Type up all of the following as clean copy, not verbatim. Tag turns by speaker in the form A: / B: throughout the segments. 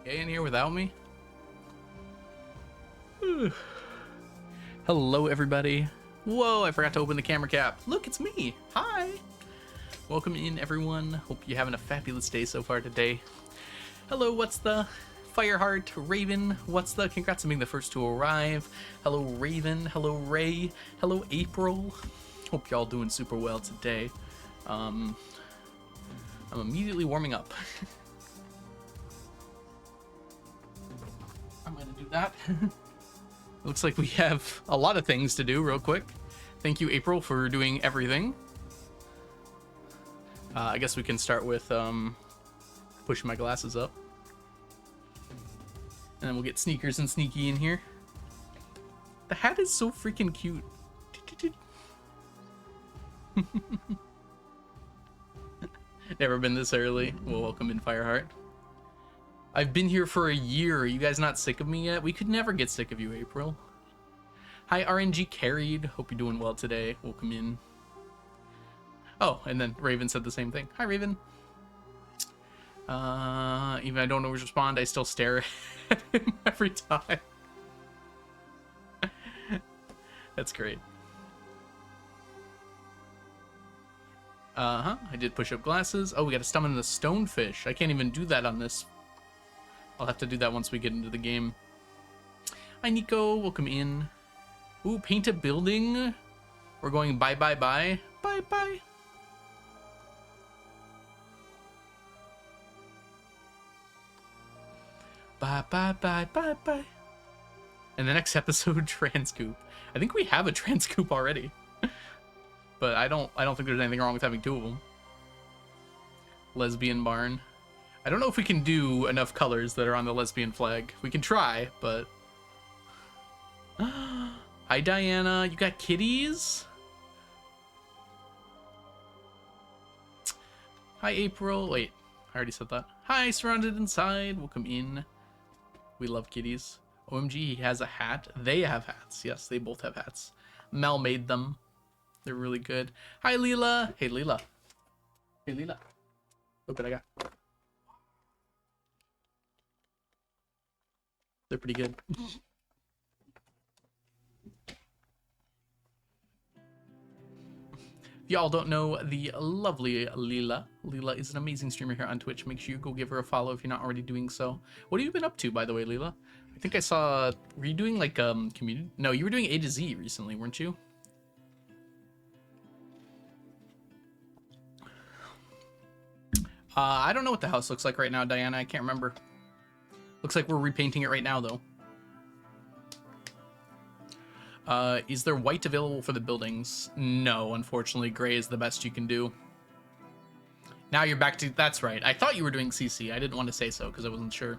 A: okay in here without me? Hello, everybody. Whoa, I forgot to open the camera cap. Look, it's me. Hi. Welcome in, everyone. Hope you're having a fabulous day so far today. Hello, what's the Fireheart, Raven, what's the congrats on being the first to arrive. Hello, Raven. Hello, Ray. Hello, April. Hope y'all doing super well today. I'm immediately warming up. I'm gonna do that. Looks like we have a lot of things to do real quick. Thank you, April, for doing everything. I guess we can start with pushing my glasses up. And then we'll get Sneakers and Sneaky in here. The hat is so freaking cute. Never been this early. Well, welcome in, Fireheart. I've been here for a year. Are you guys not sick of me yet? We could never get sick of you, April. Hi, RNG Carried. Hope you're doing well today. Welcome in. Oh, and then Raven said the same thing. Hi, Raven. Even I don't always respond, I still stare at him every time. That's great. I did push up glasses. Oh, we got to summon the Stonefish. I can't even do that on this. I'll have to do that once we get into the game. Hi, Nico. Welcome in. Ooh, paint a building. We're going bye, bye, bye. Bye, bye. Bye, bye, bye, bye, bye. And the next episode, Transcoop. I think we have a Transcoop already. But I don't think there's anything wrong with having two of them. Lesbian barn. I don't know if we can do enough colors that are on the lesbian flag. We can try, but... Hi, Diana. You got kitties? Hi, April. Wait, I already said that. Hi, Surrounded Inside. Welcome in. We love kitties. OMG, he has a hat. They have hats. Yes, they both have hats. Mel made them. They're really good. Hi, Leela. Hey, Leela. Hey, Leela. Look what I got. They're pretty good. If y'all don't know the lovely Leela, Leela is an amazing streamer here on Twitch. Make sure you go give her a follow if you're not already doing so. What have you been up to, by the way, Leela? I think I saw... Were you doing, like, community? No, you were doing A to Z recently, weren't you? I don't know what the house looks like right now, Diana. I can't remember. Looks like we're repainting it right now, though. Is there white available for the buildings? No, unfortunately, gray is the best you can do. Now you're back to... That's right. I thought you were doing CC. I didn't want to say so because I wasn't sure.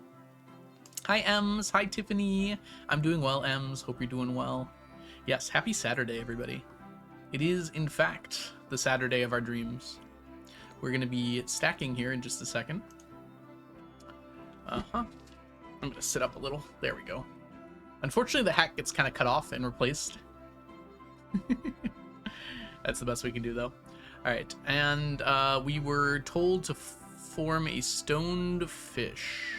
A: Hi, Ems. Hi, Tiffany. I'm doing well, Ems. Hope you're doing well. Yes, happy Saturday, everybody. It is, in fact, the Saturday of our dreams. We're going to be stacking here in just a second. I'm going to sit up a little. There we go. Unfortunately, the hat gets kind of cut off and replaced. That's the best we can do, though. All right, and we were told to form a stoned fish.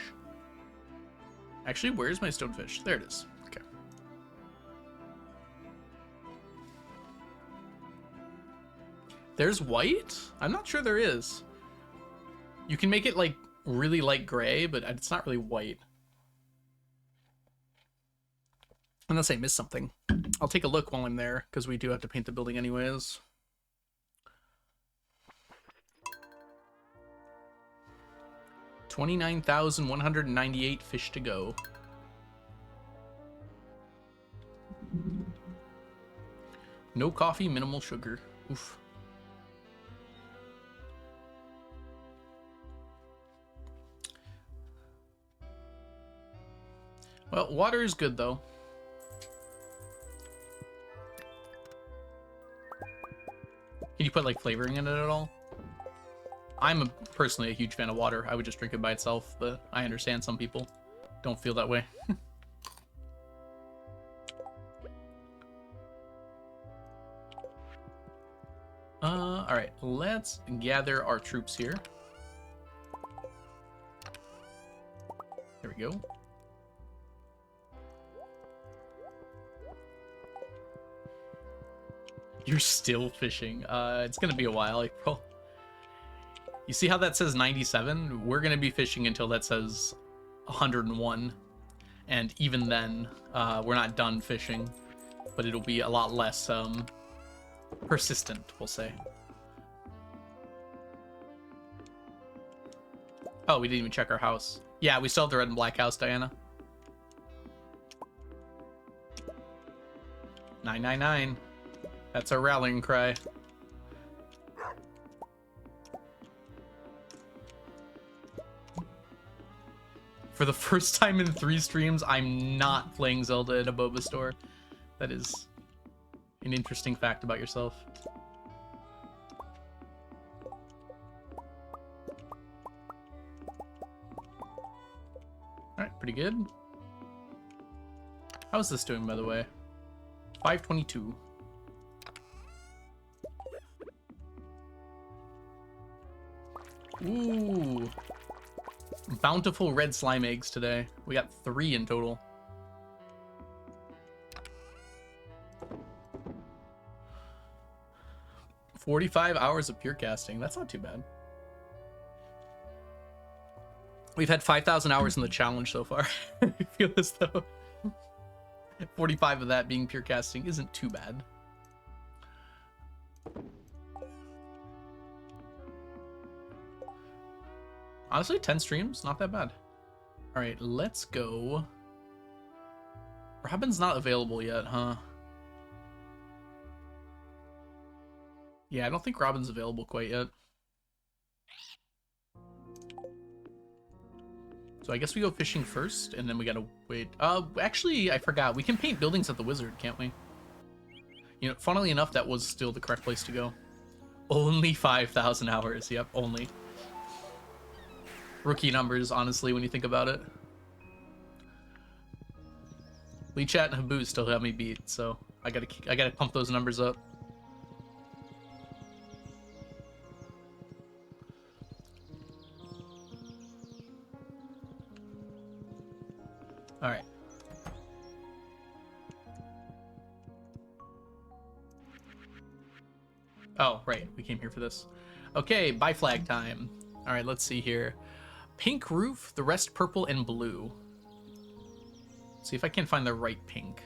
A: Actually, where's my stonefish? There it is. Okay. There's white? I'm not sure there is. You can make it, like, really light gray, but it's not really white. Unless I missed something. I'll take a look while I'm there, because we do have to paint the building anyways. $29,198 fish to go. No coffee, minimal sugar. Oof. Well, water is good, though. Can you put, like, flavoring in it at all? I'm personally a huge fan of water. I would just drink it by itself, but I understand some people don't feel that way. Alright, let's gather our troops here. There we go. You're still fishing. It's gonna be a while, April. You see how that says 97? We're gonna be fishing until that says 101. And even then, we're not done fishing. But it'll be a lot less persistent, we'll say. Oh, we didn't even check our house. Yeah, we still have the red and black house, Diana. 999. That's our rallying cry. For the first time in 3 streams, I'm not playing Zelda at a boba store. That is an interesting fact about yourself. Alright, pretty good. How's this doing, by the way? 522. Ooh. Bountiful red slime eggs today. We got 3 in total. $45 hours of pure casting. That's not too bad. We've had 5,000 hours in the challenge so far. I feel as though 45 of that being pure casting isn't too bad. Honestly, 10 streams, not that bad. All right, let's go. Robin's not available yet, huh? Yeah, I don't think Robin's available quite yet. So I guess we go fishing first, and then we gotta wait. Actually, I forgot. We can paint buildings at the wizard, can't we? You know, funnily enough, that was still the correct place to go. Only 5,000 hours. Yep, only. Rookie numbers, honestly, when you think about it. Lee Chat and Habu still have me beat, so I gotta pump those numbers up. All right. Oh, right. We came here for this. Okay, buy flag time. All right, let's see here. Pink roof, the rest purple and blue. See if I can find the right pink.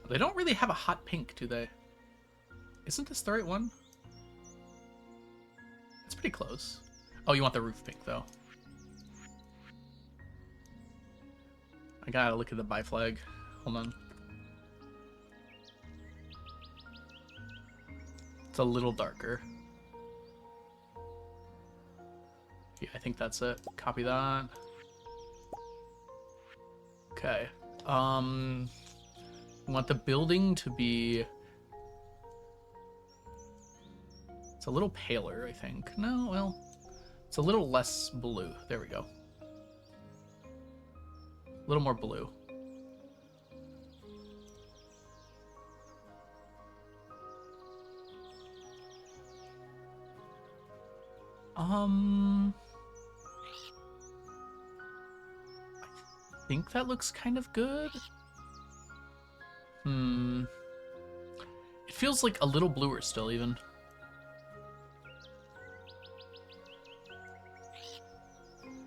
A: They don't really have a hot pink, do they? Isn't this the right one? It's pretty close. Oh, you want the roof pink, though. I gotta look at the buy flag. Hold on. It's a little darker. Yeah, I think that's it. Copy that. Okay. We want the building to be... It's a little paler, I think. No, well, it's a little less blue. There we go. A little more blue. I think that looks kind of good. It feels like a little bluer still, even.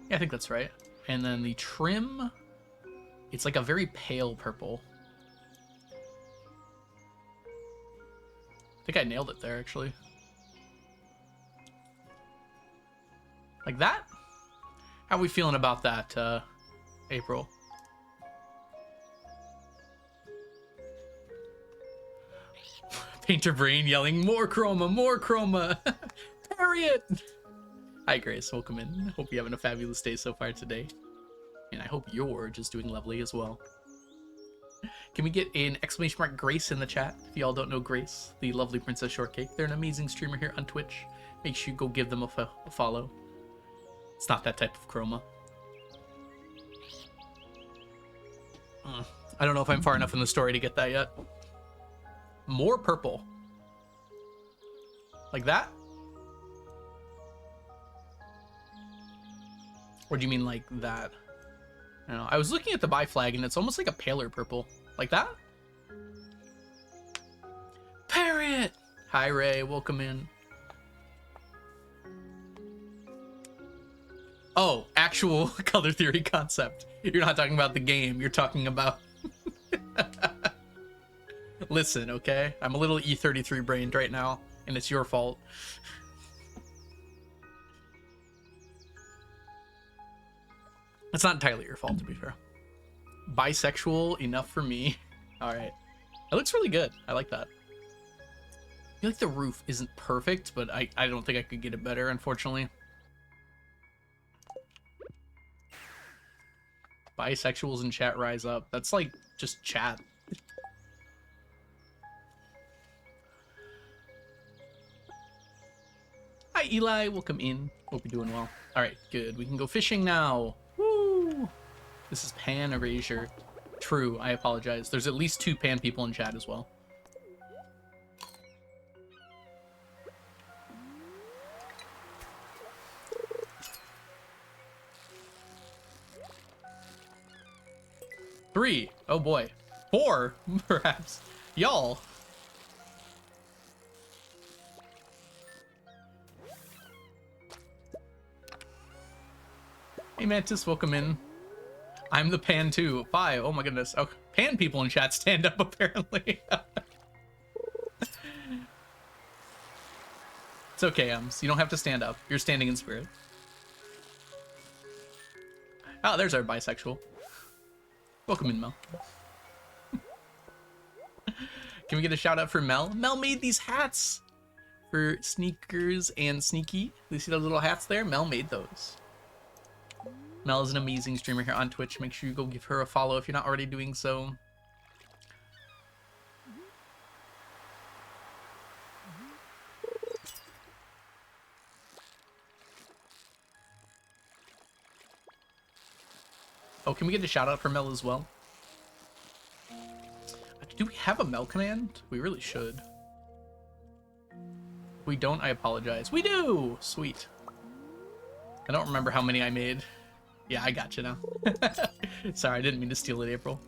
A: Yeah, I think that's right. And then the trim, it's like a very pale purple. I think I nailed it there, actually. Like that? How are we feeling about that, April? Painter brain yelling, more chroma, more chroma. Parry it. Hi, Grace. Welcome in. Hope you're having a fabulous day so far today. And I hope you're just doing lovely as well. Can we get an exclamation mark Grace in the chat? If y'all don't know Grace, the lovely Princess Shortcake, they're an amazing streamer here on Twitch. Make sure you go give them a follow. It's not that type of chroma. I don't know if I'm far enough in the story to get that yet. More purple. Like that? Or do you mean like that? I don't know. I was looking at the buy flag and it's almost like a paler purple. Like that? Parrot! Hi, Ray. Welcome in. Oh, actual color theory concept. You're not talking about the game. You're talking about... Listen, okay? I'm a little E33 brained right now, and it's your fault. It's not entirely your fault, to be fair. Bisexual, enough for me. All right. It looks really good. I like that. I feel like the roof isn't perfect, but I don't think I could get it better, unfortunately. Bisexuals in chat rise up. That's like just chat. Hi, Eli. Welcome in. Hope you're doing well. All right, good. We can go fishing now. Woo! This is Pan Erasure. True, I apologize. There's at least 2 Pan people in chat as well. Three. Oh boy. 4, perhaps. Y'all. Hey Mantis, welcome in. I'm the Pan too. 5. Oh my goodness. Oh, Pan people in chat stand up apparently. It's okay, Ems. You don't have to stand up. You're standing in spirit. Oh, there's our bisexual. Welcome in, Mel. Can we get a shout out for Mel? Mel made these hats for Sneakers and Sneaky. You see those little hats there? Mel made those. Mel is an amazing streamer here on Twitch. Make sure you go give her a follow if you're not already doing so. Oh, can we get a shout out for Mel as well? Do we have a Mel command? We really should. If we don't, I apologize. We do! Sweet. I don't remember how many I made. Yeah, I got you now. Sorry, I didn't mean to steal it, April.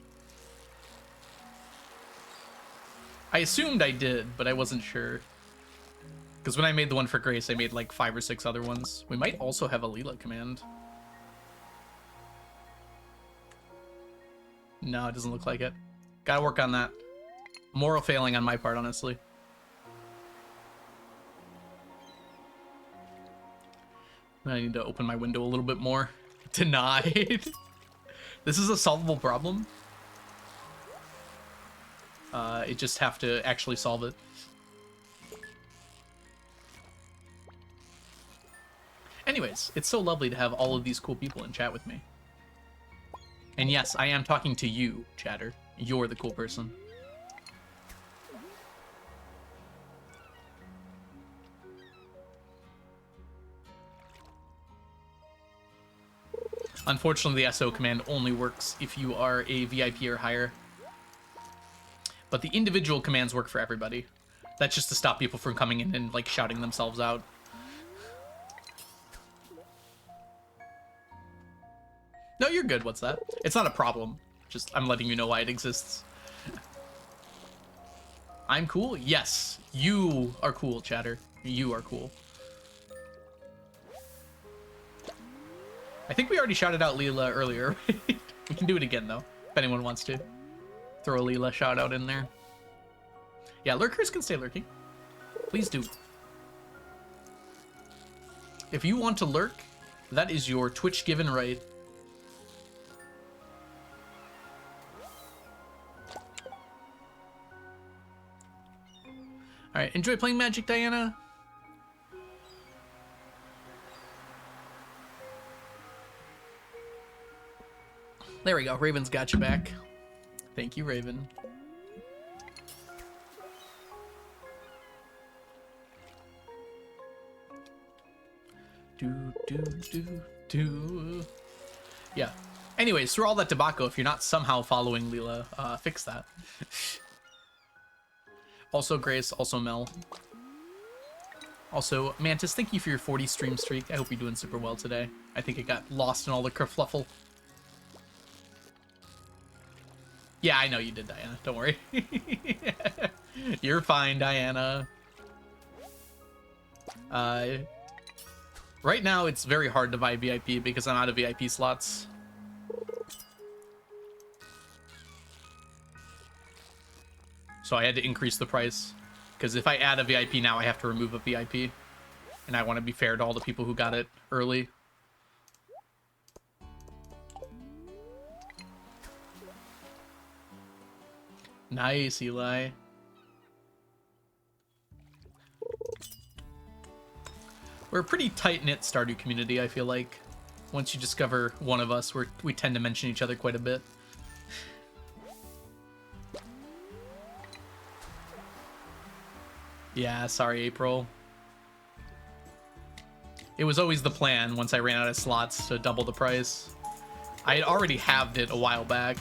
A: I assumed I did, but I wasn't sure. Because when I made the one for Grace, I made like 5 or 6 other ones. We might also have a Leela command. No, it doesn't look like it. Gotta work on that. Moral failing on my part, honestly. I need to open my window a little bit more. Denied. This is a solvable problem. It just have to actually solve it. Anyways, it's so lovely to have all of these cool people in chat with me. And yes, I am talking to you, chatter. You're the cool person. Unfortunately, the SO command only works if you are a VIP or higher. But the individual commands work for everybody. That's just to stop people from coming in and like shouting themselves out. No, you're good. What's that? It's not a problem. Just, I'm letting you know why it exists. I'm cool? Yes. You are cool, chatter. You are cool. I think we already shouted out Leela earlier. We can do it again, though, if anyone wants to. Throw a Leela shout out in there. Yeah, lurkers can stay lurking. Please do. If you want to lurk, that is your Twitch given right. All right, enjoy playing Magic, Diana. There we go. Raven's got you back. Thank you, Raven. Do. Yeah. Anyways, through all that debacle, if you're not somehow following Leela, fix that. Also Grace, also Mel. Also, Mantis, thank you for your 40 stream streak. I hope you're doing super well today. I think it got lost in all the kerfluffle. Yeah, I know you did, Diana. Don't worry. You're fine, Diana. Right now, it's very hard to buy VIP because I'm out of VIP slots. So I had to increase the price. Because if I add a VIP now, I have to remove a VIP. And I want to be fair to all the people who got it early. Nice, Eli. We're a pretty tight-knit Stardew community, I feel like. Once you discover one of us, we tend to mention each other quite a bit. Yeah, sorry, April. It was always the plan, once I ran out of slots, to double the price. I had already halved it a while back.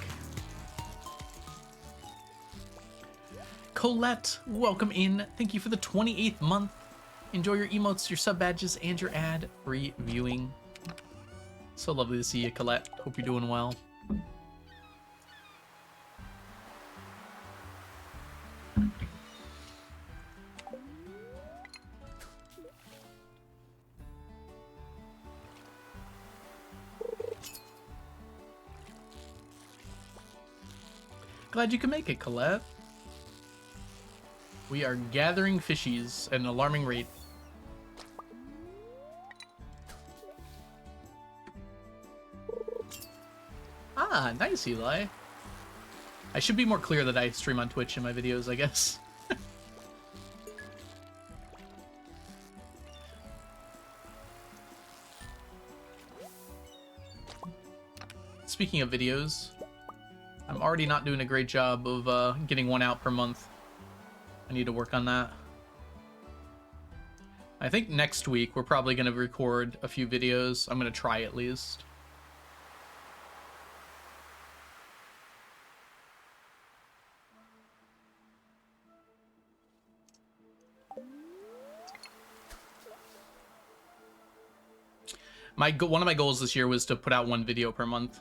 A: Colette, welcome in. Thank you for the 28th month. Enjoy your emotes, your sub badges, and your ad-free viewing. So lovely to see you, Colette. Hope you're doing well. Glad you can make it, Colette. We are gathering fishies at an alarming rate. Ah, nice, Eli. I should be more clear that I stream on Twitch in my videos, I guess. Speaking of videos, I'm already not doing a great job of getting one out per month. I need to work on that. I think next week we're probably going to record a few videos. I'm going to try at least. One of my goals this year was to put out one video per month,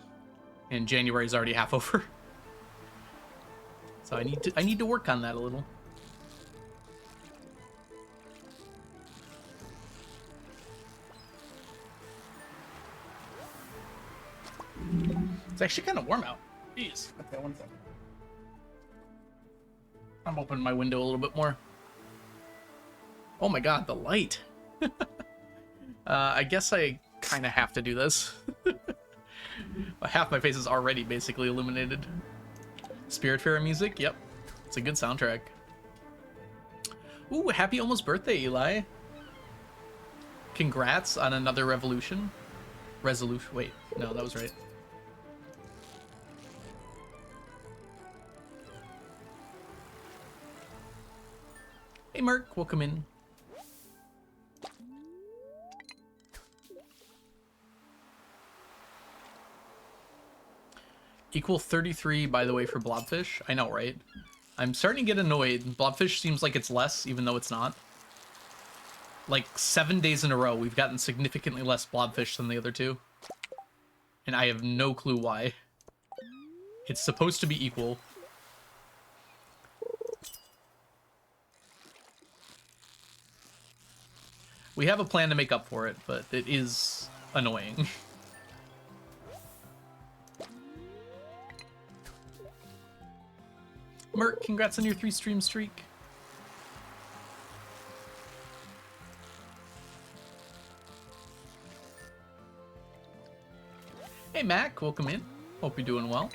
A: and January is already half over. So I need to work on that a little. It's actually kind of warm out. Jeez. Okay, 1 second. I'm opening my window a little bit more. Oh my god, the light. I guess I kind of have to do this. Half my face is already basically illuminated. Spiritfarer music, yep. It's a good soundtrack. Ooh, happy almost birthday, Eli. Congrats on another resolution. Wait, no, that was right. Hey, Merc, welcome in. Equal 33, by the way, for Blobfish. I know, right? I'm starting to get annoyed. Blobfish seems like it's less, even though it's not. Like, 7 days in a row, we've gotten significantly less Blobfish than the other two. And I have no clue why. It's supposed to be equal. We have a plan to make up for it, but it is annoying. Merc, congrats on your 3 stream streak. Hey Mac, welcome in. Hope you're doing well.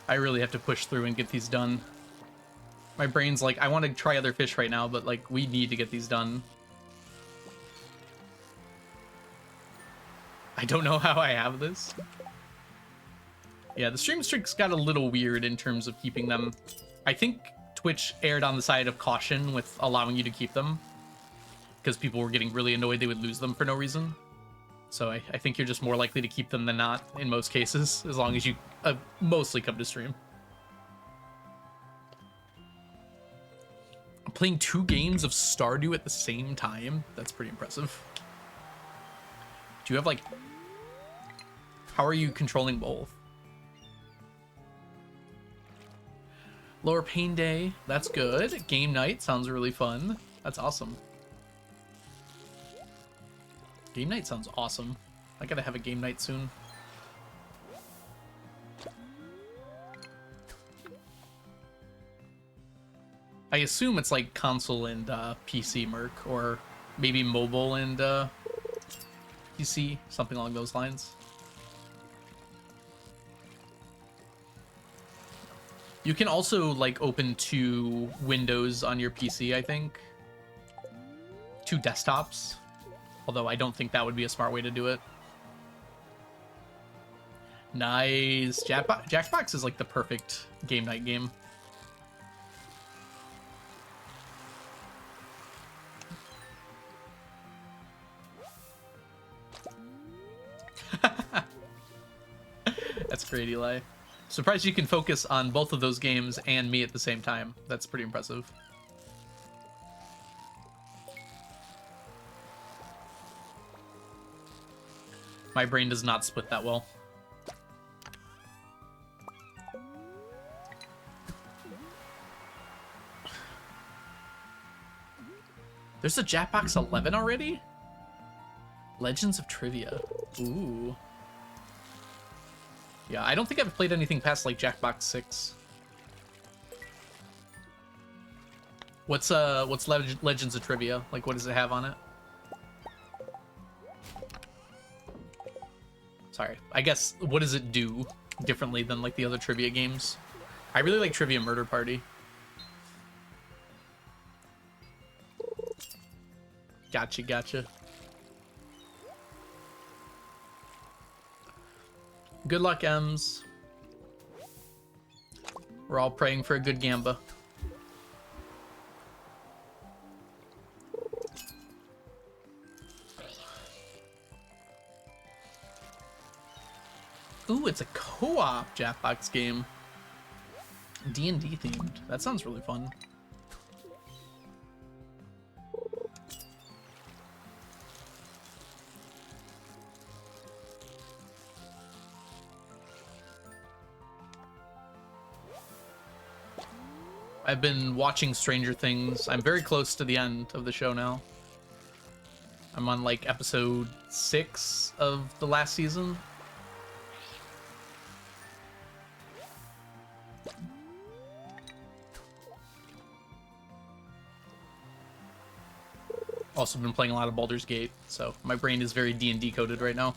A: I really have to push through and get these done. My brain's like, I want to try other fish right now, but like, we need to get these done. I don't know how I have this. Yeah, the stream streaks got a little weird in terms of keeping them. I think Twitch erred on the side of caution with allowing you to keep them, because people were getting really annoyed they would lose them for no reason. So I think you're just more likely to keep them than not in most cases, as long as you mostly come to stream. Playing 2 games of Stardew at the same time? That's pretty impressive. Do you have, like... How are you controlling both? Lower pain day. That's good. Game night sounds really fun. That's awesome. Game night sounds awesome. I gotta have a game night soon. I assume it's like console and PC merc, or maybe mobile and PC, something along those lines. You can also like open 2 windows on your PC, I think. 2 desktops. Although I don't think that would be a smart way to do it. Nice. Jackbox is like the perfect game night game. That's great, Eli. Surprised you can focus on both of those games and me at the same time. That's pretty impressive. My brain does not split that well. There's a Jackbox 11 already? Legends of Trivia. Ooh. Yeah, I don't think I've played anything past like Jackbox 6. What's Legends of Trivia? Like, what does it have on it? Sorry. I guess, what does it do differently than like the other trivia games? I really like Trivia Murder Party. Gotcha, gotcha. Good luck, Ems. We're all praying for a good Gamba. Ooh, it's a co-op Jackbox game. D&D themed. That sounds really fun. I've been watching Stranger Things. I'm very close to the end of the show now. I'm on like episode 6 of the last season. Also been playing a lot of Baldur's Gate, so my brain is very D&D coded right now.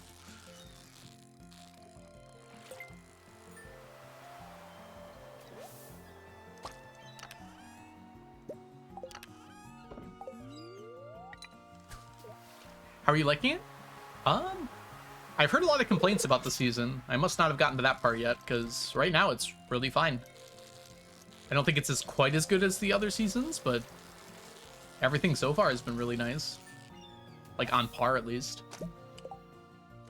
A: How are you liking it? I've heard a lot of complaints about the season. I must not have gotten to that part yet, because right now it's really fine. I don't think it's quite as good as the other seasons, but everything so far has been really nice. Like, on par, at least.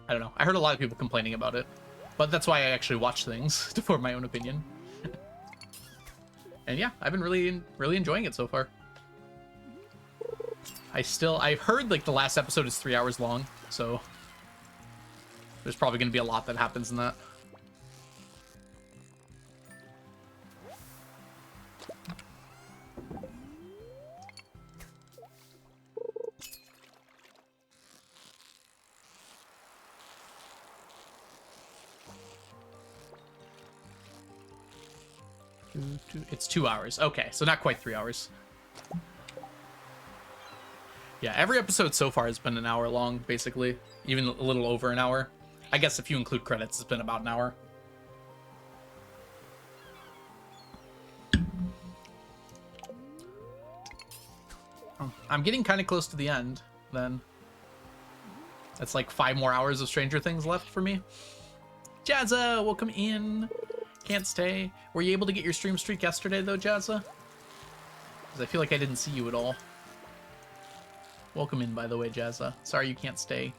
A: I don't know. I heard a lot of people complaining about it. But that's why I actually watch things, to form my own opinion. And yeah, I've been really enjoying it so far. I've heard, like, the last episode is 3 hours long, so there's probably going to be a lot that happens in that. It's 2 hours. Okay, so not quite 3 hours. Yeah, every episode so far has been an hour long, basically. Even a little over an hour. I guess if you include credits, it's been about an hour. Oh, I'm getting kind of close to the end, then. That's like 5 more hours of Stranger Things left for me. Jazza, welcome in. Can't stay. Were you able to get your stream streak yesterday, though, Jazza? Because I feel like I didn't see you at all. Welcome in, by the way, Jazza. Sorry you can't stay.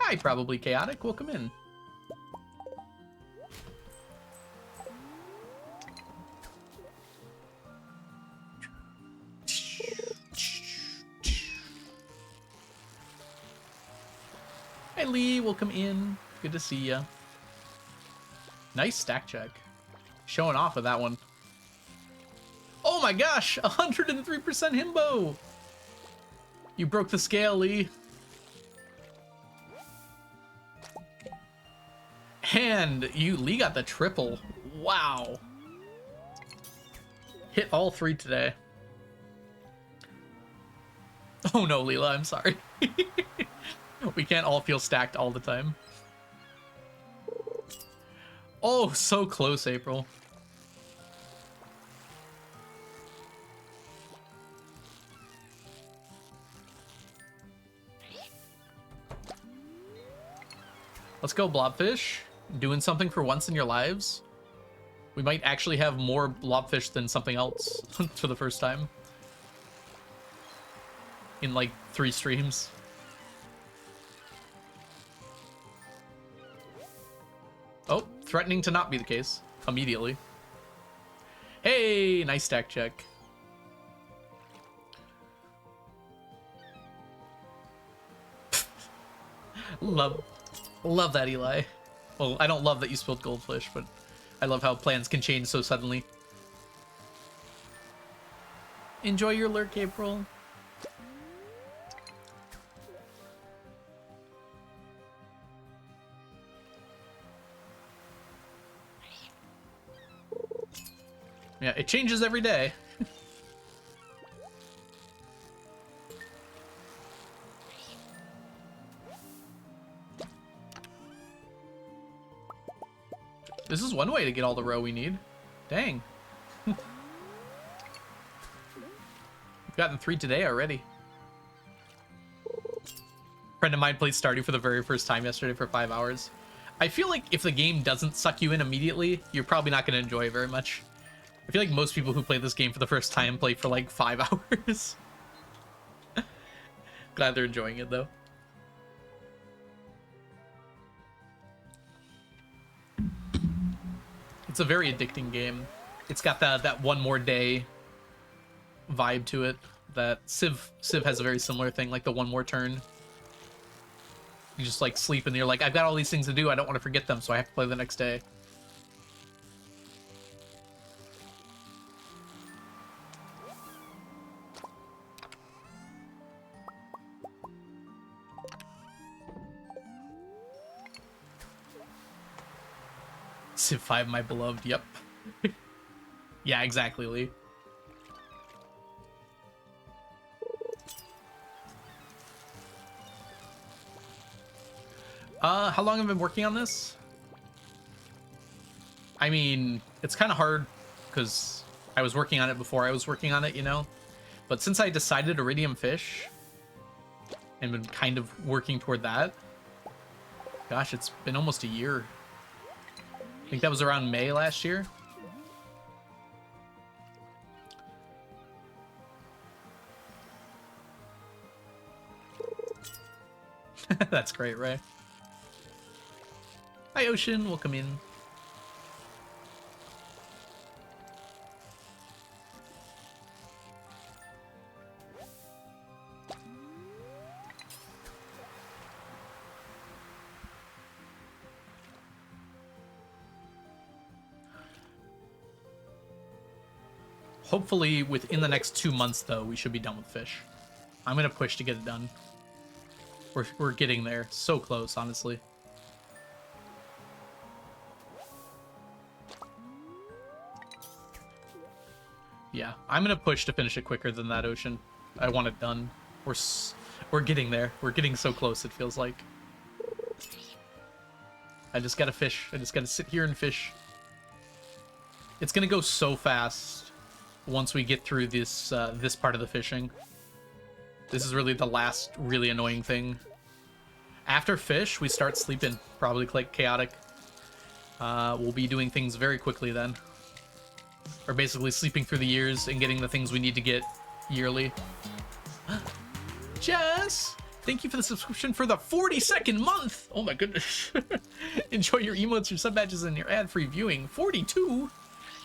A: Hi, probably chaotic. Welcome in. Hey Lee, welcome in. Good to see ya. Nice stack check. Showing off with that one. Oh my gosh, 103% himbo. You broke the scale, Lee. And Lee got the triple. Wow. Hit all 3 today. Oh no, Leela, I'm sorry. We can't all feel stacked all the time. Oh, so close, April. Let's go, Blobfish. Doing something for once in your lives. We might actually have more Blobfish than something else for the first time. In like 3 streams. Oh, threatening to not be the case. Immediately. Hey, nice stack check. Love that, Eli. Well, I don't love that you spilled goldfish, but I love how plans can change so suddenly. Enjoy your lurk, April. Yeah, it changes every day. This is one way to get all the row we need. Dang. We've gotten 3 today already. Friend of mine played Stardew for the very first time yesterday for 5 hours. I feel like if the game doesn't suck you in immediately, you're probably not going to enjoy it very much. I feel like most people who play this game for the first time play for like 5 hours. Glad they're enjoying it though. It's a very addicting game. It's got that one more day vibe to it. That Civ has a very similar thing, like the one more turn. You just like sleep and you're like, I've got all these things to do, I don't want to forget them, so I have to play the next day. Civ 5, my beloved, yep. Yeah, exactly, Lee. How long have I been working on this? I mean, it's kind of hard because I was working on it before I was working on it, you know? But since I decided Iridium Fish and been kind of working toward that, gosh, it's been almost a year. I think that was around May last year. That's great, Ray. Hi, Ocean. Welcome in. Hopefully, within the next 2 months, though, we should be done with fish. I'm going to push to get it done. We're getting there. So close, honestly. Yeah, I'm going to push to finish it quicker than that, Ocean. I want it done. We're getting there. We're getting so close, it feels like. I just got to fish. I just got to sit here and fish. It's going to go so fast. Once we get through this this part of the fishing. This is really the last really annoying thing. After fish, we start sleeping. Probably like chaotic. We'll be doing things very quickly then. Or basically sleeping through the years and getting the things we need to get yearly. Jess! Thank you for the subscription for the 42nd month. Oh my goodness. Enjoy your emotes, your sub badges, and your ad-free viewing. 42?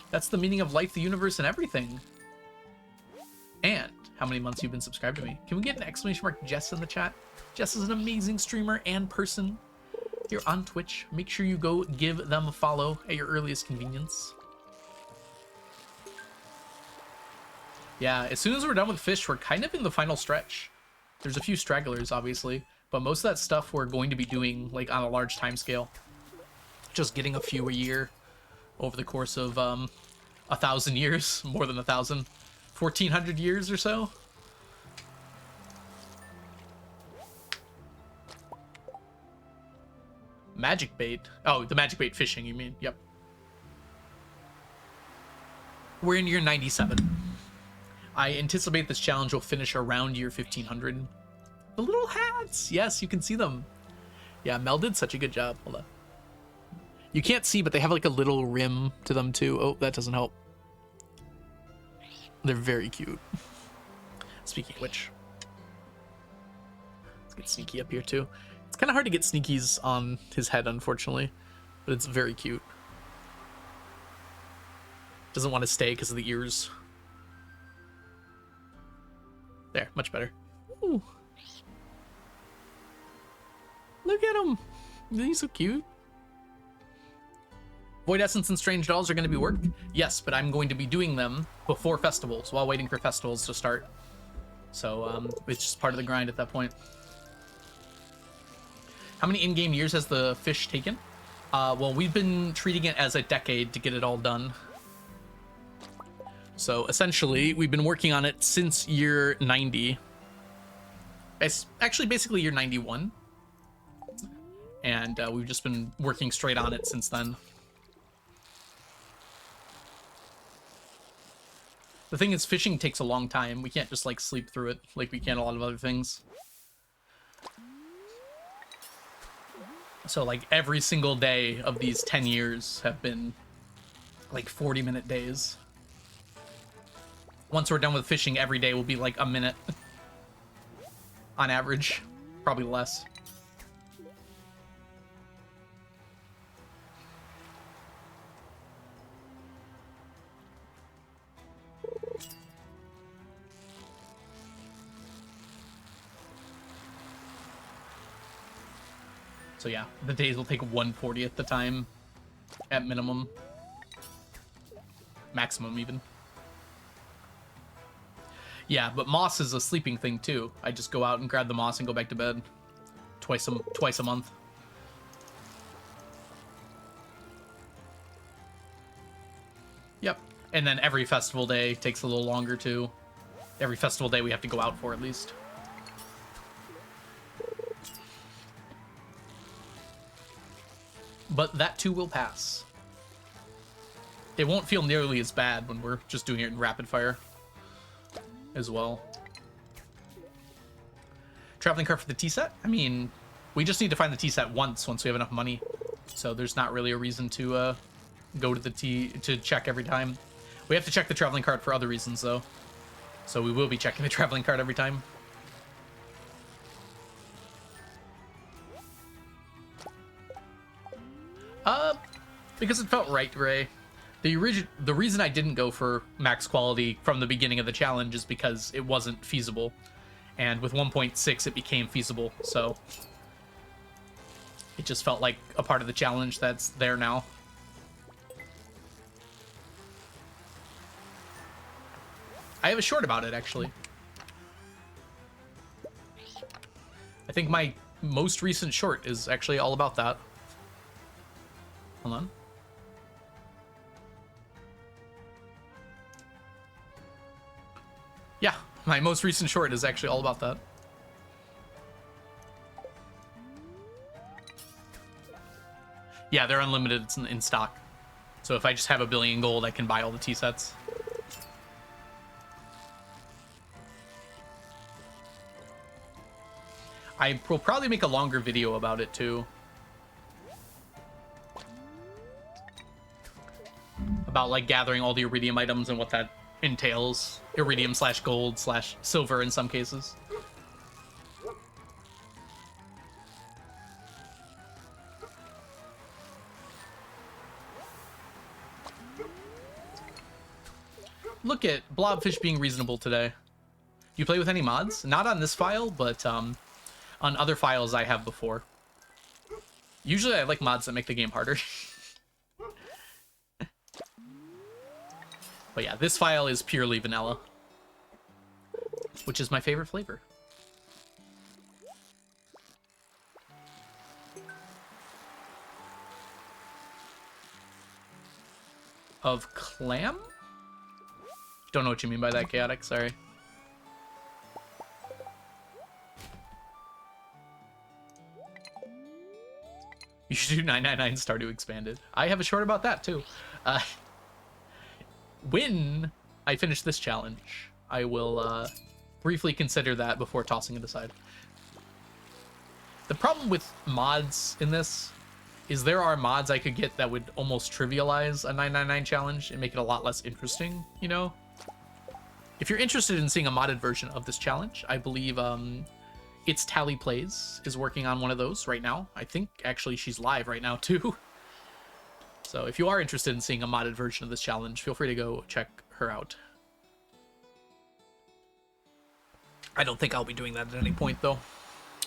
A: That's the meaning of life, the universe, and everything. And how many months you've been subscribed to me. Can we get an exclamation mark Jess in the chat? Jess is an amazing streamer and person here on Twitch. Make sure you go give them a follow at your earliest convenience. Yeah, as soon as we're done with fish, we're kind of in the final stretch. There's a few stragglers, obviously, but most of that stuff we're going to be doing like on a large time scale. Just getting a few a year over the course of 1,000 years, more than 1,000, 1,400 years or so. Magic bait. Oh, the magic bait fishing, you mean? Yep. We're in year 97. I anticipate this challenge will finish around year 1500. The little hats! Yes, you can see them. Yeah, Mel did such a good job. Hold on. You can't see, but they have like a little rim to them too. Oh, that doesn't help. They're very cute. Speaking of which, let's get Sneaky up here too. It's kind of hard to get Sneaky's on his head, unfortunately, but it's very cute. Doesn't want to stay because of the ears. There, much better. Ooh. Look at him. He's so cute. Void Essence and Strange Dolls are going to be worked? Yes, but I'm going to be doing them before festivals, while waiting for festivals to start. So, it's just part of the grind at that point. How many in-game years has the fish taken? Well, we've been treating it as a decade to get it all done. So essentially, we've been working on it since year 90. It's actually basically year 91. And we've just been working straight on it since then. The thing is, fishing takes a long time. We can't just like sleep through it like we can a lot of other things. So like every single day of these 10 years have been like 40-minute days. Once we're done with fishing, every day will be like a minute. On average. Probably less. So yeah, the days will take 1/40th the time at minimum. Maximum even. Yeah, but moss is a sleeping thing too. I just go out and grab the moss and go back to bed twice a month. Yep. And then every festival day takes a little longer too. Every festival day we have to go out for at least. But that too will pass. It won't feel nearly as bad when we're just doing it in rapid fire as well. Traveling cart for the tea set? I mean, we just need to find the tea set once we have enough money. So there's not really a reason to go to the tea to check every time. We have to check the traveling cart for other reasons though. So we will be checking the traveling cart every time. Because it felt right, Gray. The reason I didn't go for max quality from the beginning of the challenge is because it wasn't feasible. And with 1.6 it became feasible, so it just felt like a part of the challenge that's there now. I have a short about it, actually. I think my most recent short is actually all about that. Hold on. Yeah, my most recent short is actually all about that. Yeah, they're unlimited in stock. So if I just have 1 billion gold, I can buy all the tea sets. I will probably make a longer video about it too. About like gathering all the iridium items and what that entails. Iridium /gold/silver in some cases. look at Blobfish being reasonable today. Do you play with any mods? Not on this file, but on other files I have before. Usually I like mods that make the game harder. But yeah, this file is purely vanilla, which is my favorite flavor. Of clam? Don't know what you mean by that, Chaotic, sorry. You should do 999 Stardew Expanded. I have a short about that, too. When I finish this challenge, I will briefly consider that before tossing it aside. The problem with mods in this is there are mods I could get that would almost trivialize a 999 challenge and make it a lot less interesting, you know? If you're interested in seeing a modded version of this challenge, I believe It's Tally Plays is working on one of those right now. I think actually she's live right now too. So if you are interested in seeing a modded version of this challenge, feel free to go check her out. I don't think I'll be doing that at any point though.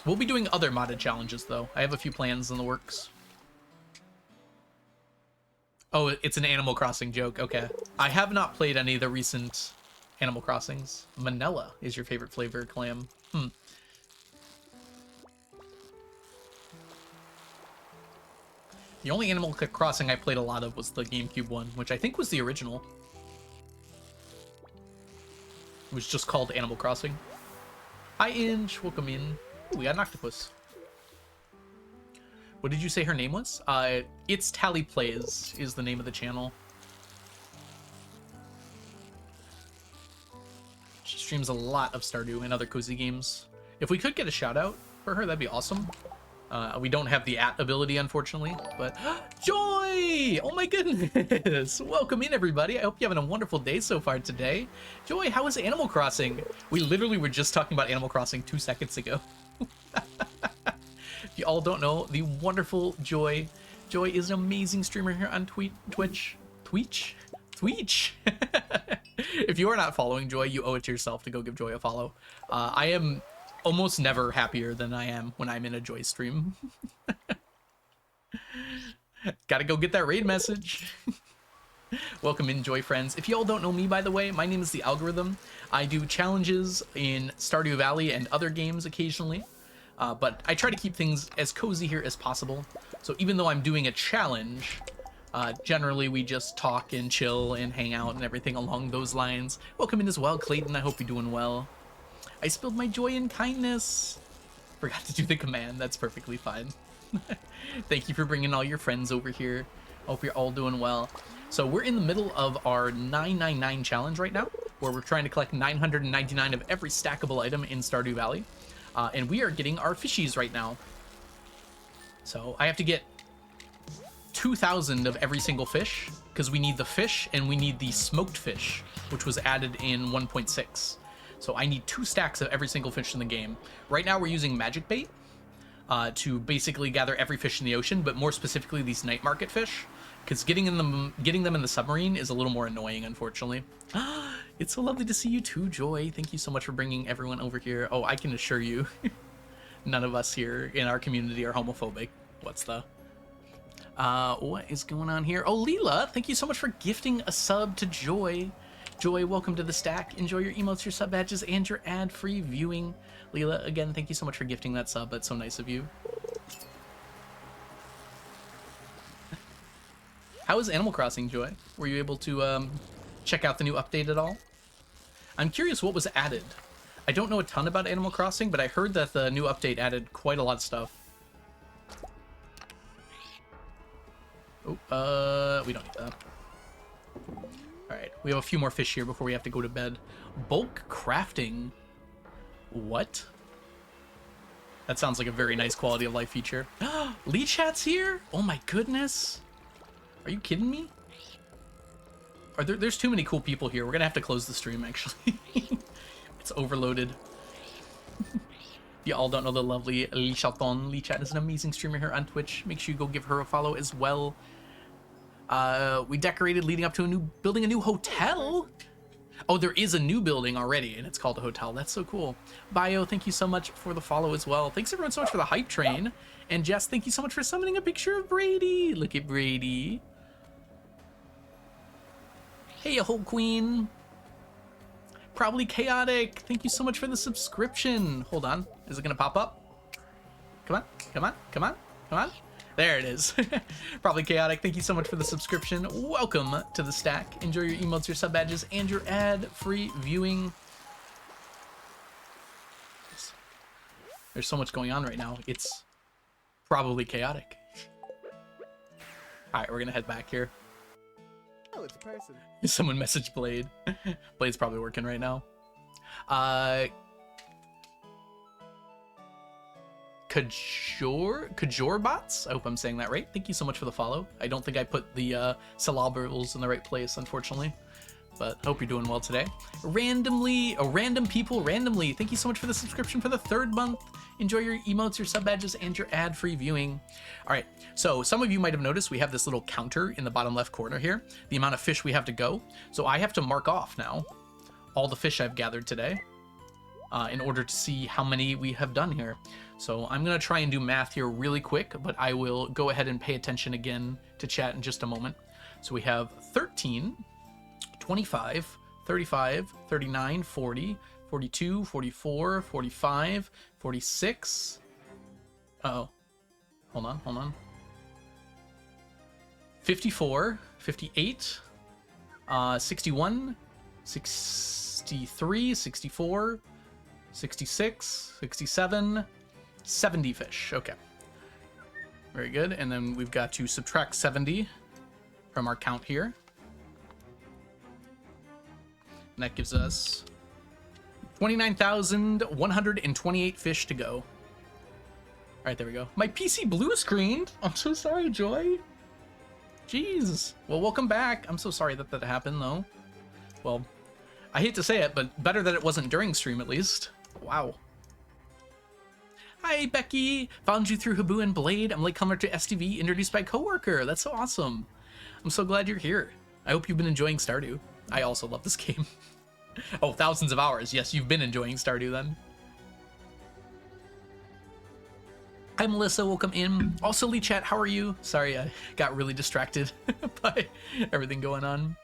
A: We'll be doing other modded challenges though. I have a few plans in the works. Oh, it's an Animal Crossing joke. Okay. I have not played any of the recent Animal Crossings. Manila is your favorite flavor, Clam. The only Animal Crossing I played a lot of was the GameCube one, which I think was the original. It was just called Animal Crossing. Hi, Inch. Welcome in. Ooh, we got an octopus. What did you say her name was? It's Tally Plays is the name of the channel. She streams a lot of Stardew and other cozy games. If we could get a shout out for her, that'd be awesome. We don't have the @ ability, unfortunately, but Joy! Oh my goodness! Welcome in, everybody. I hope you're having a wonderful day so far today. Joy, how is Animal Crossing? We literally were just talking about Animal Crossing 2 seconds ago. If you all don't know, the wonderful Joy. Joy is an amazing streamer here on Twitch. If you are not following Joy, you owe it to yourself to go give Joy a follow. I am almost never happier than I am when I'm in a Joy stream. Gotta go get that raid message. Welcome in, Joy friends. If you all don't know me, by the way, my name is The Algorithm. I do challenges in Stardew Valley and other games occasionally. But I try to keep things as cozy here as possible. So even though I'm doing a challenge, generally we just talk and chill and hang out and everything along those lines. Welcome in as well, Clayton. I hope you're doing well. I spilled my joy and kindness. Forgot to do the command. That's perfectly fine. Thank you for bringing all your friends over here. Hope you're all doing well. So we're in the middle of our 999 challenge right now, where we're trying to collect 999 of every stackable item in Stardew Valley. And we are getting our fishies right now. So I have to get 2,000 of every single fish, because we need the fish and we need the smoked fish, which was added in 1.6. So I need 2 stacks of every single fish in the game. Right now we're using magic bait to basically gather every fish in the ocean, but more specifically these night market fish, because getting them in the submarine is a little more annoying, unfortunately. It's so lovely to see you too, Joy. Thank you so much for bringing everyone over here. Oh, I can assure you, none of us here in our community are homophobic. What's the... what is going on here? Oh, Leela, thank you so much for gifting a sub to Joy. Joy, welcome to the stack. Enjoy your emotes, your sub badges, and your ad-free viewing. Leela, again, thank you so much for gifting that sub. That's so nice of you. How is Animal Crossing, Joy? Were you able to check out the new update at all? I'm curious what was added. I don't know a ton about Animal Crossing, but I heard that the new update added quite a lot of stuff. Oh, we don't need that. Alright, we have a few more fish here before we have to go to bed. Bulk crafting. What? That sounds like a very nice quality of life feature. Lee Chat's here? Oh my goodness. Are you kidding me? There's too many cool people here. We're gonna have to close the stream, actually. It's overloaded. If you all don't know the lovely Lee Chaton, Lee Chat is an amazing streamer here on Twitch. Make sure you go give her a follow as well. We decorated leading up to building a new hotel. Oh, there is a new building already, and it's called a hotel. That's so cool. Bio, thank you so much for the follow as well. Thanks everyone so much for the hype train. And Jess, thank you so much for summoning a picture of Brady. Look at Brady. Hey, a whole queen. Probably chaotic. Thank you so much for the subscription. Hold on. Is it going to pop up? Come on. Come on. Come on. Come on. There it is. Probably chaotic. Thank you so much for the subscription. Welcome to the stack. Enjoy your emotes, your sub badges, and your ad-free viewing. There's so much going on right now. It's probably chaotic. All right, we're gonna head back here.
B: Oh, it's a person.
A: Someone messaged Blade. Blade's probably working right now. Kajor bots. I hope I'm saying that right. Thank you so much for the follow. I don't think I put the syllables in the right place, unfortunately, but hope you're doing well today. Random people randomly. Thank you so much for the subscription for the 3rd month. Enjoy your emotes, your sub badges, and your ad-free viewing. All right, so some of you might have noticed we have this little counter in the bottom left corner here, the amount of fish we have to go. So I have to mark off now all the fish I've gathered today in order to see how many we have done here. So I'm gonna try and do math here really quick, but I will go ahead and pay attention again to chat in just a moment. So we have 13, 25, 35, 39, 40, 42, 44, 45, 46. Uh-oh. Hold on. 54, 58, 61, 63, 64, 66, 67, 70 fish. Okay. Very good. And then we've got to subtract 70 from our count here. And that gives us 29,128 fish to go. All right, there we go. My PC blue screened. I'm so sorry, Joy. Jeez. Well, welcome back. I'm so sorry that that happened, though. Well, I hate to say it, but better that it wasn't during stream, at least. Wow. Hi, Becky. Found you through Habu and Blade. I'm latecomer to STV, introduced by coworker. That's so awesome. I'm so glad you're here. I hope you've been enjoying Stardew. I also love this game. Oh, thousands of hours. Yes, you've been enjoying Stardew then. Hi, Melissa. Welcome in. Also, Lee Chat, how are you? Sorry, I got really distracted by everything going on.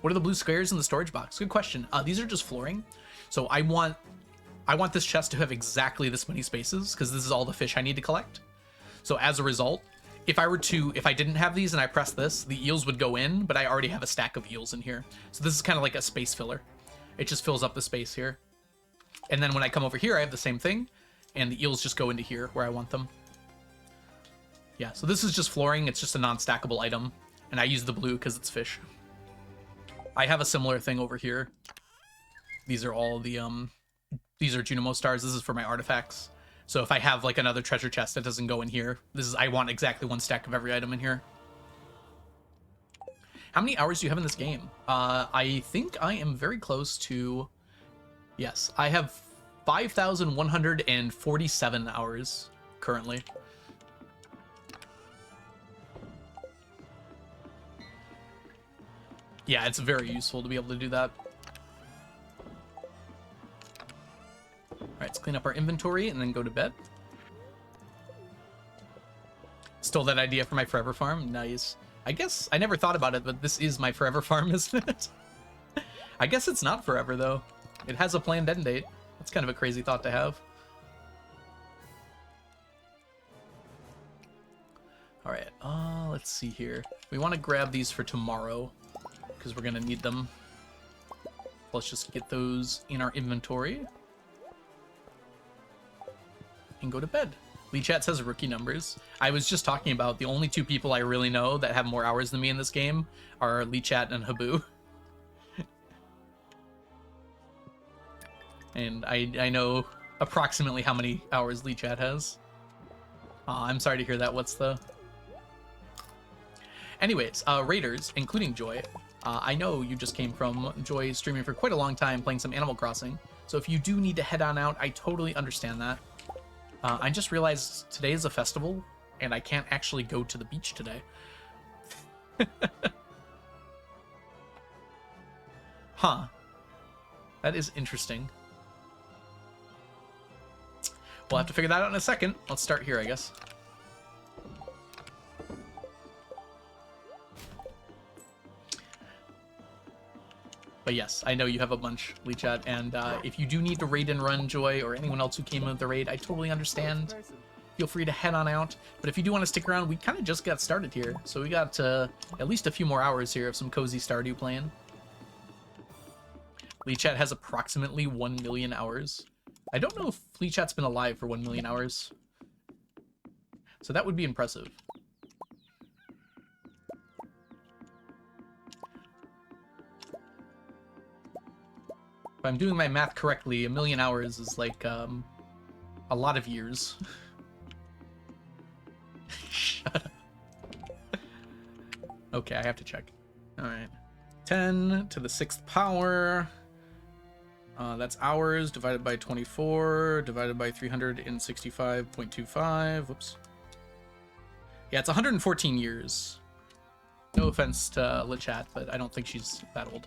A: What are the blue squares in the storage box? Good question. These are just flooring. So I want this chest to have exactly this many spaces because this is all the fish I need to collect. So as a result, if I didn't have these and I press this, the eels would go in, but I already have a stack of eels in here. So this is kind of like a space filler. It just fills up the space here. And then when I come over here, I have the same thing, and the eels just go into here where I want them. Yeah, so this is just flooring. It's just a non-stackable item, and I use the blue because it's fish. I have a similar thing over here. These are all the, these are Junimo stars. This is for my artifacts. So if I have like another treasure chest that doesn't go in here, I want exactly one stack of every item in here. How many hours do you have in this game? I think I am very close to, yes, I have 5,147 hours currently. Yeah, it's very useful to be able to do that. All right, let's clean up our inventory and then go to bed. Stole that idea for my forever farm. Nice. I guess I never thought about it, but this is my forever farm, isn't it? I guess it's not forever, though. It has a planned end date. That's kind of a crazy thought to have. All right, let's see here. We want to grab these for tomorrow because we're going to need them. Let's just get those in our inventory and go to bed. Lee Chat says rookie numbers. I was just talking about the only two people I really know that have more hours than me in this game are Lee Chat and Habu. And I know approximately how many hours Lee Chat has. I'm sorry to hear that. What's the... Anyways, Raiders, including Joy, I know you just came from Joy streaming for quite a long time playing some Animal Crossing. So if you do need to head on out, I totally understand that. I just realized today is a festival, and I can't actually go to the beach today. Huh. That is interesting. We'll have to figure that out in a second. Let's start here, I guess. But yes, I know you have a bunch, Leechat, and if you do need to raid and run, Joy, or anyone else who came with the raid, I totally understand. Feel free to head on out. But if you do want to stick around, we kind of just got started here. So we got at least a few more hours here of some cozy Stardew playing. Leechat has approximately 1 million hours. I don't know if Leechat's been alive for 1 million hours. So that would be impressive. If I'm doing my math correctly, 1 million hours is like a lot of years. Shut up. Okay, I have to check. All right. 10 to the 6th power. That's hours divided by 24 divided by 365.25. Whoops. Yeah, it's 114 years. No offense to Lechat, but I don't think she's that old.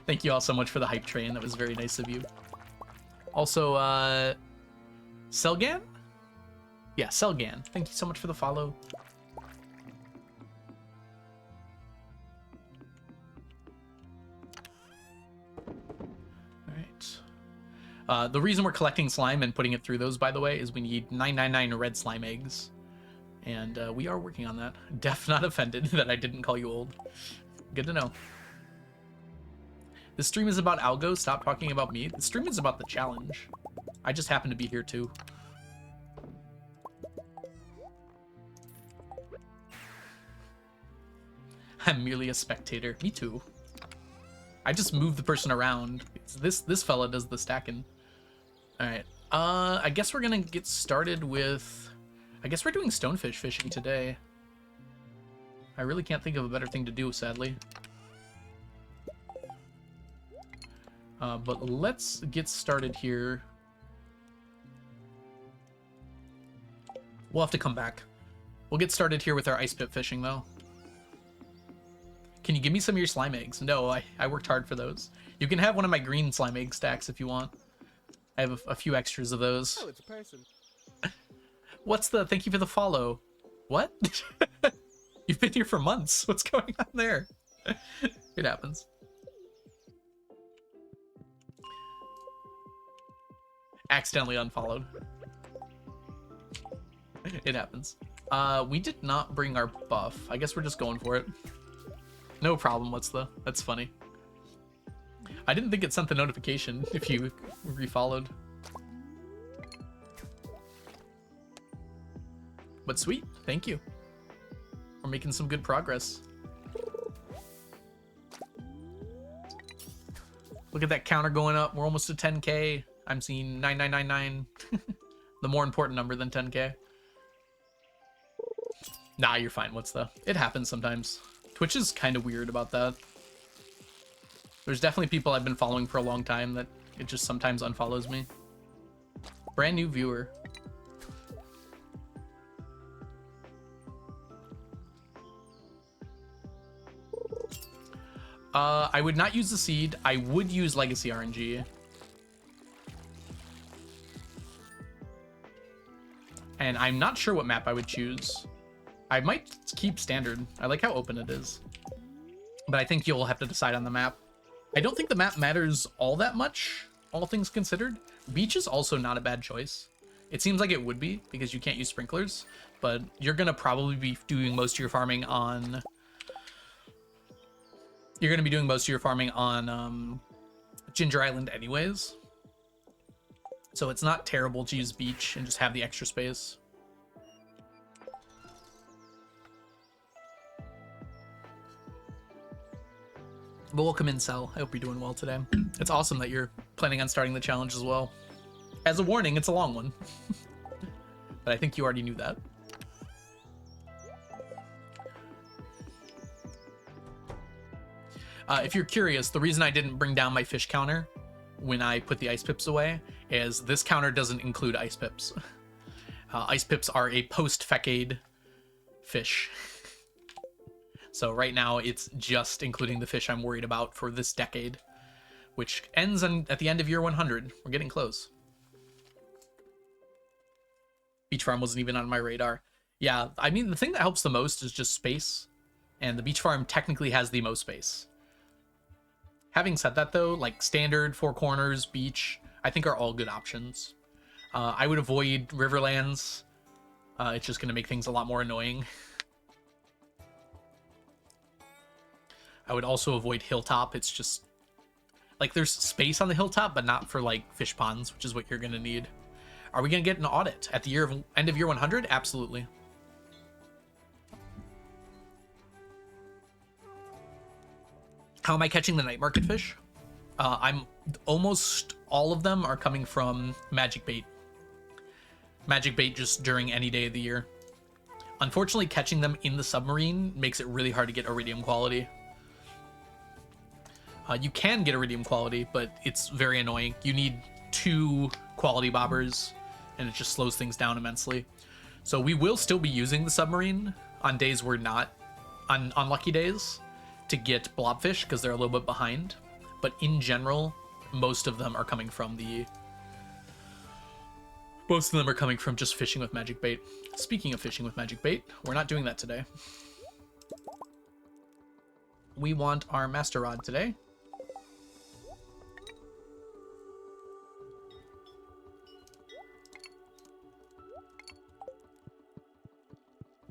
A: Thank you all so much for the hype train. That was very nice of you. Also, Selgan? Yeah, Selgan. Thank you so much for the follow. The reason we're collecting slime and putting it through those, by the way, is we need 999 red slime eggs. And we are working on that. Def not offended that I didn't call you old. Good to know. This stream is about Algo. Stop talking about me. The stream is about the challenge. I just happen to be here too. I'm merely a spectator. Me too. I just move the person around. This fella does the stacking. All right. I guess we're gonna get started with. I guess we're doing stonefish fishing today. I really can't think of a better thing to do, sadly. But let's get started here. We'll have to come back. We'll get started here with our ice pit fishing, though. Can you give me some of your slime eggs? No, I worked hard for those. You can have one of my green slime egg stacks if you want. I have a few extras of those.
B: Oh, it's a person.
A: What's the... Thank you for the follow. What? You've been here for months. What's going on there? It happens. Accidentally unfollowed. It happens. We did not bring our buff. I guess we're just going for it. No problem, that's funny. I didn't think it sent the notification if you refollowed. But sweet, thank you. We're making some good progress. Look at that counter going up. We're almost to 10K. I'm seeing 9999. The more important number than 10K. Nah, you're fine. It happens sometimes. Twitch is kind of weird about that. There's definitely people I've been following for a long time that it just sometimes unfollows me. Brand new viewer. I would not use the seed. I would use legacy RNG. And I'm not sure what map I would choose. I might keep standard. I like how open it is. But I think you'll have to decide on the map. I don't think the map matters all that much, all things considered. Beach is also not a bad choice. It seems like it would be, because you can't use sprinklers. But you're going to probably be doing most of your farming on... You're going to be doing most of your farming on Ginger Island anyways. So it's not terrible to use beach and just have the extra space. But welcome in, Cell. I hope you're doing well today. It's awesome that you're planning on starting the challenge as well. As a warning, it's a long one. But I think you already knew that. If you're curious, the reason I didn't bring down my fish counter when I put the ice pips away is this counter doesn't include ice pips. Ice pips are a post-fecade fish. So right now it's just including the fish I'm worried about for this decade, which ends at the end of year 100. We're getting close. Beach farm wasn't even on my radar. Yeah, I mean, the thing that helps the most is just space, and the beach farm technically has the most space. Having said that, though, like standard, Four Corners, beach, I think are all good options. I would avoid Riverlands. It's just going to make things a lot more annoying. I would also avoid Hilltop. It's just like there's space on the Hilltop, but not for like fish ponds, which is what you're going to need. Are we going to get an audit at the end of year 100? Absolutely. How am I catching the night market fish? I'm almost all of them are coming from magic bait. Magic bait just during any day of the year. Unfortunately, catching them in the submarine makes it really hard to get iridium quality. You can get iridium quality, but it's very annoying. You need 2 quality bobbers, and it just slows things down immensely. So we will still be using the submarine on days we're not, on unlucky days, to get blobfish, because they're a little bit behind. But in general, most of them are coming from just fishing with magic bait. Speaking of fishing with magic bait, we're not doing that today. We want our master rod today.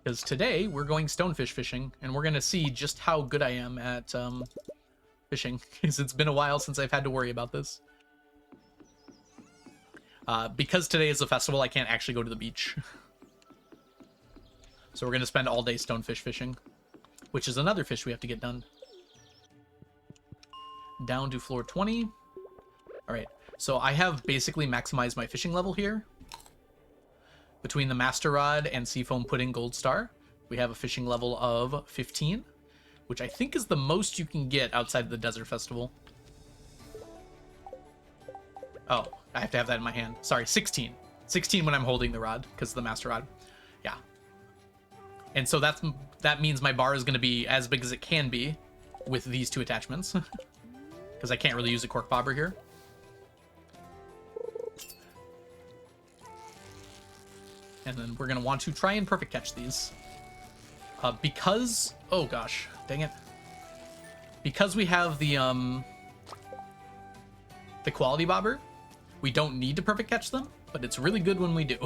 A: Because today we're going stonefish fishing, and we're going to see just how good I am at fishing, because it's been a while since I've had to worry about this. Because today is a festival, I can't actually go to the beach. So we're going to spend all day stonefish fishing, which is another fish we have to get done. Down to floor 20. All right, so I have basically maximized my fishing level here. Between the Master Rod and Seafoam Pudding Gold Star, we have a fishing level of 15, which I think is the most you can get outside of the Desert Festival. Oh, I have to have that in my hand. Sorry, 16. 16 when I'm holding the rod, because of the Master Rod. Yeah. And so that means my bar is going to be as big as it can be with these 2 attachments, because I can't really use a cork bobber here. And then we're going to want to try and perfect catch these. Because... Oh, gosh. Dang it. Because we have the quality bobber, we don't need to perfect catch them, but it's really good when we do.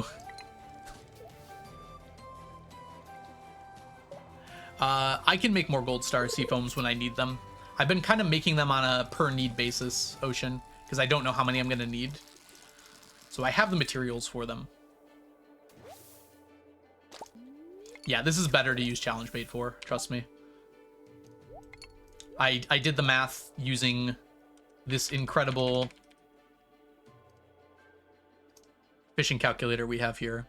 A: I can make more Gold Star Seafoams when I need them. I've been kind of making them on a per-need basis, Ocean, because I don't know how many I'm going to need. So I have the materials for them. Yeah, this is better to use challenge bait for, trust me. I did the math using this incredible fishing calculator we have here,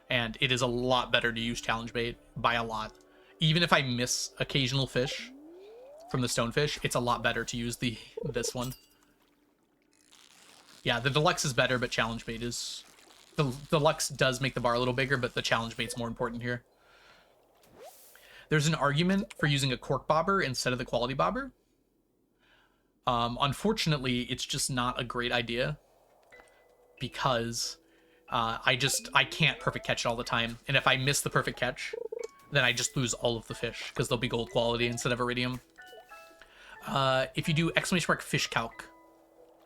A: and it is a lot better to use challenge bait by a lot. Even if I miss occasional fish from the stonefish, it's a lot better to use this one. Yeah, the deluxe is better, but challenge bait is... The deluxe does make the bar a little bigger, but the challenge bait's more important here. There's an argument for using a cork bobber instead of the quality bobber. Unfortunately, it's just not a great idea, because I can't perfect catch it all the time. And if I miss the perfect catch, then I just lose all of the fish, because they'll be gold quality instead of iridium. If you do !fish calc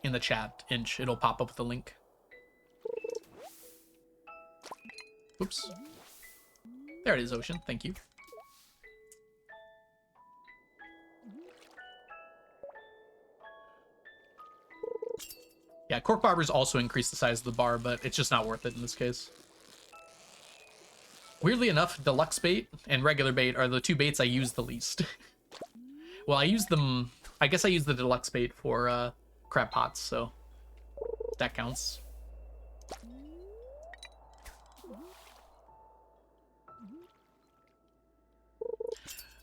A: in the chat, Inch, it'll pop up with the link. Oops. There it is, Ocean. Thank you. Yeah, cork bobbers also increase the size of the bar, but it's just not worth it in this case. Weirdly enough, deluxe bait and regular bait are the 2 baits I use the least. Well, I guess I use the deluxe bait for crab pots, so that counts.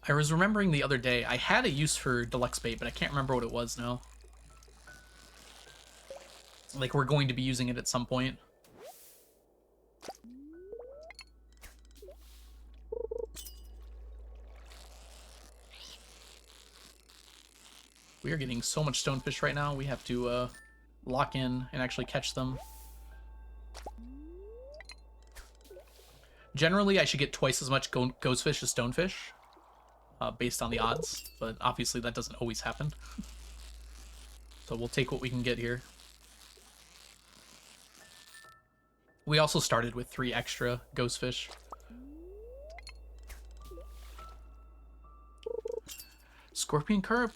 A: I was remembering the other day, I had a use for deluxe bait, but I can't remember what it was now. Like, we're going to be using it at some point. We are getting so much stonefish right now. We have to lock in and actually catch them. Generally, I should get twice as much ghostfish as stonefish, based on the odds, but obviously that doesn't always happen. So we'll take what we can get here. We also started with 3 extra ghostfish. Scorpion carp?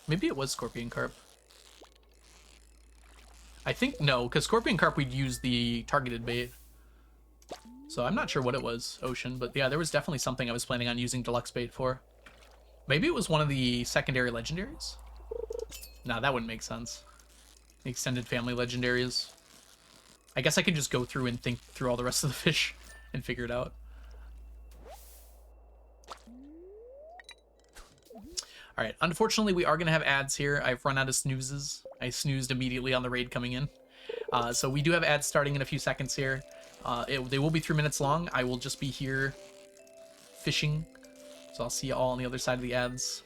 A: Maybe it was scorpion carp. I think no, because scorpion carp we'd use the targeted bait. So I'm not sure what it was, Ocean, but yeah, there was definitely something I was planning on using deluxe bait for. Maybe it was one of the secondary legendaries? Nah, that wouldn't make sense. The extended family legendaries. I guess I could just go through and think through all the rest of the fish and figure it out. Alright, unfortunately we are going to have ads here. I've run out of snoozes. I snoozed immediately on the raid coming in. So we do have ads starting in a few seconds here. They will be 3 minutes long. I will just be here fishing. So I'll see you all on the other side of the ads.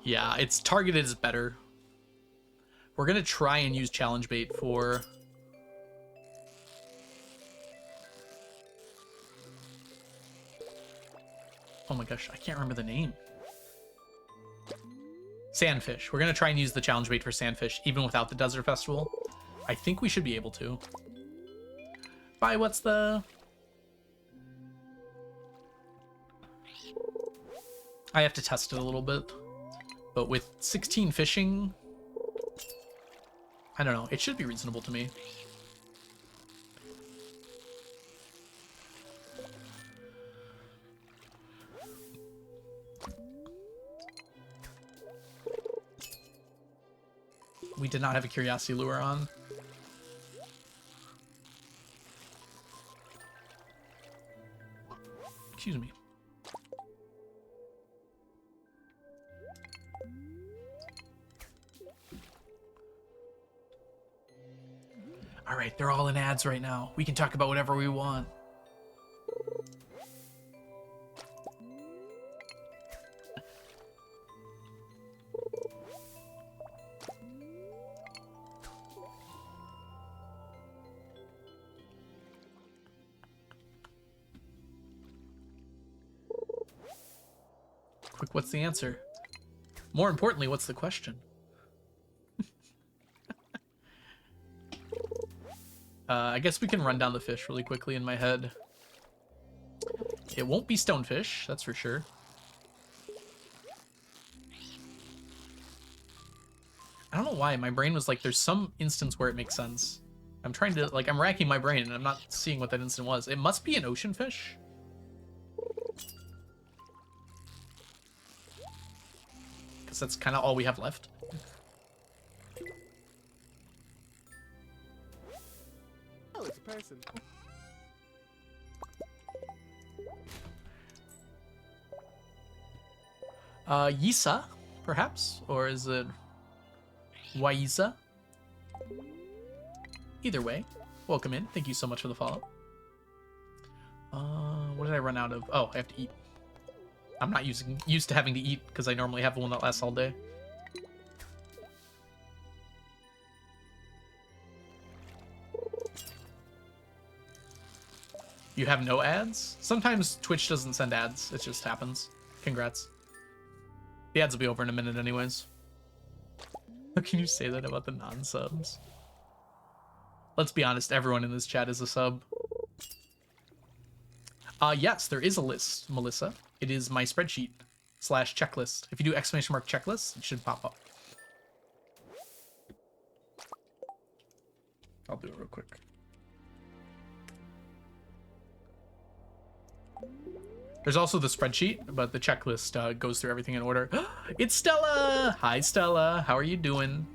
A: Yeah, it's targeted is better. We're going to try and use challenge bait for... Oh my gosh, I can't remember the name. Sandfish. We're going to try and use the challenge bait for sandfish, even without the Desert Festival. I think we should be able to. Bye, what's the... I have to test it a little bit. But with 16 fishing... I don't know. It should be reasonable to me. We did not have a curiosity lure on. Excuse me. All right, they're all in ads right now. We can talk about whatever we want. Quick, what's the answer? More importantly, what's the question? I guess we can run down the fish really quickly in my head. It won't be stonefish, that's for sure. I don't know why, my brain was like, there's some instance where it makes sense. I'm trying to, like, I'm racking my brain and I'm not seeing what that instant was. It must be an ocean fish. Because that's kind of all we have left.
B: Oh, it's a person.
A: Yisa, perhaps? Or is it Waisa? Either way, welcome in. Thank you so much for the follow. What did I run out of? Oh, I have to eat. I'm not used to having to eat because I normally have one that lasts all day. You have no ads? Sometimes Twitch doesn't send ads. It just happens. Congrats. The ads will be over in a minute anyways. How can you say that about the non-subs? Let's be honest, everyone in this chat is a sub. Yes, there is a list, Melissa. It is my spreadsheet / checklist. If you do ! Checklist, it should pop up. I'll do it real quick. There's also the spreadsheet, but the checklist goes through everything in order. It's Stella! Hi, Stella. How are you doing?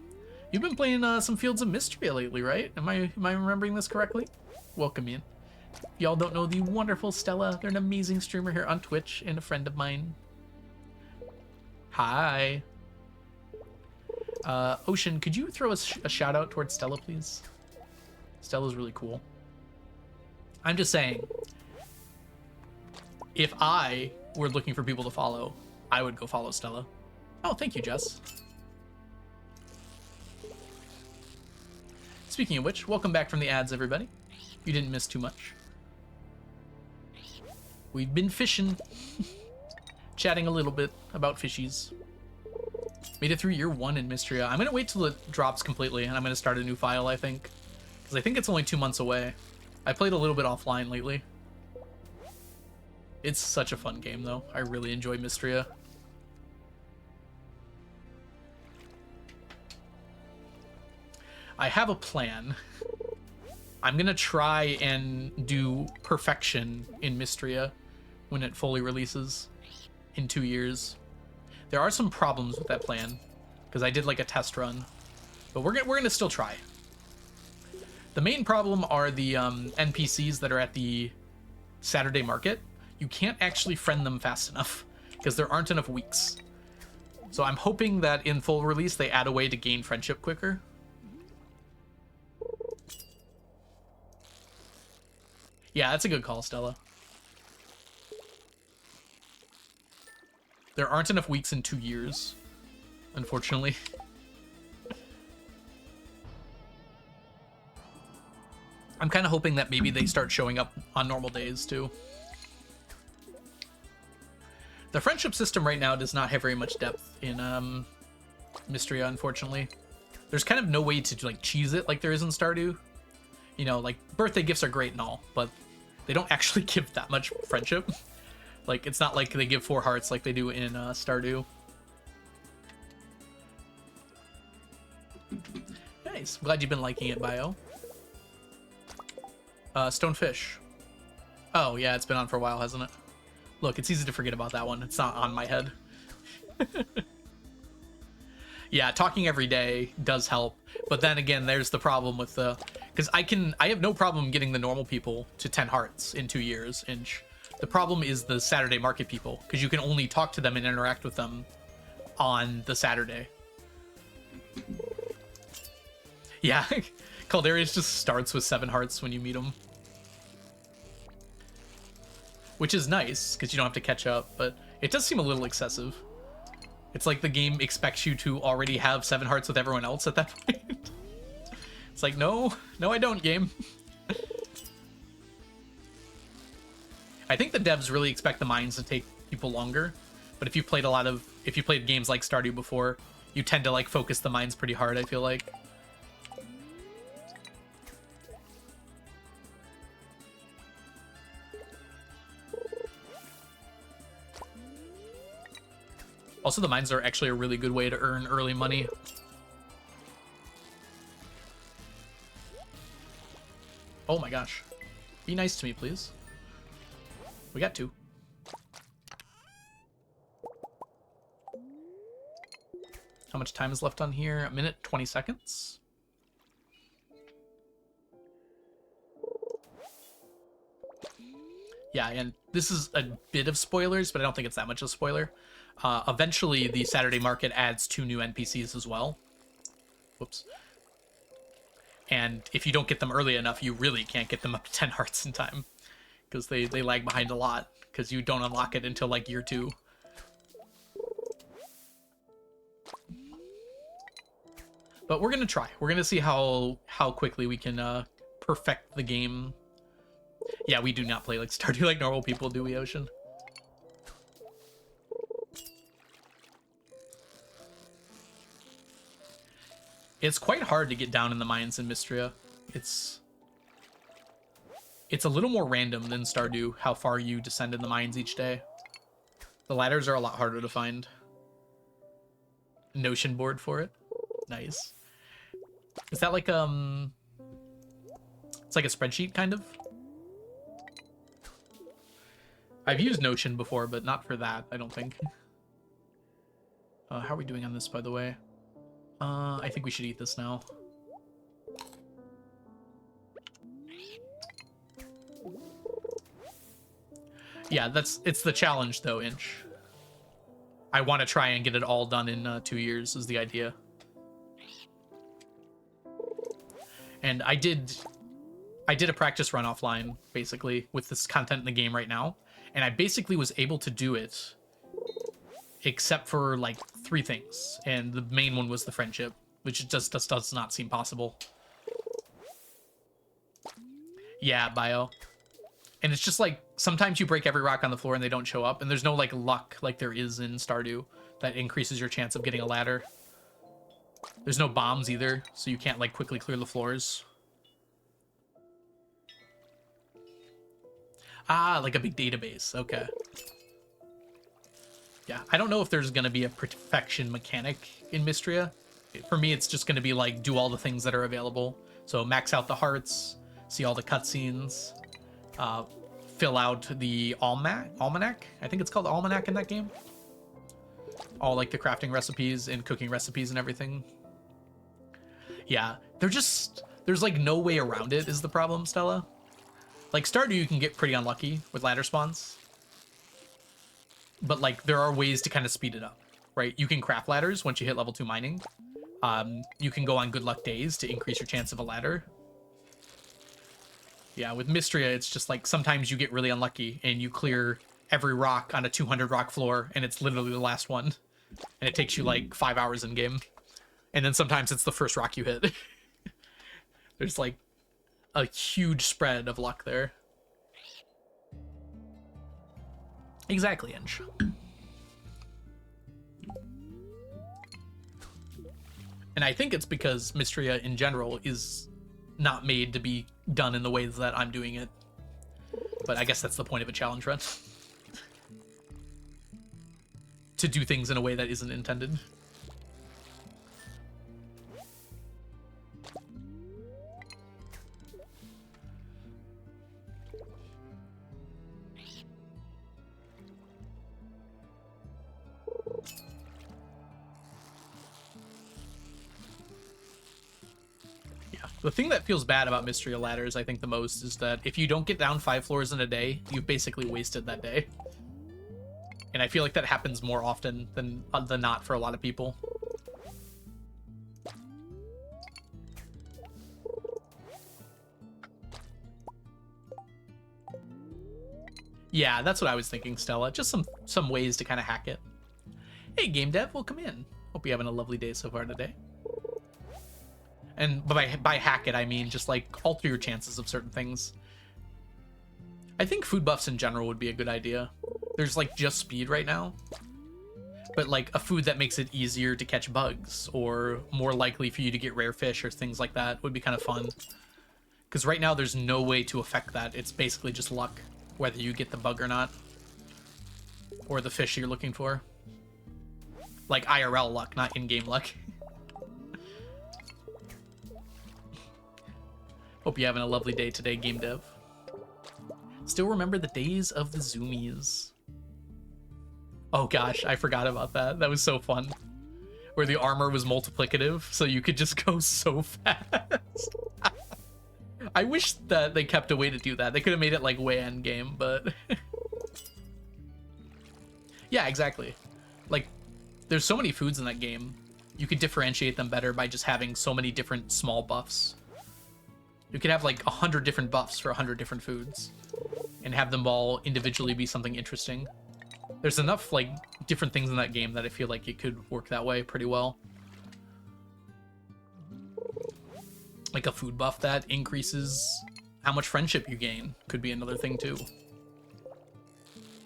A: You've been playing some Fields of Mystery lately, right? Am I remembering this correctly? Welcome in. Y'all don't know the wonderful Stella. They're an amazing streamer here on Twitch and a friend of mine. Hi. Ocean, could you throw a shout out towards Stella, please? Stella's really cool. I'm just saying. If I were looking for people to follow, I would go follow Stella. Oh, thank you, Jess. Speaking of which, welcome back from the ads, everybody. You didn't miss too much. We've been fishing, chatting a little bit about fishies. Made it through year 1 in Mystria. I'm gonna wait till it drops completely, and I'm gonna start a new file, I think. Because I think it's only 2 months away. I played a little bit offline lately. It's such a fun game, though. I really enjoy Mystria. I have a plan. I'm gonna try and do perfection in Mystria when it fully releases in 2 years. There are some problems with that plan because I did like a test run, but we're gonna still try. The main problem are the NPCs that are at the Saturday market. You can't actually friend them fast enough because there aren't enough weeks. So I'm hoping that in full release they add a way to gain friendship quicker. Yeah, that's a good call, Stella. There aren't enough weeks in 2 years, unfortunately. I'm kind of hoping that maybe they start showing up on normal days, too. The friendship system right now does not have very much depth in Mystria, unfortunately. There's kind of no way to, like, cheese it like there is in Stardew. You know, like, birthday gifts are great and all, but they don't actually give that much friendship. Like, it's not like they give 4 hearts like they do in Stardew. Nice. Glad you've been liking it, Bio. Stonefish. Oh, yeah, it's been on for a while, hasn't it? Look, it's easy to forget about that one. It's not on my head. Yeah, talking every day does help. But then again, there's the problem with the... Because I have no problem getting the normal people to 10 hearts in 2 years. The problem is the Saturday market people, because you can only talk to them and interact with them on the Saturday. Yeah, Caldarius just starts with 7 hearts when you meet him. Which is nice, because you don't have to catch up, but it does seem a little excessive. It's like the game expects you to already have 7 hearts with everyone else at that point. It's like, no, I don't, game. I think the devs really expect the mines to take people longer, but if you've played games like Stardew before, you tend to like focus the mines pretty hard, I feel like. Also, the mines are actually a really good way to earn early money. Oh my gosh. Be nice to me, please. We got 2. How much time is left on here? 1 minute, 20 seconds. Yeah, and this is a bit of spoilers, but I don't think it's that much of a spoiler. Eventually, the Saturday market adds 2 new NPCs as well. Whoops. And if you don't get them early enough, you really can't get them up to 10 hearts in time. Because they lag behind a lot, because you don't unlock it until, like, year 2. But we're going to try. We're going to see how quickly we can perfect the game. Yeah, we do not play like Stardew like normal people, do we, Ocean? It's quite hard to get down in the mines in Mystria. It's a little more random than Stardew, how far you descend in the mines each day. The ladders are a lot harder to find. Notion board for it. Nice. Is that like, it's like a spreadsheet, kind of? I've used Notion before, but not for that, I don't think. How are we doing on this, by the way? I think we should eat this now. Yeah, it's the challenge, though, Inch. I want to try and get it all done in 2 years, is the idea. And I did a practice run offline, basically, with this content in the game right now. And I basically was able to do it except for like 3 things. And the main one was the friendship, which just does not seem possible. Yeah, bio. And it's just like, sometimes you break every rock on the floor and they don't show up, and there's no like luck like there is in Stardew that increases your chance of getting a ladder. There's no bombs either, so you can't like quickly clear the floors. Ah, like a big database. Okay. Yeah, I don't know if there's going to be a perfection mechanic in Mystria. For me, it's just going to be like, do all the things that are available. So max out the hearts, see all the cutscenes, fill out the almanac. I think it's called almanac in that game. All like the crafting recipes and cooking recipes and everything. Yeah, there's like no way around it is the problem, Stella. Like Stardew, you can get pretty unlucky with ladder spawns. But like there are ways to kind of speed it up, right? You can craft ladders once you hit level 2 mining. You can go on good luck days to increase your chance of a ladder. Yeah, with Mystria, it's just like sometimes you get really unlucky and you clear every rock on a 200 rock floor and it's literally the last one. And it takes you like 5 hours in game. And then sometimes it's the first rock you hit. There's like a huge spread of luck there. Exactly, Inch. And I think it's because Mystria in general is not made to be done in the ways that I'm doing it. But I guess that's the point of a challenge run. To do things in a way that isn't intended. The thing that feels bad about Mystria ladders, I think the most, is that if you don't get down 5 floors in a day, you've basically wasted that day. And I feel like that happens more often than not for a lot of people. Yeah, that's what I was thinking, Stella. Just some ways to kind of hack it. Hey, game dev, welcome in. Hope you're having a lovely day so far today. And by hack it, I mean just like alter your chances of certain things. I think food buffs in general would be a good idea. There's like just speed right now, but like a food that makes it easier to catch bugs or more likely for you to get rare fish or things like that would be kind of fun. Because right now there's no way to affect that. It's basically just luck, whether you get the bug or not, or the fish you're looking for. Like IRL luck, not in-game luck. Hope you're having a lovely day today, game dev. Still remember the days of the zoomies. Oh gosh, I forgot about that. That was so fun. Where the armor was multiplicative, so you could just go so fast. I wish that they kept a way to do that. They could have made it like way end game, but... Yeah, exactly. Like, there's so many foods in that game. You could differentiate them better by just having so many different small buffs. You could have like 100 different buffs for 100 different foods and have them all individually be something interesting. There's enough like different things in that game that I feel like it could work that way pretty well. Like a food buff that increases how much friendship you gain could be another thing too.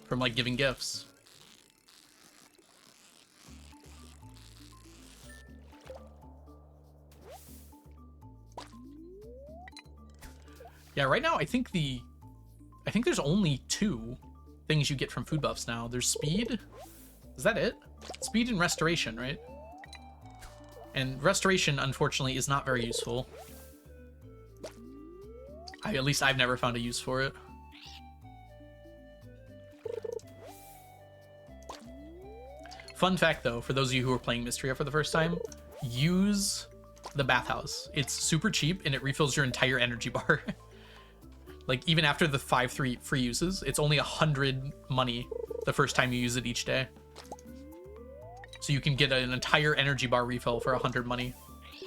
A: From like giving gifts. Yeah, right now I think there's only 2 things you get from food buffs now. There's speed. Is that it? Speed and restoration, right? And restoration, unfortunately, is not very useful. At least I've never found a use for it. Fun fact, though, for those of you who are playing Mystria for the first time, use the bathhouse. It's super cheap, and it refills your entire energy bar. Like, even after the 5 free uses, it's only 100 money the first time you use it each day. So you can get an entire energy bar refill for 100 money,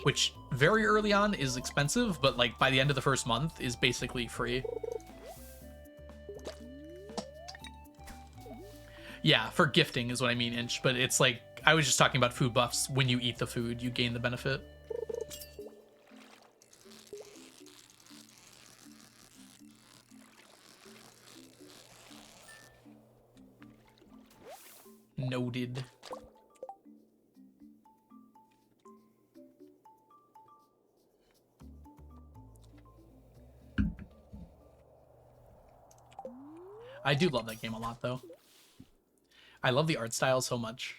A: which very early on is expensive, but like by the end of the first month is basically free. Yeah, for gifting is what I mean, Inch. But it's like, I was just talking about food buffs. When you eat the food, you gain the benefit. Noted. I do love that game a lot, though. I love the art style so much.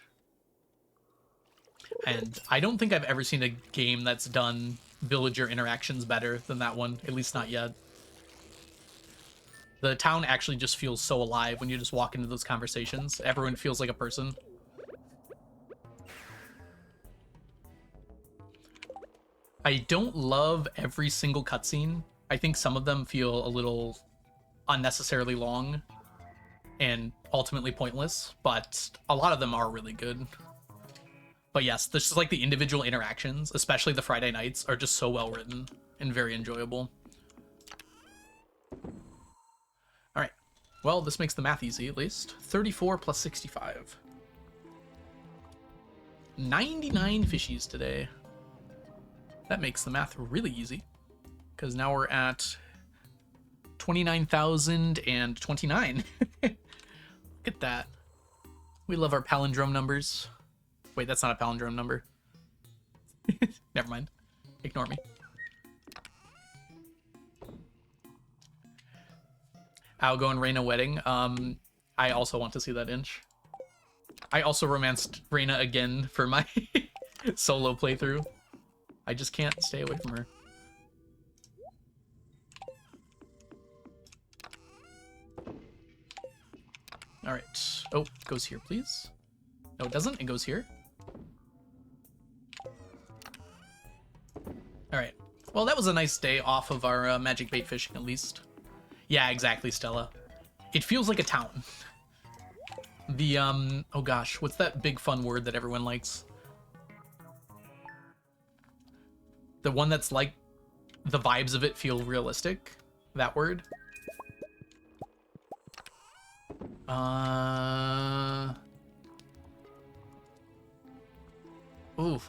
A: And I don't think I've ever seen a game that's done villager interactions better than that one, at least not yet. The town actually just feels so alive when you just walk into those conversations. Everyone feels like a person. I don't love every single cutscene. I think some of them feel a little unnecessarily long and ultimately pointless, but a lot of them are really good. But yes, this is like the individual interactions, especially the Friday nights, are just so well written and very enjoyable. All right, well, this makes the math easy at least. 34 plus 65. 99 fishies today. That makes the math really easy, because now we're at 29,029. Look at that. We love our palindrome numbers. Wait, that's not a palindrome number. Never mind. Ignore me. Algo and Reyna wedding. I also want to see that, Inch. I also romanced Reyna again for my solo playthrough. I just can't stay away from her. All right. Oh, it goes here, please. No, it doesn't. It goes here. All right. Well, that was a nice day off of our magic bait fishing, at least. Yeah, exactly, Stella. It feels like a town. The, oh gosh, what's that big fun word that everyone likes? The one that's like, the vibes of it feel realistic. That word. Ooh.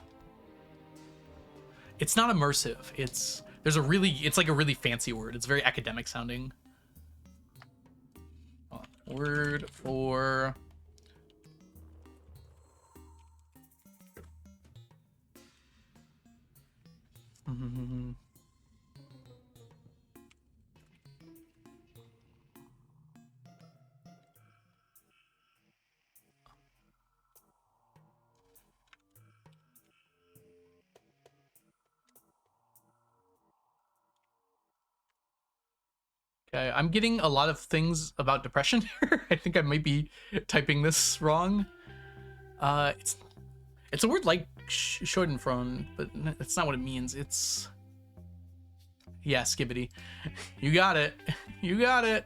A: It's not immersive. It's like a really fancy word. It's very academic sounding. Word for Okay, I'm getting a lot of things about depression here. I think I might be typing this wrong. It's a word like Schadenfreude, but that's not what it means. It's, yeah, skibbity. You got it. You got it.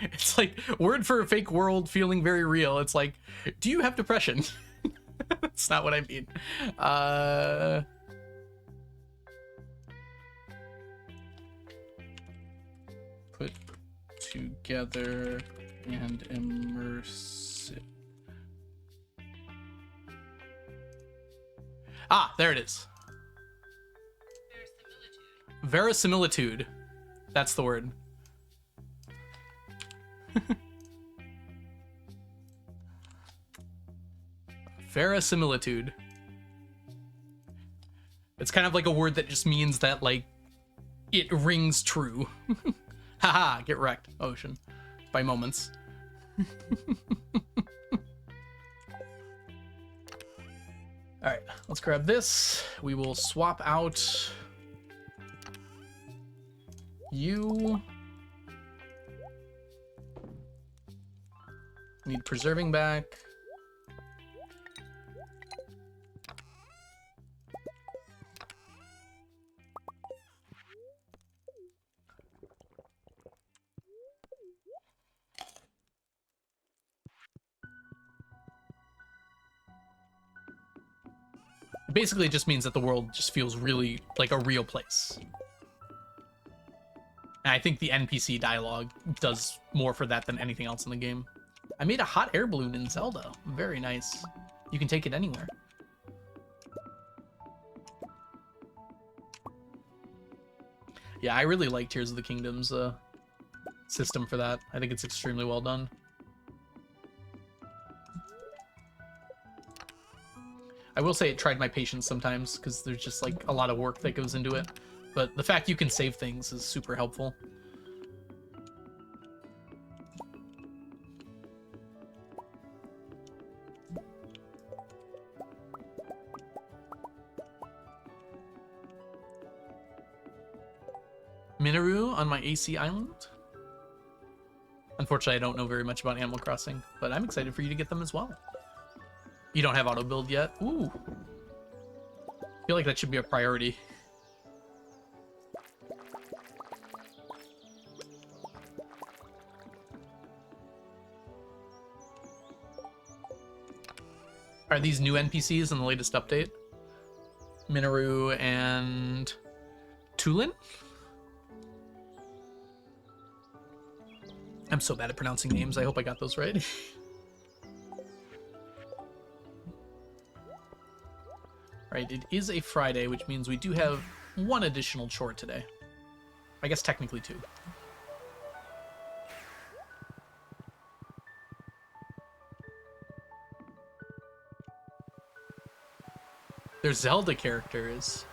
A: It's like word for a fake world feeling very real. It's like, do you have depression? That's not what I mean. Put together and immersive. Ah, there it is. Verisimilitude. That's the word. Verisimilitude. It's kind of like a word that just means that, like, it rings true. Haha, get wrecked, Ocean. By moments. Alright, let's grab this. We will swap out you. Need preserving back. Basically, it just means that the world just feels really like a real place. And I think the NPC dialogue does more for that than anything else in the game. I made a hot air balloon in Zelda. Very nice. You can take it anywhere. Yeah, I really like Tears of the Kingdom's system for that. I think it's extremely well done. I will say it tried my patience sometimes, because there's just like a lot of work that goes into it. But the fact you can save things is super helpful. Minoru on my AC island? Unfortunately, I don't know very much about Animal Crossing, but I'm excited for you to get them as well. You don't have auto build yet? Ooh. I feel like that should be a priority. Are these new NPCs in the latest update? Minoru and Tulin? I'm so bad at pronouncing names. I hope I got those right. Right, it is a Friday, which means we do have one additional chore today. I guess technically two. They're Zelda characters.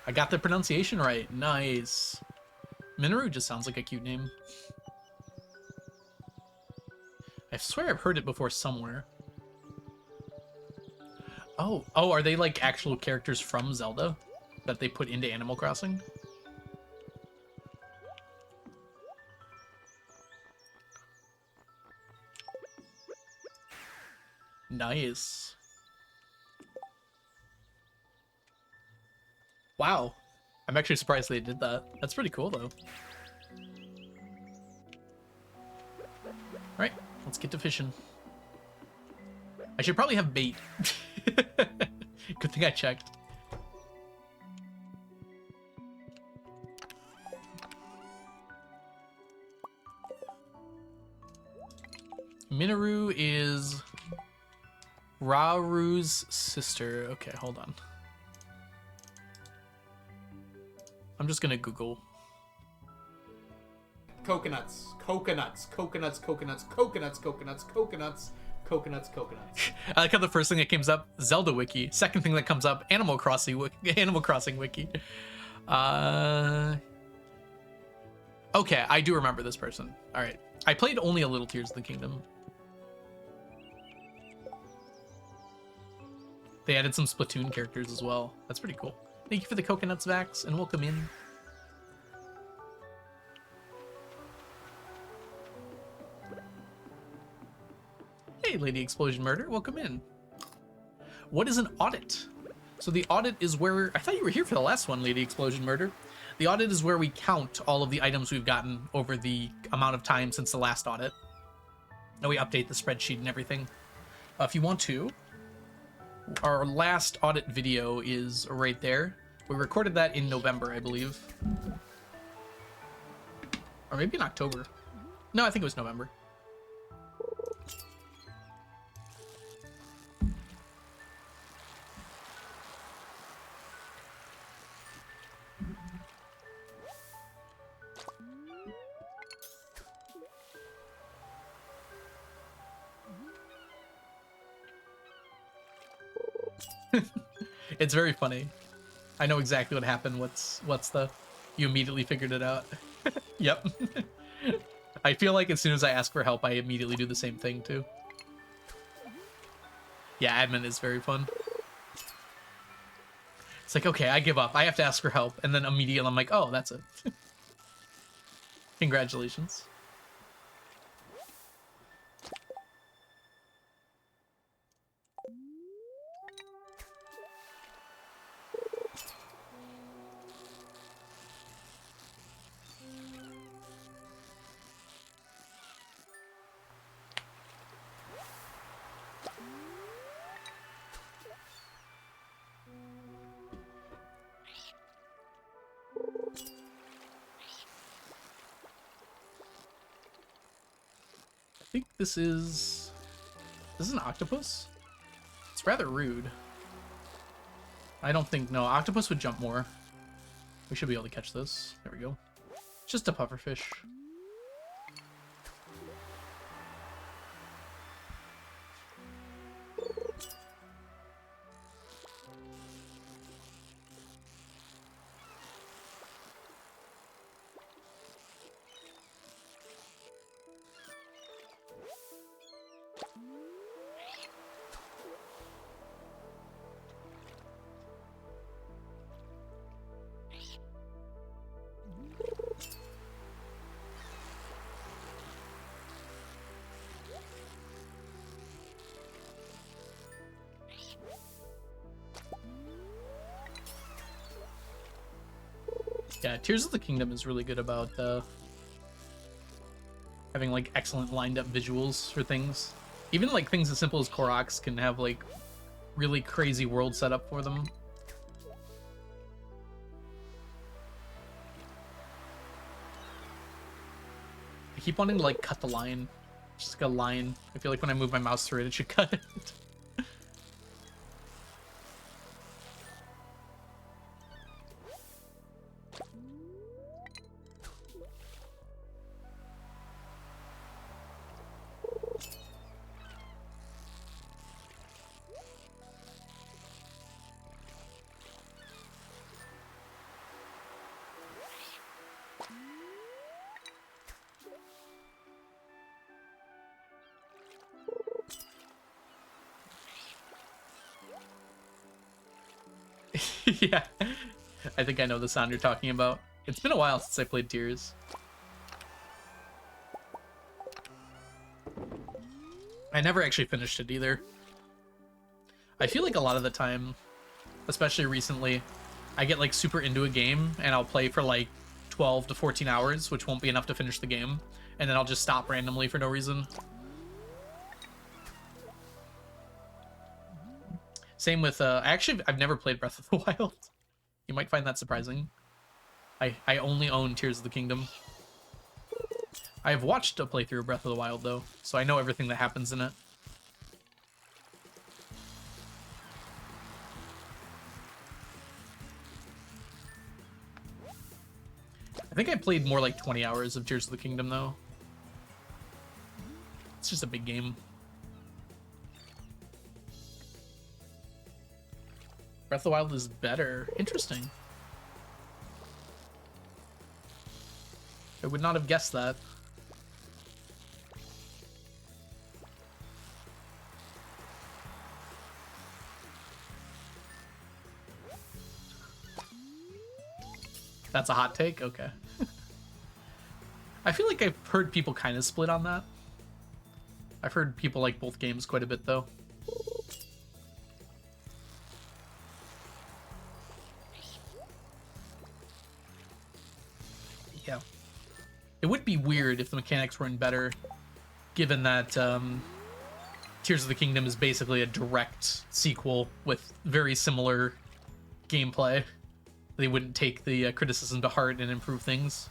A: I got the pronunciation right. Nice. Minoru just sounds like a cute name. I swear I've heard it before somewhere. Oh, are they like actual characters from Zelda that they put into Animal Crossing? Nice. Wow. I'm actually surprised they did that. That's pretty cool, though. Alright, let's get to fishing. I should probably have bait. Good thing I checked. Minoru is Raru's sister. Okay, hold on. I'm just gonna Google.
C: Coconuts, coconuts, coconuts, coconuts, coconuts, coconuts, coconuts, coconuts, coconuts.
A: I like how the first thing that comes up, Zelda Wiki. Second thing that comes up, Animal Crossing Wiki. Okay, I do remember this person. All right, I played only a little Tears of the Kingdom. They added some Splatoon characters as well. That's pretty cool. Thank you for the coconuts, Vax, and welcome in. Hey, Lady Explosion Murder, welcome in. What is an audit? So the audit is where... I thought you were here for the last one, Lady Explosion Murder. The audit is where we count all of the items we've gotten over the amount of time since the last audit. And we update the spreadsheet and everything. If you want to, our last audit video is right there. We recorded that in November, I believe. Or maybe in October. No, I think it was November. It's very funny. I know exactly what happened. What's the... You immediately figured it out. Yep. I feel like as soon as I ask for help, I immediately do the same thing too. Yeah, admin is very fun. It's like, okay, I give up. I have to ask for help. And then immediately I'm like, oh, that's it. Congratulations. think this is an octopus? It's rather rude. I don't think, no, octopus would jump more. We should be able to catch this. There we go. Just a pufferfish. Yeah, Tears of the Kingdom is really good about having like excellent lined up visuals for things. Even like things as simple as Koroks can have like really crazy world setup for them. I keep wanting to like cut the line. Just like a line. I feel like when I move my mouse through it, it should cut it. Yeah, I think I know the sound you're talking about. It's been a while since I played Tears. I never actually finished it either. I feel like a lot of the time, especially recently, I get like super into a game and I'll play for like 12 to 14 hours, which won't be enough to finish the game, and then I'll just stop randomly for no reason. Same with, I've never played Breath of the Wild. You might find that surprising. I only own Tears of the Kingdom. I have watched a playthrough of Breath of the Wild, though, so I know everything that happens in it. I think I played more like 20 hours of Tears of the Kingdom, though. It's just a big game. Breath of the Wild is better. Interesting. I would not have guessed that. That's a hot take? Okay. I feel like I've heard people kind of split on that. I've heard people like both games quite a bit, though. Yeah. It would be weird if the mechanics weren't better, given that Tears of the Kingdom is basically a direct sequel with very similar gameplay. They wouldn't take the criticism to heart and improve things.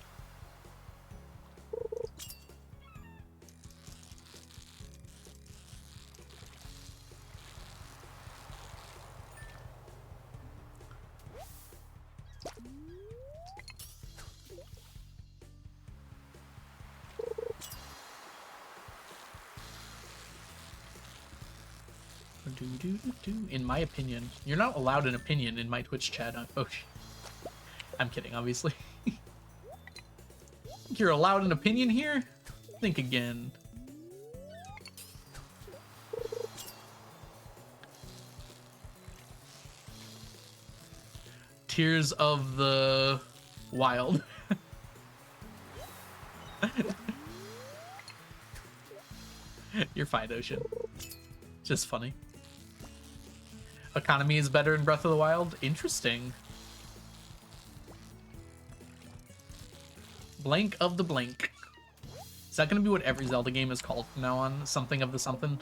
A: In my opinion. You're not allowed an opinion in my Twitch chat. Oh, I'm kidding, obviously. You're allowed an opinion here? Think again. Tears of the Wild. You're fine, Ocean. Just funny. Economy is better in Breath of the Wild? Interesting. Blank of the blank. Is that going to be what every Zelda game is called from now on? Something of the something?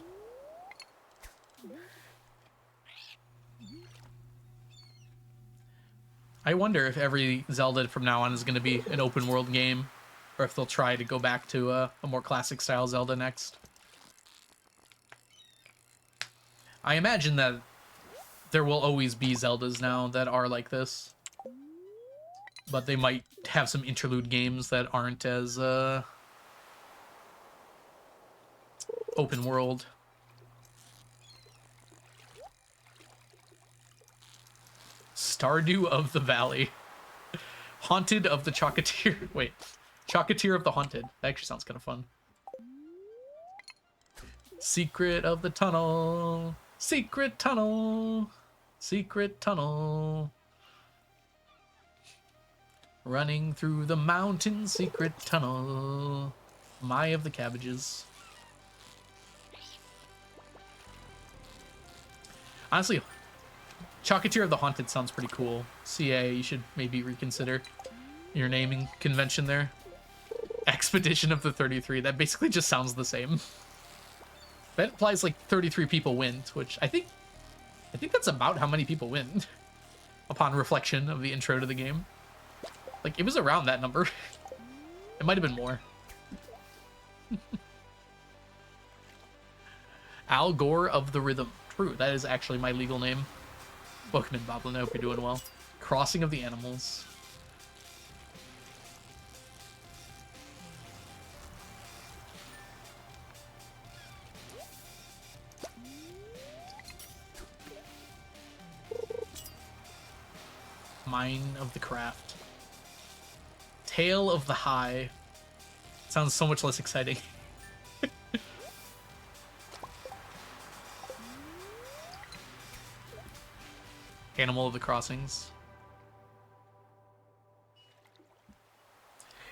A: I wonder if every Zelda from now on is going to be an open world game, or if they'll try to go back to a more classic style Zelda next. I imagine that there will always be Zeldas now that are like this. But they might have some interlude games that aren't as open world. Stardew of the Valley. Haunted of the Chocolatier. Wait. Chocolatier of the Haunted. That actually sounds kind of fun. Secret of the tunnel. Secret tunnel. Secret tunnel. Running through the mountain secret tunnel. My of the cabbages. Honestly, Chocolatier of the Haunted sounds pretty cool. CA, you should maybe reconsider your naming convention there. Expedition of the 33. That basically just sounds the same. That implies like 33 people win, which I think that's about how many people win. Upon reflection of the intro to the game. Like, it was around that number. It might have been more. Al Gore of the Rhythm. True, that is actually my legal name. Welcome in, Boblin. I hope you're doing well. Crossing of the Animals. Mine of the Craft. Tale of the High. Sounds so much less exciting. Animal of the Crossings.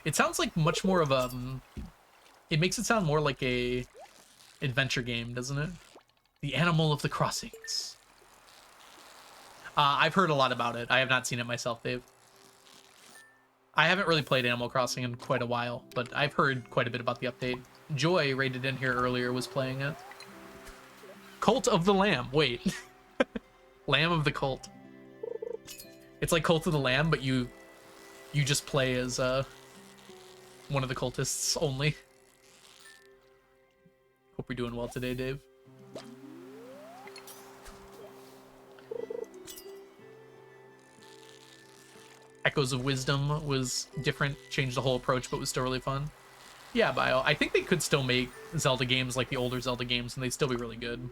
A: It sounds like much more of a... It makes it sound more like a adventure game, doesn't it? The Animal of the Crossings. I've heard a lot about it. I have not seen it myself, Dave. I haven't really played Animal Crossing in quite a while, but I've heard quite a bit about the update. Joy, rated in here earlier, was playing it. Cult of the Lamb. Wait. Lamb of the Cult. It's like Cult of the Lamb, but you just play as one of the cultists only. Hope you're doing well today, Dave. Echoes of Wisdom was different, changed the whole approach, but was still really fun. Yeah, Bio. I think they could still make Zelda games like the older Zelda games, and they'd still be really good.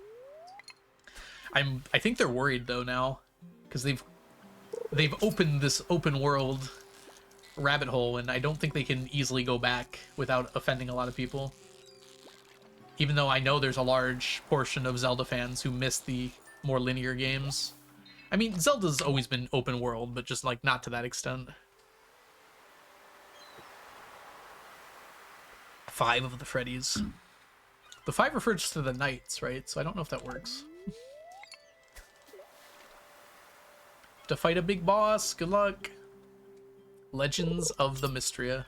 A: I think they're worried though now, because they've opened this open world rabbit hole, and I don't think they can easily go back without offending a lot of people. Even though I know there's a large portion of Zelda fans who miss the more linear games. I mean, Zelda's always been open world, but just like not to that extent. 5 of the Freddies. The 5 refers to the knights, right? So I don't know if that works. To fight a big boss. Good luck. Legends of the Mystria.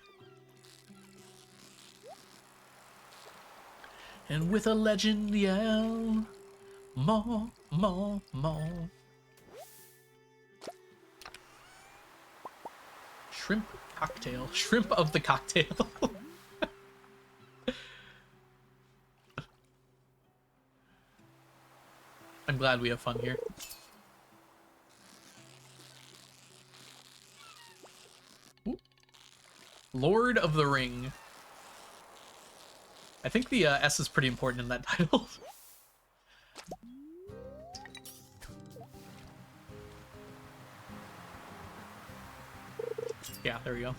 A: And with a legend yell, more, more, more. Shrimp cocktail. Shrimp of the cocktail. I'm glad we have fun here. Ooh. Lord of the Ring. I think the S is pretty important in that title. Yeah, there we go.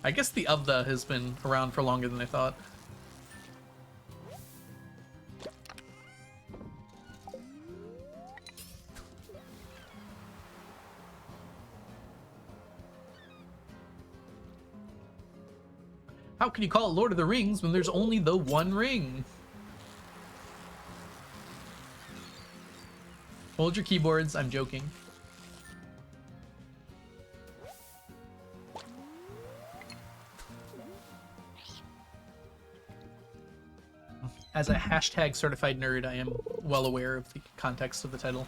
A: I guess the of the has been around for longer than I thought. How can you call it Lord of the Rings when there's only the one ring? Hold your keyboards, I'm joking. As a hashtag certified nerd, I am well aware of the context of the title.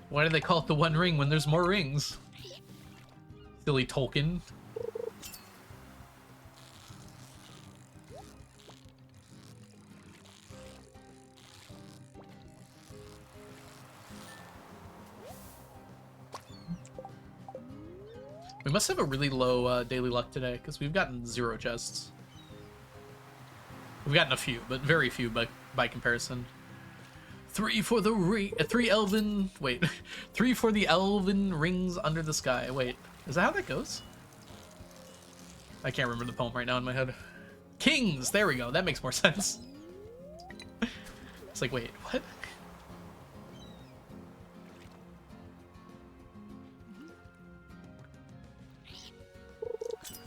A: Why do they call it the One Ring when there's more rings? Silly Tolkien. We must have a really low daily luck today, because we've gotten 0 chests. We've gotten a few, but very few by comparison. 3 for the 3 elven... Wait. 3 for the elven rings under the sky. Wait, is that how that goes? I can't remember the poem right now in my head. Kings! There we go. That makes more sense. It's like, wait, what?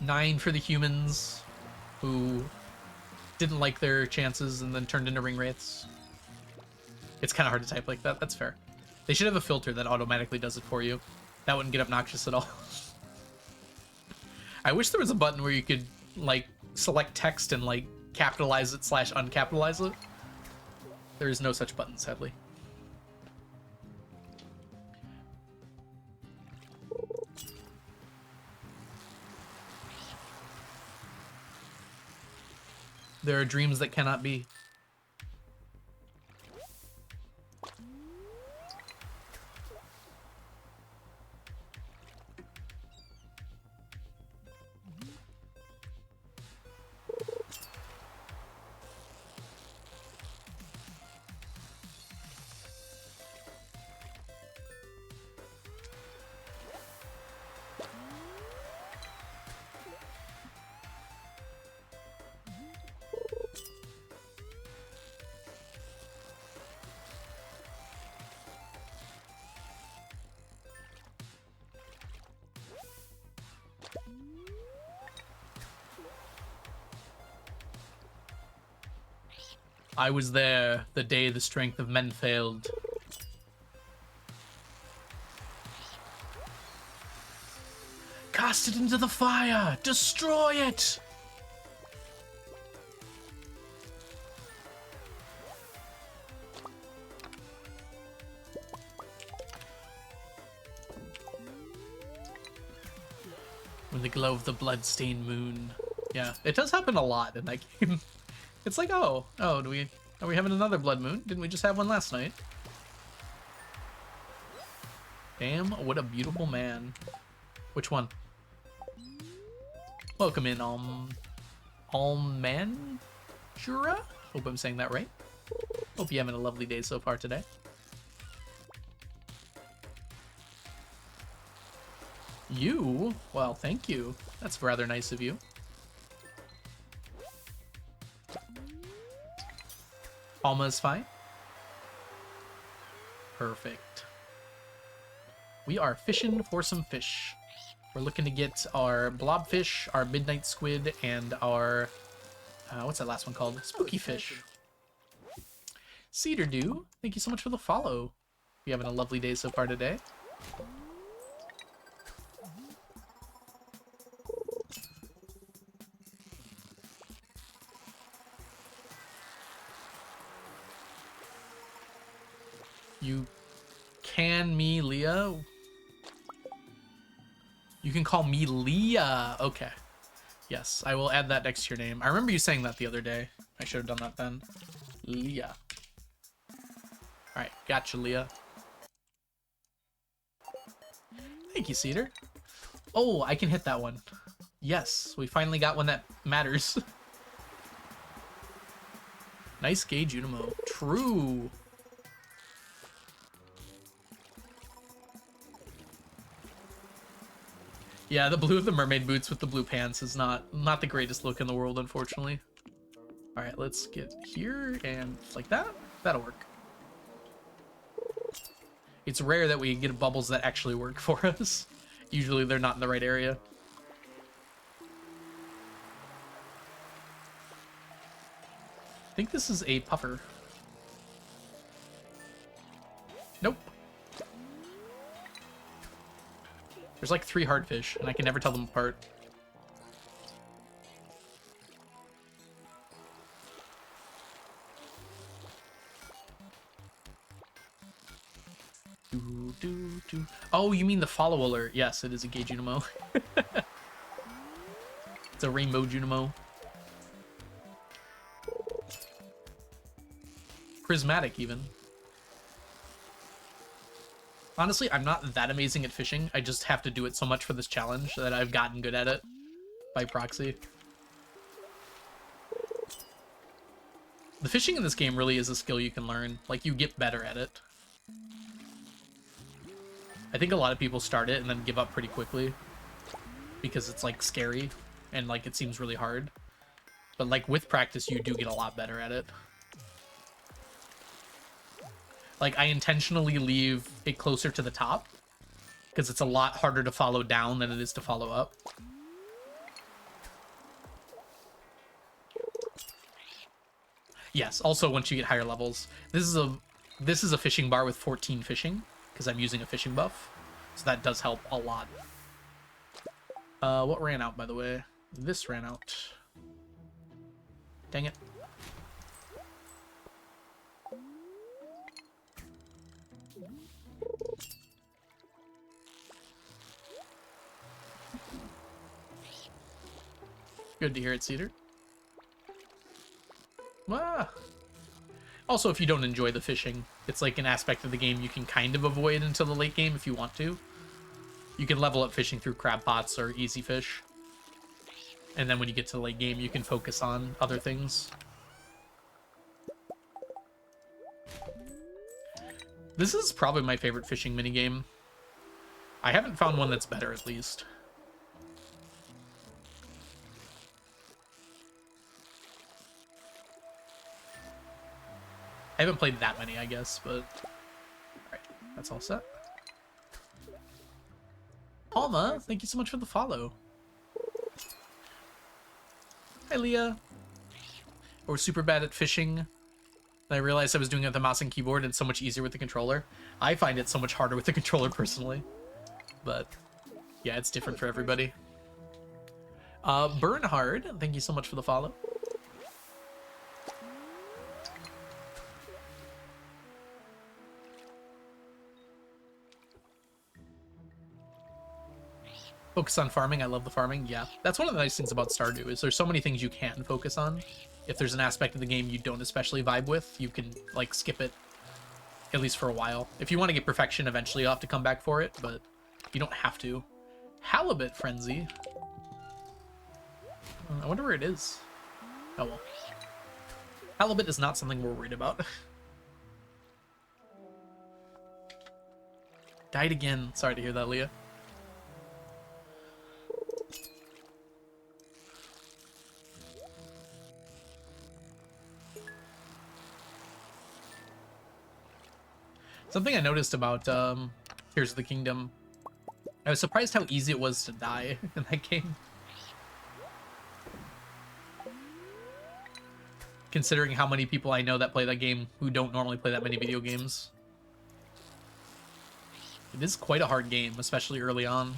A: Nine for the humans who didn't like their chances and then turned into ring wraiths. It's kind of hard to type like that. That's fair. They should have a filter that automatically does it for you. That wouldn't get obnoxious at all. I wish there was a button where you could, like, select text and, like, capitalize it / uncapitalize it. There is no such button, sadly. There are dreams that cannot be. I was there the day the strength of men failed. Cast it into the fire! Destroy it! When the glow of the blood-stained moon. Yeah, it does happen a lot in that game. It's like, oh, are we having another blood moon? Didn't we just have one last night? Damn, what a beautiful man. Which one? Welcome in, Almanjura? Hope I'm saying that right. Hope you're having a lovely day so far today. You? Well, thank you. That's rather nice of you. Alma is fine. Perfect. We are fishing for some fish. We're looking to get our blobfish, our midnight squid, and our... what's that last one called? Spooky fish. Cedardew, thank you so much for the follow. You having a lovely day so far today? You can me Leah? You can call me Leah. Okay. Yes, I will add that next to your name. I remember you saying that the other day. I should have done that then. Leah. Alright, gotcha, Leah. Thank you, Cedar. Oh, I can hit that one. Yes, we finally got one that matters. Nice gauge, Unimo. True. Yeah, the blue of the mermaid boots with the blue pants is not the greatest look in the world, unfortunately. All right, let's get here and like that. That'll work. It's rare that we get bubbles that actually work for us. Usually they're not in the right area. I think this is a puffer. Nope. There's like 3 hardfish, and I can never tell them apart. Oh, you mean the follow alert? Yes, it is a gay Junimo. It's a rainbow Junimo. Prismatic, even. Honestly, I'm not that amazing at fishing. I just have to do it so much for this challenge that I've gotten good at it by proxy. The fishing in this game really is a skill you can learn. Like, you get better at it. I think a lot of people start it and then give up pretty quickly because it's, like, scary and, like, it seems really hard. But, like, with practice, you do get a lot better at it. Like, I intentionally leave it closer to the top because it's a lot harder to follow down than it is to follow up. Yes, also once you get higher levels. This is a fishing bar with 14 fishing because I'm using a fishing buff. So that does help a lot. What ran out, by the way? This ran out. Dang it. Good to hear it, Cedar. Ah. Also, if you don't enjoy the fishing, it's like an aspect of the game you can kind of avoid until the late game if you want to. You can level up fishing through crab pots or easy fish. And then when you get to the late game, you can focus on other things. This is probably my favorite fishing minigame. I haven't found one that's better, at least. I haven't played that many, I guess, but... Alright, that's all set. Alma, thank you so much for the follow. Hi, Leah. We're super bad at fishing. I realized I was doing it with the mouse and keyboard and it's so much easier with the controller. I find it so much harder with the controller, personally. But, yeah, it's different for everybody. Bernhard, thank you so much for the follow. Focus on farming. I love the farming. Yeah, that's one of the nice things about Stardew is there's so many things you can focus on. If there's an aspect of the game you don't especially vibe with, you can like skip it, at least for a while. If you want to get perfection, eventually you'll have to come back for it, but you don't have to. Halibut Frenzy. I wonder where it is. Oh well. Halibut is not something we're worried about. Died again. Sorry to hear that, Leah. Something I noticed about Tears of the Kingdom, I was surprised how easy it was to die in that game. Considering how many people I know that play that game who don't normally play that many video games. It is quite a hard game, especially early on.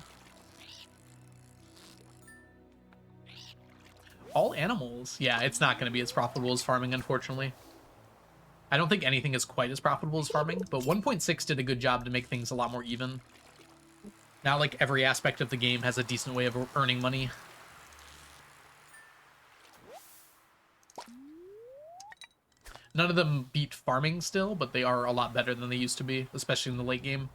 A: All animals. Yeah, it's not going to be as profitable as farming, unfortunately. I don't think anything is quite as profitable as farming, but 1.6 did a good job to make things a lot more even. Now, like, every aspect of the game has a decent way of earning money. None of them beat farming still, but they are a lot better than they used to be, especially in the late game.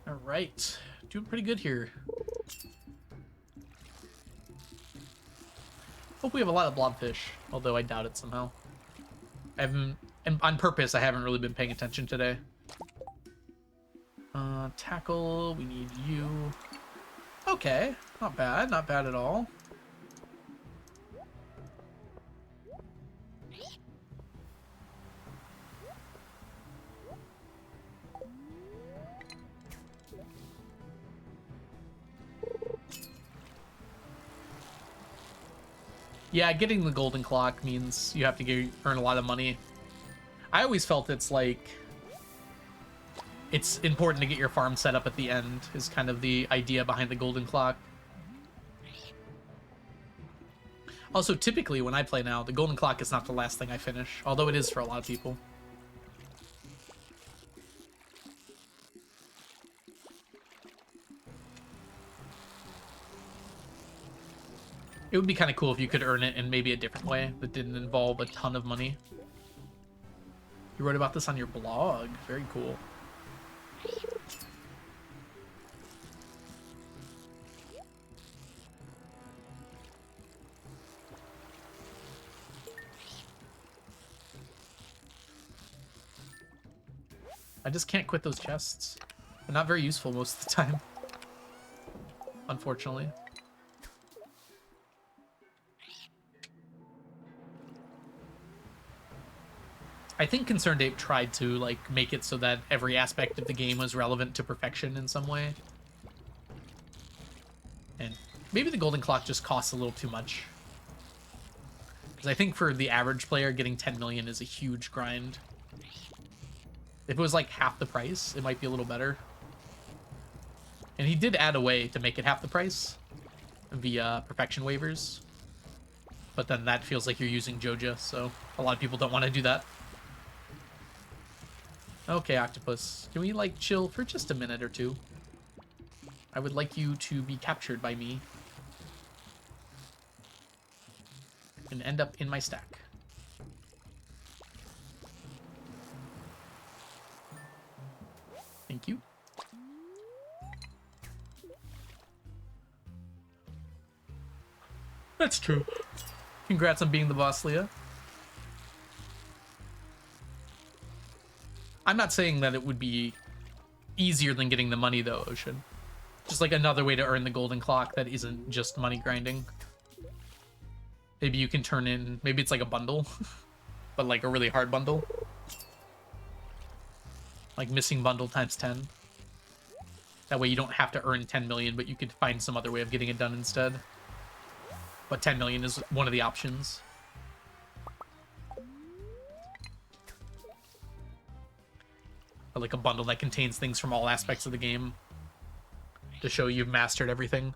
A: All right, doing pretty good here. Hope we have a lot of blobfish, although I doubt it somehow. I haven't, and on purpose, I haven't really been paying attention today. Tackle, we need you. Okay, not bad at all. Yeah, getting the golden clock means you have to earn a lot of money. I always felt it's important to get your farm set up at the end, is kind of the idea behind the golden clock. Also, typically when I play now, the golden clock is not the last thing I finish, although it is for a lot of people. It would be kind of cool if you could earn it in maybe a different way that didn't involve a ton of money. You wrote about this on your blog. Very cool. I just can't quit those chests. They're not very useful most of the time. Unfortunately. I think Concerned Ape tried to like make it so that every aspect of the game was relevant to perfection in some way. And maybe the golden clock just costs a little too much. Because I think for the average player, getting 10 million is a huge grind. If it was like half the price, it might be a little better. And he did add a way to make it half the price via perfection waivers. But then that feels like you're using Joja, so a lot of people don't want to do that. Okay, Octopus. Can we, like, chill for just a minute or two? I would like you to be captured by me. And end up in my stack. Thank you. That's true. Congrats on being the boss, Leah. I'm not saying that it would be easier than getting the money, though, Ocean. Just like another way to earn the golden clock that isn't just money grinding. Maybe you can turn in... Maybe it's like a bundle. But like a really hard bundle. Like missing bundle times 10. That way you don't have to earn 10 million, but you could find some other way of getting it done instead. But 10 million is one of the options. Or like a bundle that contains things from all aspects of the game to show you've mastered everything.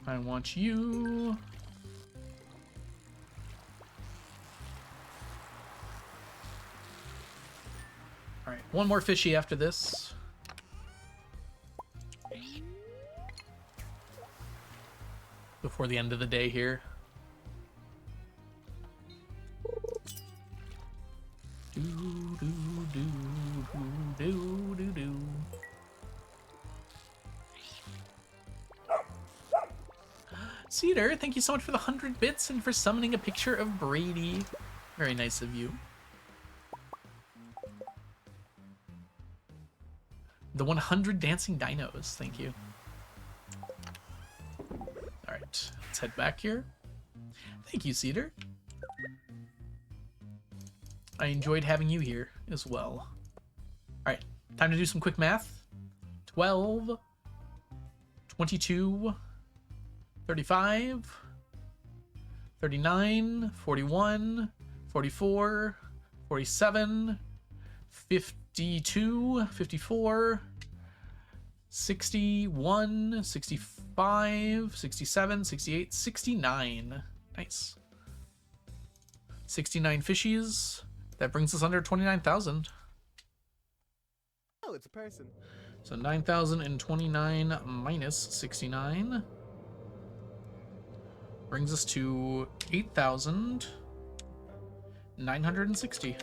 A: I want you. All right, one more fishy after this. Before the end of the day here. Do, do, do, do, do, do. Cedar, thank you so much for the 100 bits and for summoning a picture of Brady. Very nice of you. The 100 dancing dinos, thank you. Alright, let's head back here. Thank you, Cedar. I enjoyed having you here as well. Alright, time to do some quick math. 12, 22, 35, 39, 41, 44, 47, 52, 54, 61, 65, 67, 68, 69. Nice. 69 fishies. That brings us under 29,000.
B: Oh, it's a person.
A: So 9,029 minus 69 brings us to 8,960.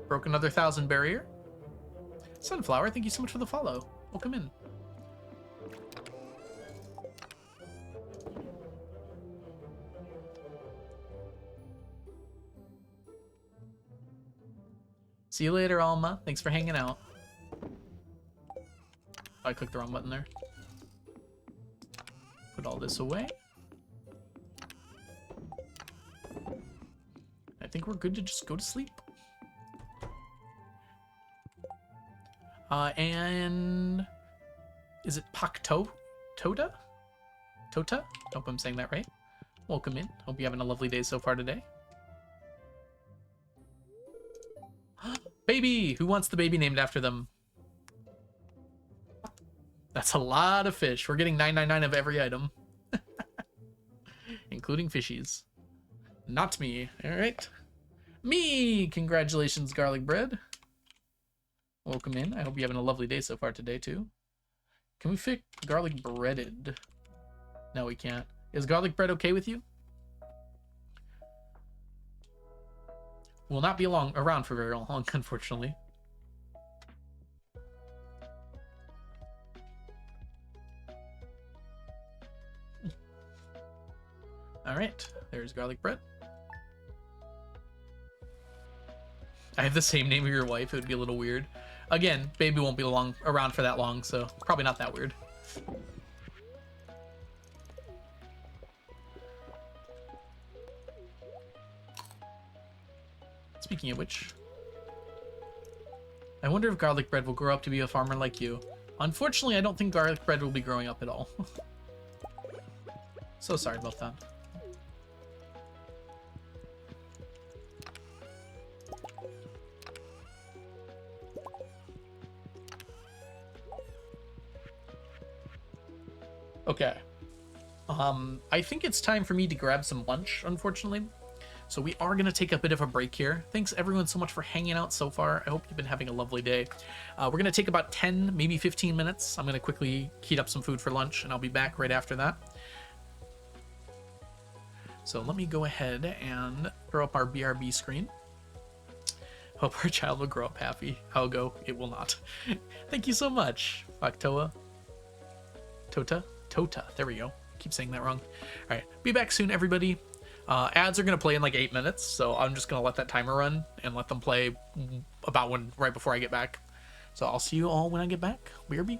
A: Broke another 1,000 barrier. Sunflower, thank you so much for the follow. Welcome in. See you later, Alma. Thanks for hanging out. I clicked the wrong button there. Put all this away. I think we're good to just go to sleep. And is it Tota? Hope I'm saying that right. Welcome in. Hope you're having a lovely day so far today. Baby! Who wants the baby named after them? That's a lot of fish. We're getting 999 of every item. Including fishies. Not me. Alright. Me! Congratulations, garlic bread. Welcome in. I hope you're having a lovely day so far today, too. Can we fit garlic breaded? No, we can't. Is garlic bread okay with you? Will not be around for very long, unfortunately. Alright, there's garlic bread. I have the same name of your wife, it would be a little weird. Again, baby won't be around for that long, so probably not that weird. Speaking of which, I wonder if garlic bread will grow up to be a farmer like you. Unfortunately, I don't think garlic bread will be growing up at all. So sorry about that. Okay. I think it's time for me to grab some lunch, unfortunately. So we are going to take a bit of a break here. Thanks everyone so much for hanging out so far. I hope you've been having a lovely day. We're going to take about 10, maybe 15 minutes. I'm going to quickly heat up some food for lunch, and I'll be back right after that. So let me go ahead and throw up our BRB screen. Hope our child will grow up happy. I'll go. It will not. Thank you so much, Faktoa. Tota. There we go. Keep saying that wrong. All right. Be back soon, everybody. Ads are going to play in like 8 minutes, so I'm just going to let that timer run and let them play about right before I get back. So I'll see you all when I get back. BRB.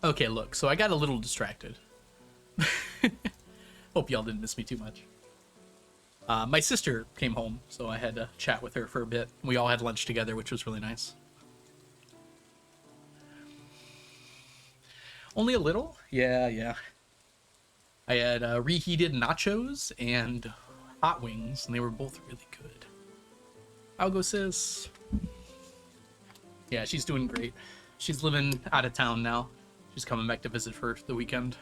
A: Okay, look, so I got a little distracted. Hope y'all didn't miss me too much. My sister came home, so I had to chat with her for a bit. We all had lunch together, which was really nice. Only a little? Yeah. I had reheated nachos and hot wings, and they were both really good. I'll go, sis. Yeah, she's doing great. She's living out of town now. She's coming back to visit for the weekend.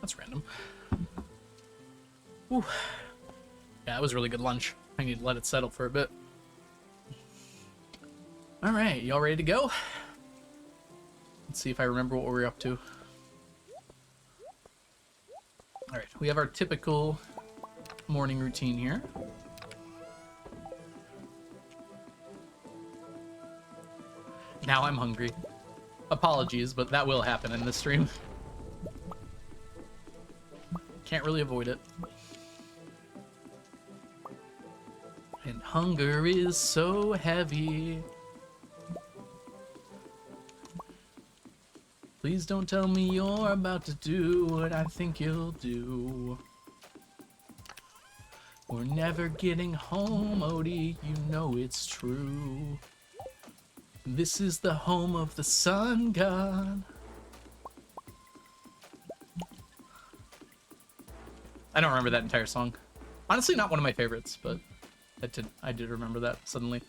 A: That's random. Ooh. Yeah, it was a really good lunch. I need to let it settle for a bit. Alright, y'all ready to go? Let's see if I remember what we're up to. Alright, we have our typical morning routine here. Now I'm hungry. Apologies, but that will happen in this stream. Can't really avoid it. And hunger is so heavy. Please don't tell me you're about to do what I think you'll do. We're never getting home, Odie, you know it's true. This is the home of the sun god. I don't remember that entire song. Honestly, not one of my favorites, but I did remember that suddenly.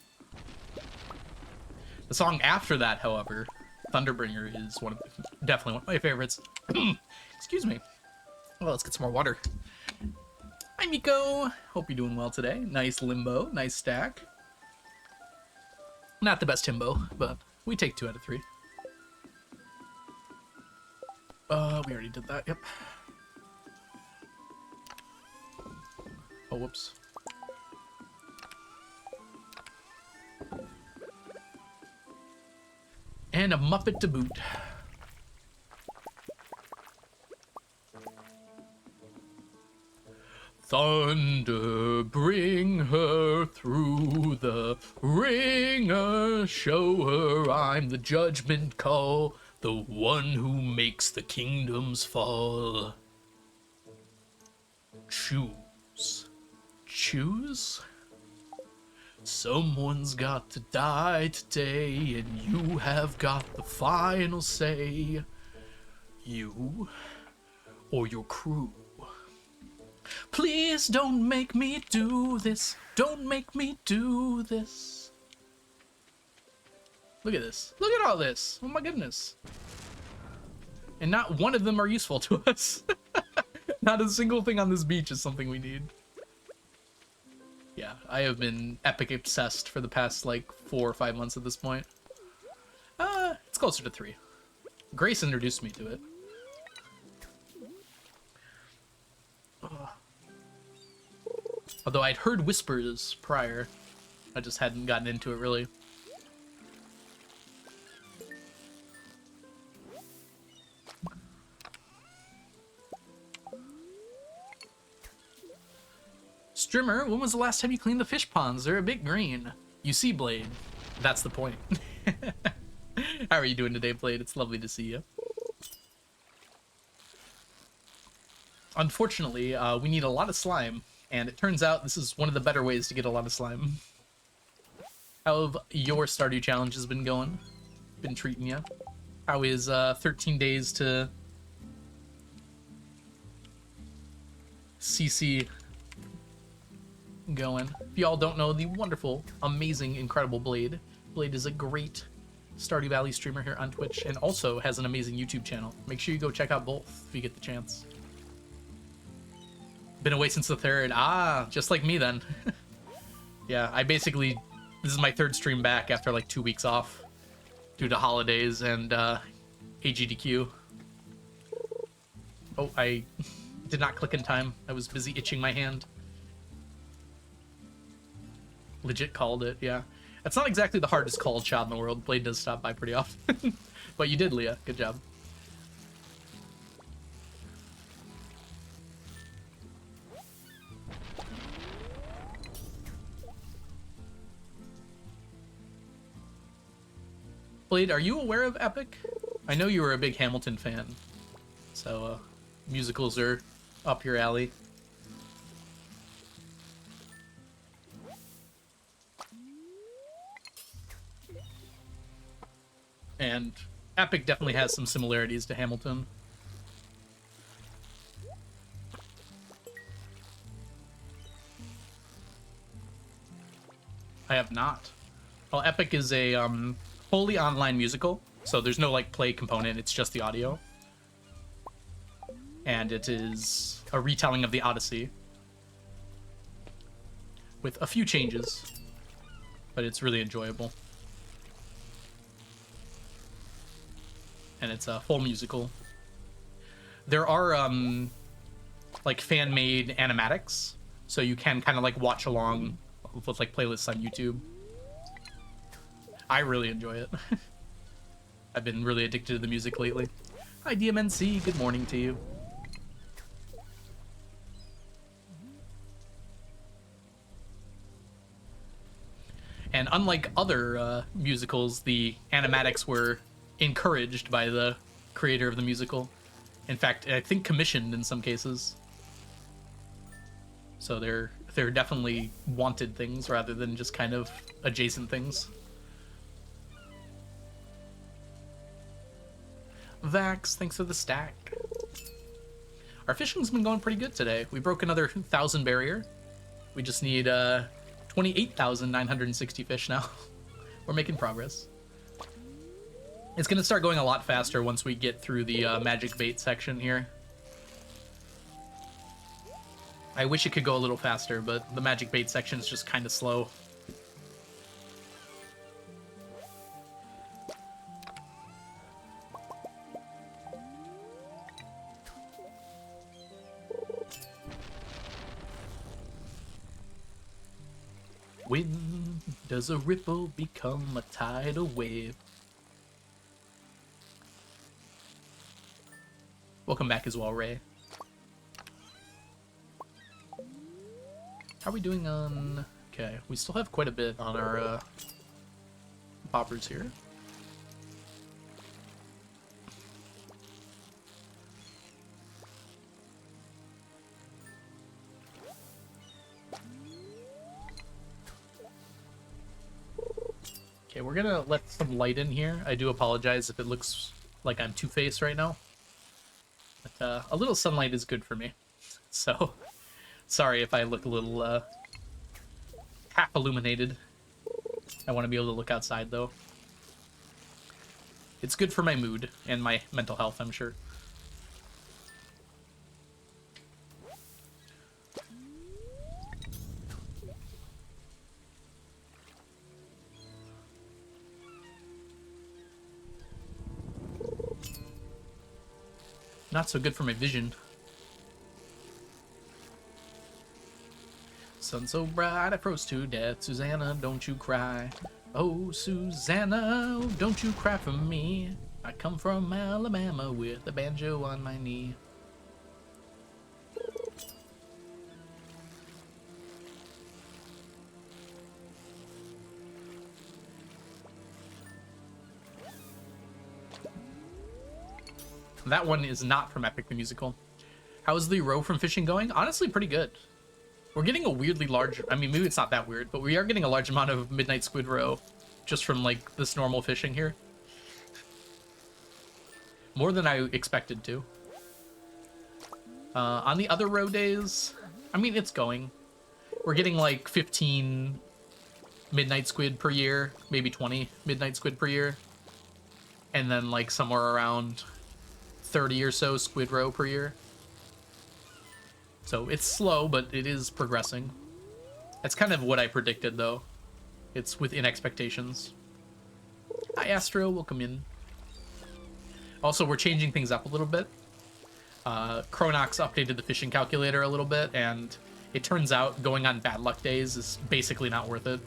A: The song after that, however, Thunderbringer, is definitely one of my favorites. Excuse me. Well, let's get some more water. Hi, Miko. Hope you're doing well today. Nice limbo, nice stack. Not the best himbo, but we take 2 out of 3. We already did that, yep. Oh, whoops. And a Muppet to boot. Thunder, bring her through the ringer. Show her I'm the judgment call, the one who makes the kingdoms fall. Choose choose? Someone's got to die today, and you have got the final say. You or your crew. Please don't make me do this. Don't make me do this. Look at this. Look at all this. Oh my goodness. And not one of them are useful to us. Not a single thing on this beach is something we need. Yeah, I have been epic obsessed for the past, like, 4 or 5 months at this point. It's closer to 3. Grace introduced me to it. Although I'd heard whispers prior. I just hadn't gotten into it, really. Strimmer, when was the last time you cleaned the fish ponds? They're a bit green. You see, Blade. That's the point. How are you doing today, Blade? It's lovely to see you. Unfortunately, we need a lot of slime, and it turns out this is one of the better ways to get a lot of slime. How have your Stardew challenges been going? Been treating you? How is 13 days to CC going? If y'all don't know the wonderful, amazing, incredible Blade. Blade is a great Stardew Valley streamer here on Twitch, and also has an amazing YouTube channel. Make sure you go check out both if you get the chance. Been away since the 3rd. Ah, just like me then. Yeah, this is my 3rd stream back after like 2 weeks off due to holidays and AGDQ. Oh, I did not click in time. I was busy itching my hand. Legit called it, yeah. That's not exactly the hardest called shot in the world. Blade does stop by pretty often. But you did, Leah. Good job. Blade, are you aware of Epic? I know you were a big Hamilton fan. So, musicals are up your alley. And Epic definitely has some similarities to Hamilton. I have not. Well, Epic is a wholly online musical, so there's no like play component, it's just the audio. And it is a retelling of the Odyssey with a few changes, but it's really enjoyable. And it's a full musical. There are like fan-made animatics, so you can kind of like watch along with like playlists on YouTube. I really enjoy it. I've been really addicted to the music lately. Hi DMNC, good morning to you. And unlike other musicals, the animatics were encouraged by the creator of the musical. In fact, I think commissioned in some cases. So they're definitely wanted things rather than just kind of adjacent things. Vax, thanks for the stack. Our fishing's been going pretty good today. We broke another 1,000 barrier. We just need 28,960 fish now. We're making progress. It's gonna start going a lot faster once we get through the magic bait section here. I wish it could go a little faster, but the magic bait section is just kind of slow. When does a ripple become a tidal wave? Welcome back as well, Ray. How are we doing on... Okay, we still have quite a bit on our poppers here. we're gonna let some light in here. I do apologize if it looks like I'm Two-Face right now. But a little sunlight is good for me. So, sorry if I look a little half illuminated. I want to be able to look outside, though. It's good for my mood and my mental health, I'm sure. Not so good for my vision. Sun so bright I froze to death. Susanna, don't you cry. Oh, Susanna, don't you cry for me. I come from Alabama with a banjo on my knee. That one is not from Epic the Musical. How's the row from fishing going? Honestly, pretty good. We're getting a weirdly large... I mean, maybe it's not that weird, but we are getting a large amount of Midnight Squid row just from, like, this normal fishing here. More than I expected to. On the other row days, I mean, it's going. We're getting, like, 15 Midnight Squid per year, maybe 20 Midnight Squid per year. And then, like, somewhere around 30 or so squid row per year. So it's slow, but it is progressing. That's kind of what I predicted, though. It's within expectations. Hi, Astro. Welcome in. Also, we're changing things up a little bit. Chronox updated the fishing calculator a little bit, and it turns out going on bad luck days is basically not worth it.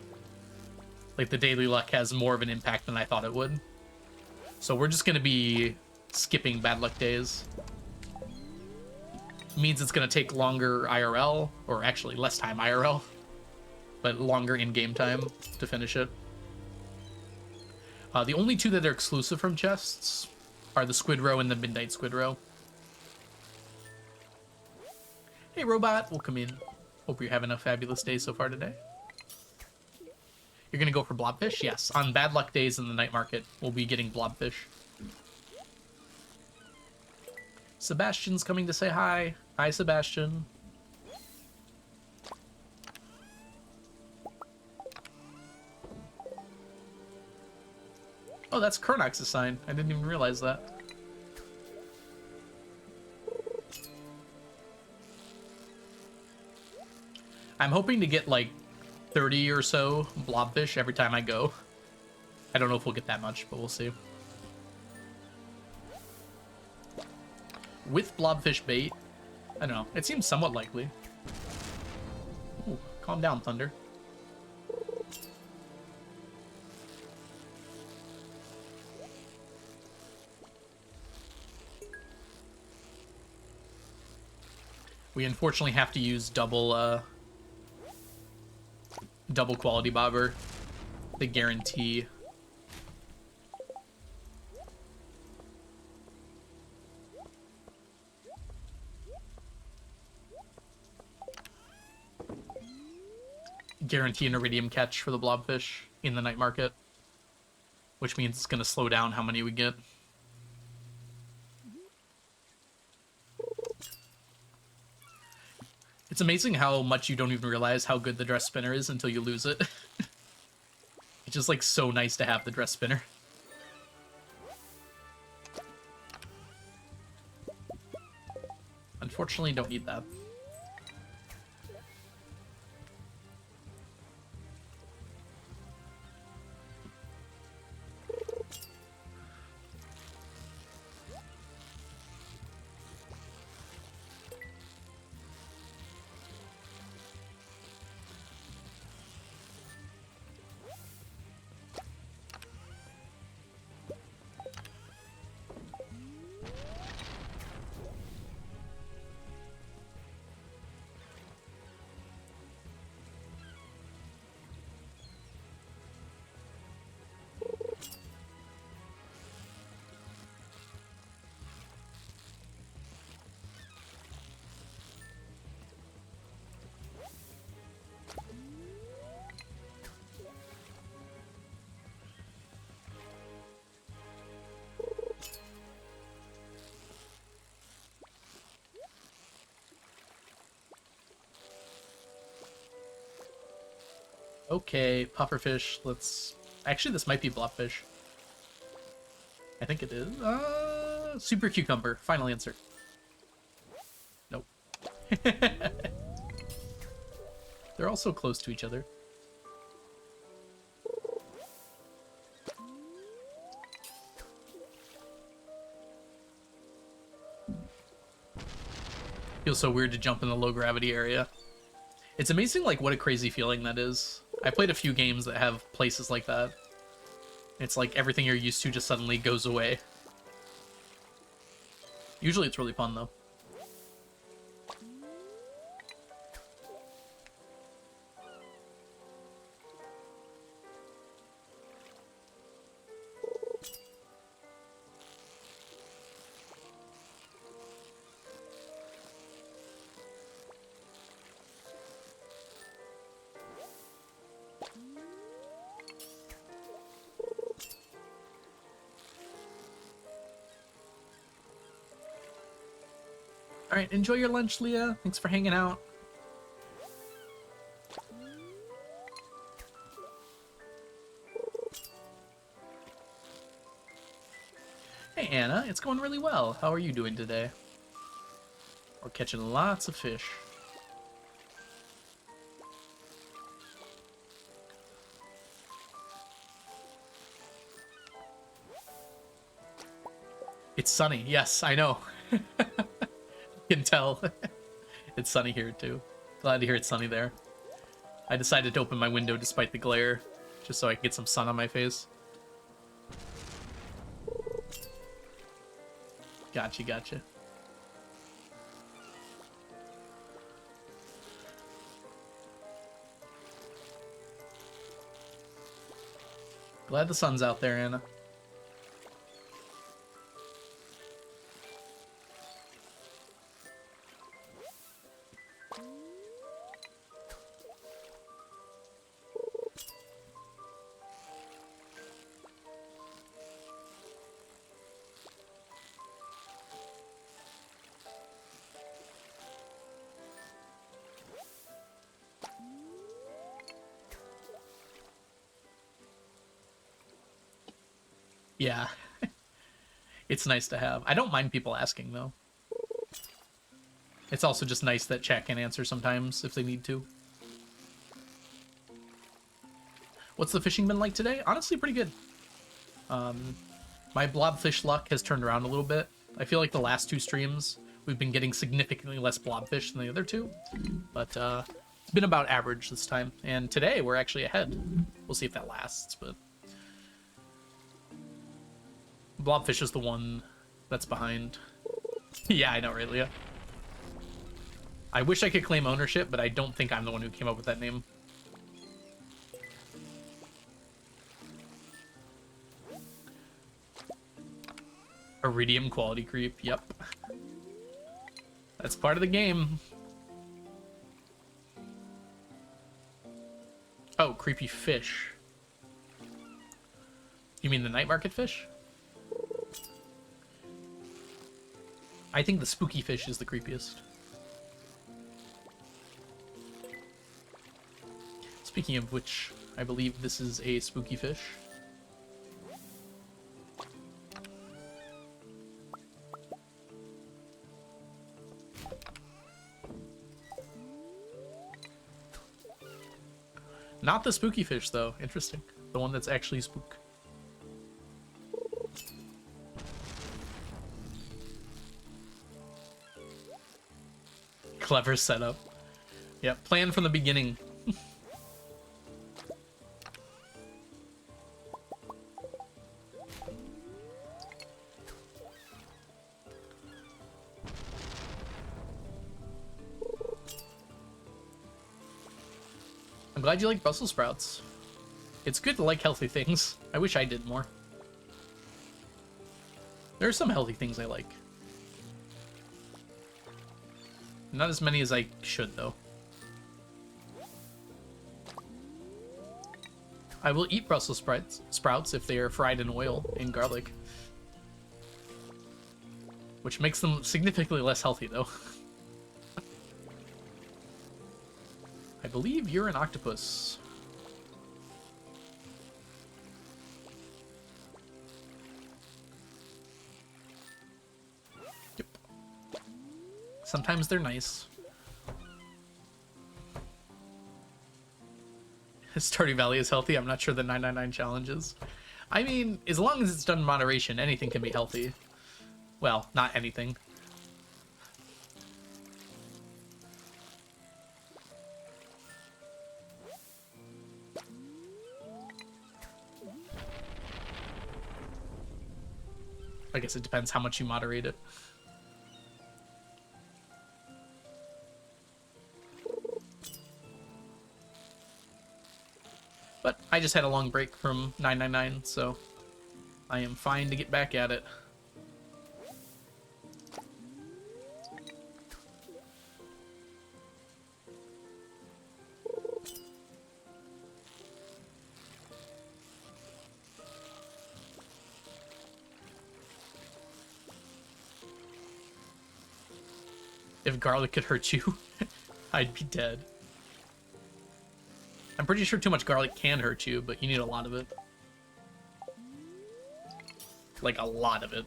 A: Like, the daily luck has more of an impact than I thought it would. So we're just going to be skipping bad luck days. Means it's going to take longer IRL, or actually less time IRL, but longer in-game time to finish it. The only two that are exclusive from chests are the Squid Row and the Midnight Squid Row. Hey, Robot, welcome in. Hope you're having a fabulous day so far today. You're going to go for blobfish? Yes, on bad luck days in the night market, we'll be getting blobfish. Sebastian's coming to say hi. Hi, Sebastian. Oh, that's Kernox's sign. I didn't even realize that. I'm hoping to get like 30 or so blobfish every time I go. I don't know if we'll get that much, but we'll see. With blobfish bait, I don't know. It seems somewhat likely. Ooh, calm down, Thunder. We unfortunately have to use double quality bobber. The guarantee. Guarantee an iridium catch for the blobfish in the night market, which means it's going to slow down how many we get. It's amazing how much you don't even realize how good the dress spinner is until you lose it. It's just like so nice to have the dress spinner. Unfortunately, don't need that. Okay, pufferfish. Let's... Actually, this might be blobfish. I think it is. Super cucumber. Final answer. Nope. They're all so close to each other. Feels so weird to jump in the low gravity area. It's amazing, like, what a crazy feeling that is. I played a few games that have places like that. It's like everything you're used to just suddenly goes away. Usually it's really fun, though. Alright, enjoy your lunch, Leah. Thanks for hanging out. Hey, Anna. It's going really well. How are you doing today? We're catching lots of fish. It's sunny. Yes, I know. Can tell. It's sunny here too. Glad to hear it's sunny there. I decided to open my window despite the glare, just so I could get some sun on my face. Gotcha, gotcha. Glad the sun's out there, Anna. Yeah. It's nice to have. I don't mind people asking, though. It's also just nice that chat can answer sometimes if they need to. What's the fishing been like today? Honestly, pretty good. My blobfish luck has turned around a little bit. I feel like the last two streams, we've been getting significantly less blobfish than the other two. But it's been about average this time. And today, we're actually ahead. We'll see if that lasts, but... Blobfish is the one that's behind. Yeah, I know, right, Leah? I wish I could claim ownership, but I don't think I'm the one who came up with that name. Iridium quality creep, yep. That's part of the game. Oh, creepy fish. You mean the night market fish? I think the spooky fish is the creepiest. Speaking of which, I believe this is a spooky fish. Not the spooky fish, though. Interesting. The one that's actually spook. Clever setup. Yeah, plan from the beginning. I'm glad you like Brussels sprouts. It's good to like healthy things. I wish I did more. There are some healthy things I like. Not as many as I should, though. I will eat Brussels sprouts if they are fried in oil and garlic. Which makes them significantly less healthy, though. I believe you're an octopus. Sometimes they're nice. Stardew Valley is healthy. I'm not sure the 999 challenge is. I mean, as long as it's done in moderation, anything can be healthy. Well, not anything. I guess it depends how much you moderate it. But I just had a long break from 999, so I am fine to get back at it. If garlic could hurt you, I'd be dead. I'm pretty sure too much garlic can hurt you, but you need a lot of it. Like, a lot of it.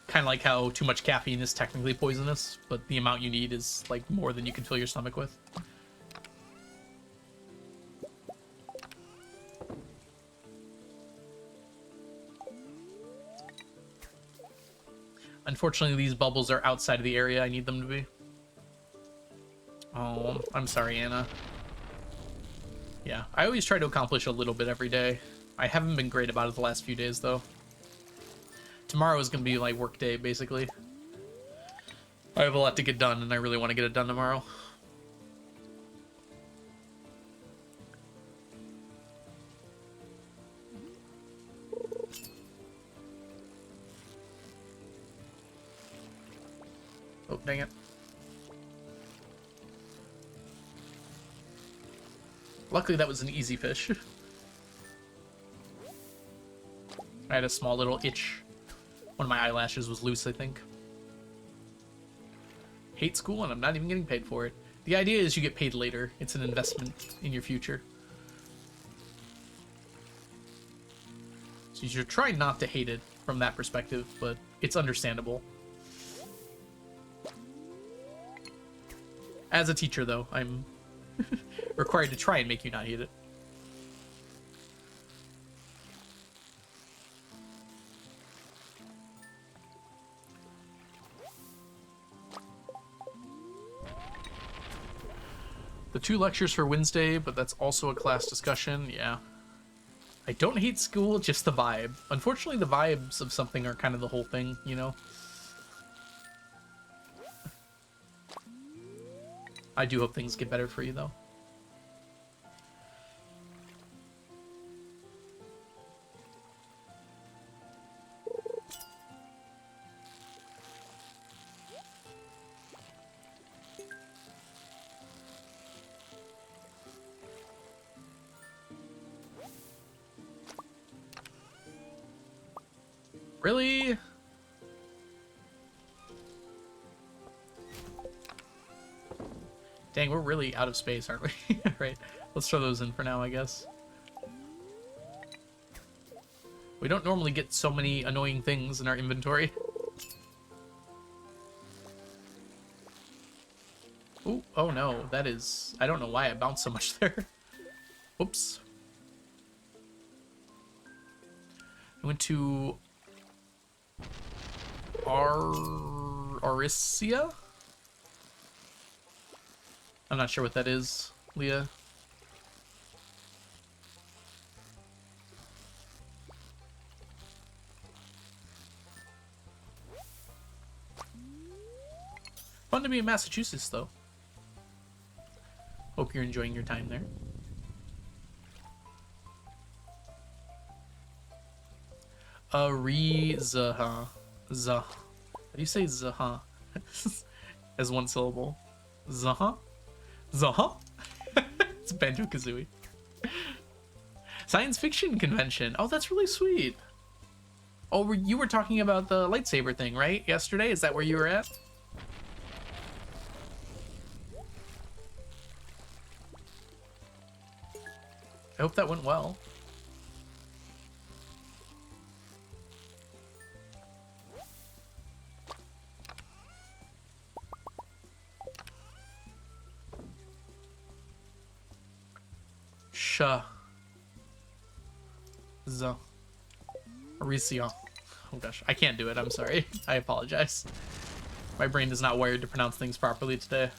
A: Kind of like how too much caffeine is technically poisonous, but the amount you need is, like, more than you can fill your stomach with. Unfortunately, these bubbles are outside of the area I need them to be. Oh, I'm sorry, Anna. Yeah, I always try to accomplish a little bit every day. I haven't been great about it the last few days, though. Tomorrow is going to be my work day, basically. I have a lot to get done, and I really want to get it done tomorrow. Oh, dang it. Luckily, that was an easy fish. I had a small little itch. One of my eyelashes was loose, I think. Hate school, and I'm not even getting paid for it. The idea is you get paid later. It's an investment in your future. So you should try not to hate it from that perspective, but it's understandable. As a teacher, though, I'm required to try and make you not hate it. The 2 lectures for Wednesday, but that's also a class discussion. Yeah. I don't hate school, just the vibe. Unfortunately, the vibes of something are kind of the whole thing, you know? I do hope things get better for you, though. Really? Dang, we're really out of space, aren't we? Right. Let's throw those in for now, I guess. We don't normally get so many annoying things in our inventory. Ooh, oh no, that is... I don't know why I bounced so much there. Whoops. I went to... Aricia? I'm not sure what that is, Leah. Fun to be in Massachusetts, though. Hope you're enjoying your time there. Arizaha. Zah. How do you say Zaha? As one syllable. Zaha? Zaha? It's Banjo-Kazooie. Science fiction convention. Oh, that's really sweet. Oh, you were talking about the lightsaber thing, right? Yesterday? Is that where you were at? I hope that went well. Mauricio. Oh gosh, I can't do it. I'm sorry. I apologize. My brain is not wired to pronounce things properly today.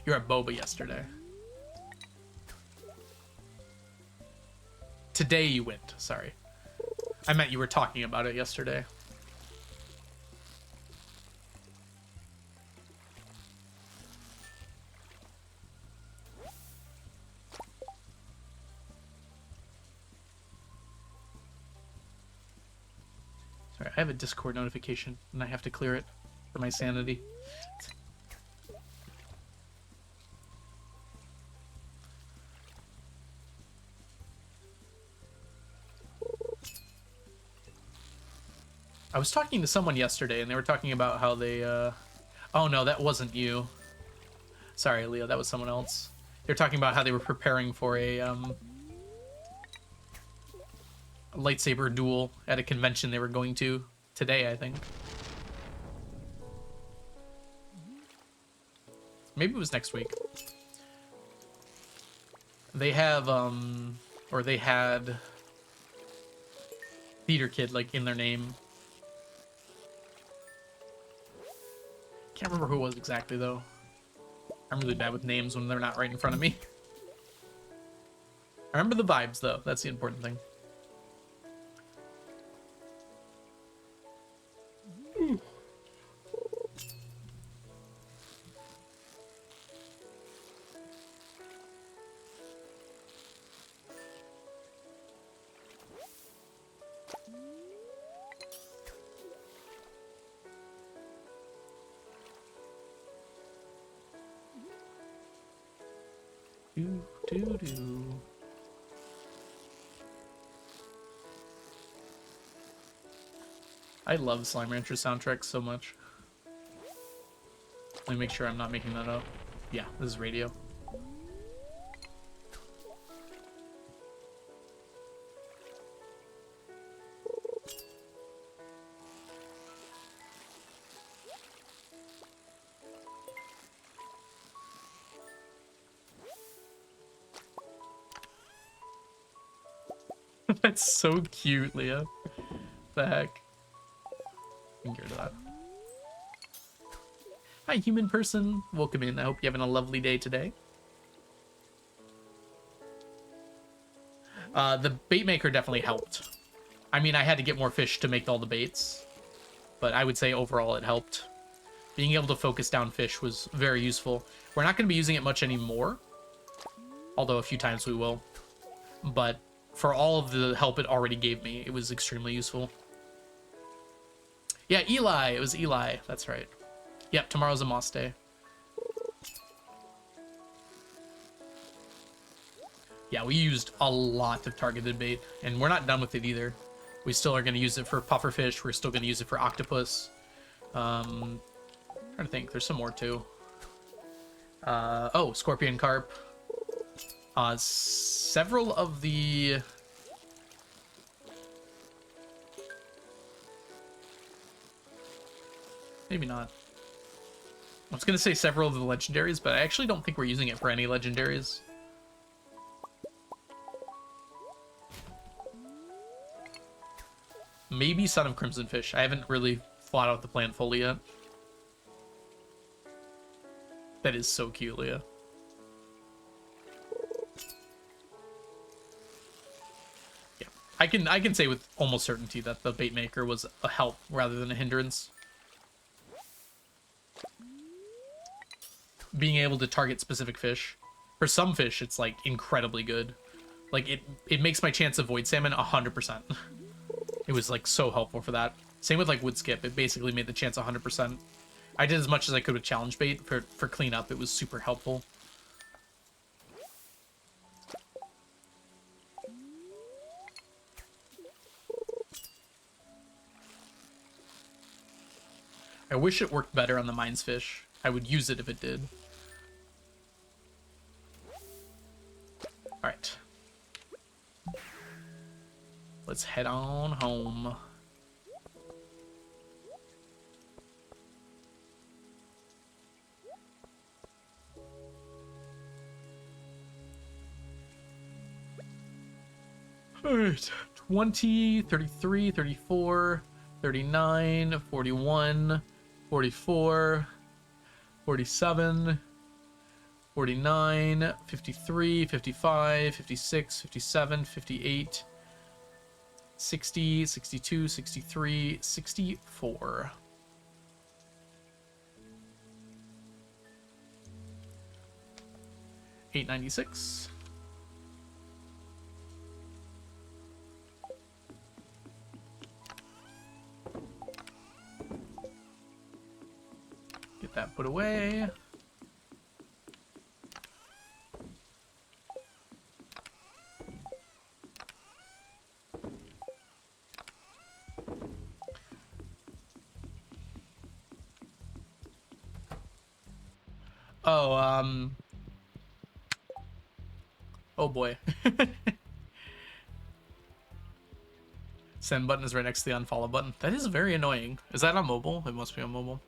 A: You were at Boba yesterday. Today you went. Sorry. I meant you were talking about it yesterday. Sorry, I have a Discord notification and I have to clear it for my sanity. I was talking to someone yesterday and they were talking about how they oh no, that wasn't you. Sorry, Leo, that was someone else. They were talking about how they were preparing for a lightsaber duel at a convention they were going to today, I think. Maybe it was next week. They have or they had Theater Kid like in their name. Can't remember who it was exactly though. I'm really bad with names when they're not right in front of me. I remember the vibes though. That's the important thing. Do. I love Slime Rancher soundtracks so much. Let me make sure I'm not making that up. Yeah, this is radio. That's so cute, Leo. The heck? You can get rid of that. Hi, human person. Welcome in. I hope you're having a lovely day today. The bait maker definitely helped. I mean, I had to get more fish to make all the baits, but I would say overall it helped. Being able to focus down fish was very useful. We're not going to be using it much anymore, although a few times we will. But for all of the help it already gave me, it was extremely useful. Yeah, Eli. It was Eli. That's right. Yep, tomorrow's a Moss Day. Yeah, we used a lot of targeted bait, and we're not done with it either. We still are going to use it for pufferfish. We're still going to use it for octopus. Trying to think. There's some more too. Oh, scorpion carp. Several of the... Maybe not. I was going to say several of the legendaries, but I actually don't think we're using it for any legendaries. Maybe Son of Crimson Fish. I haven't really thought out the plan fully yet. That is so cute, Leah. Yeah, I can say with almost certainty that the bait maker was a help rather than a hindrance. Being able to target specific fish. For some fish, it's like incredibly good. Like it makes my chance of void salmon 100%. It was like so helpful for that. Same with like wood skip. It basically made the chance 100%. I did as much as I could with challenge bait for cleanup. It was super helpful. I wish it worked better on the mines fish. I would use it if it did. All right. Let's head on home. All right. 20, 33, 34, 39, 41, 44, 47, 49, 53, 55, 56, 57, 58, 60, 62, 63, 64. $8.96. Get that put away. Oh, oh boy. Send button is right next to the unfollow button. That is very annoying. Is that on mobile? It must be on mobile.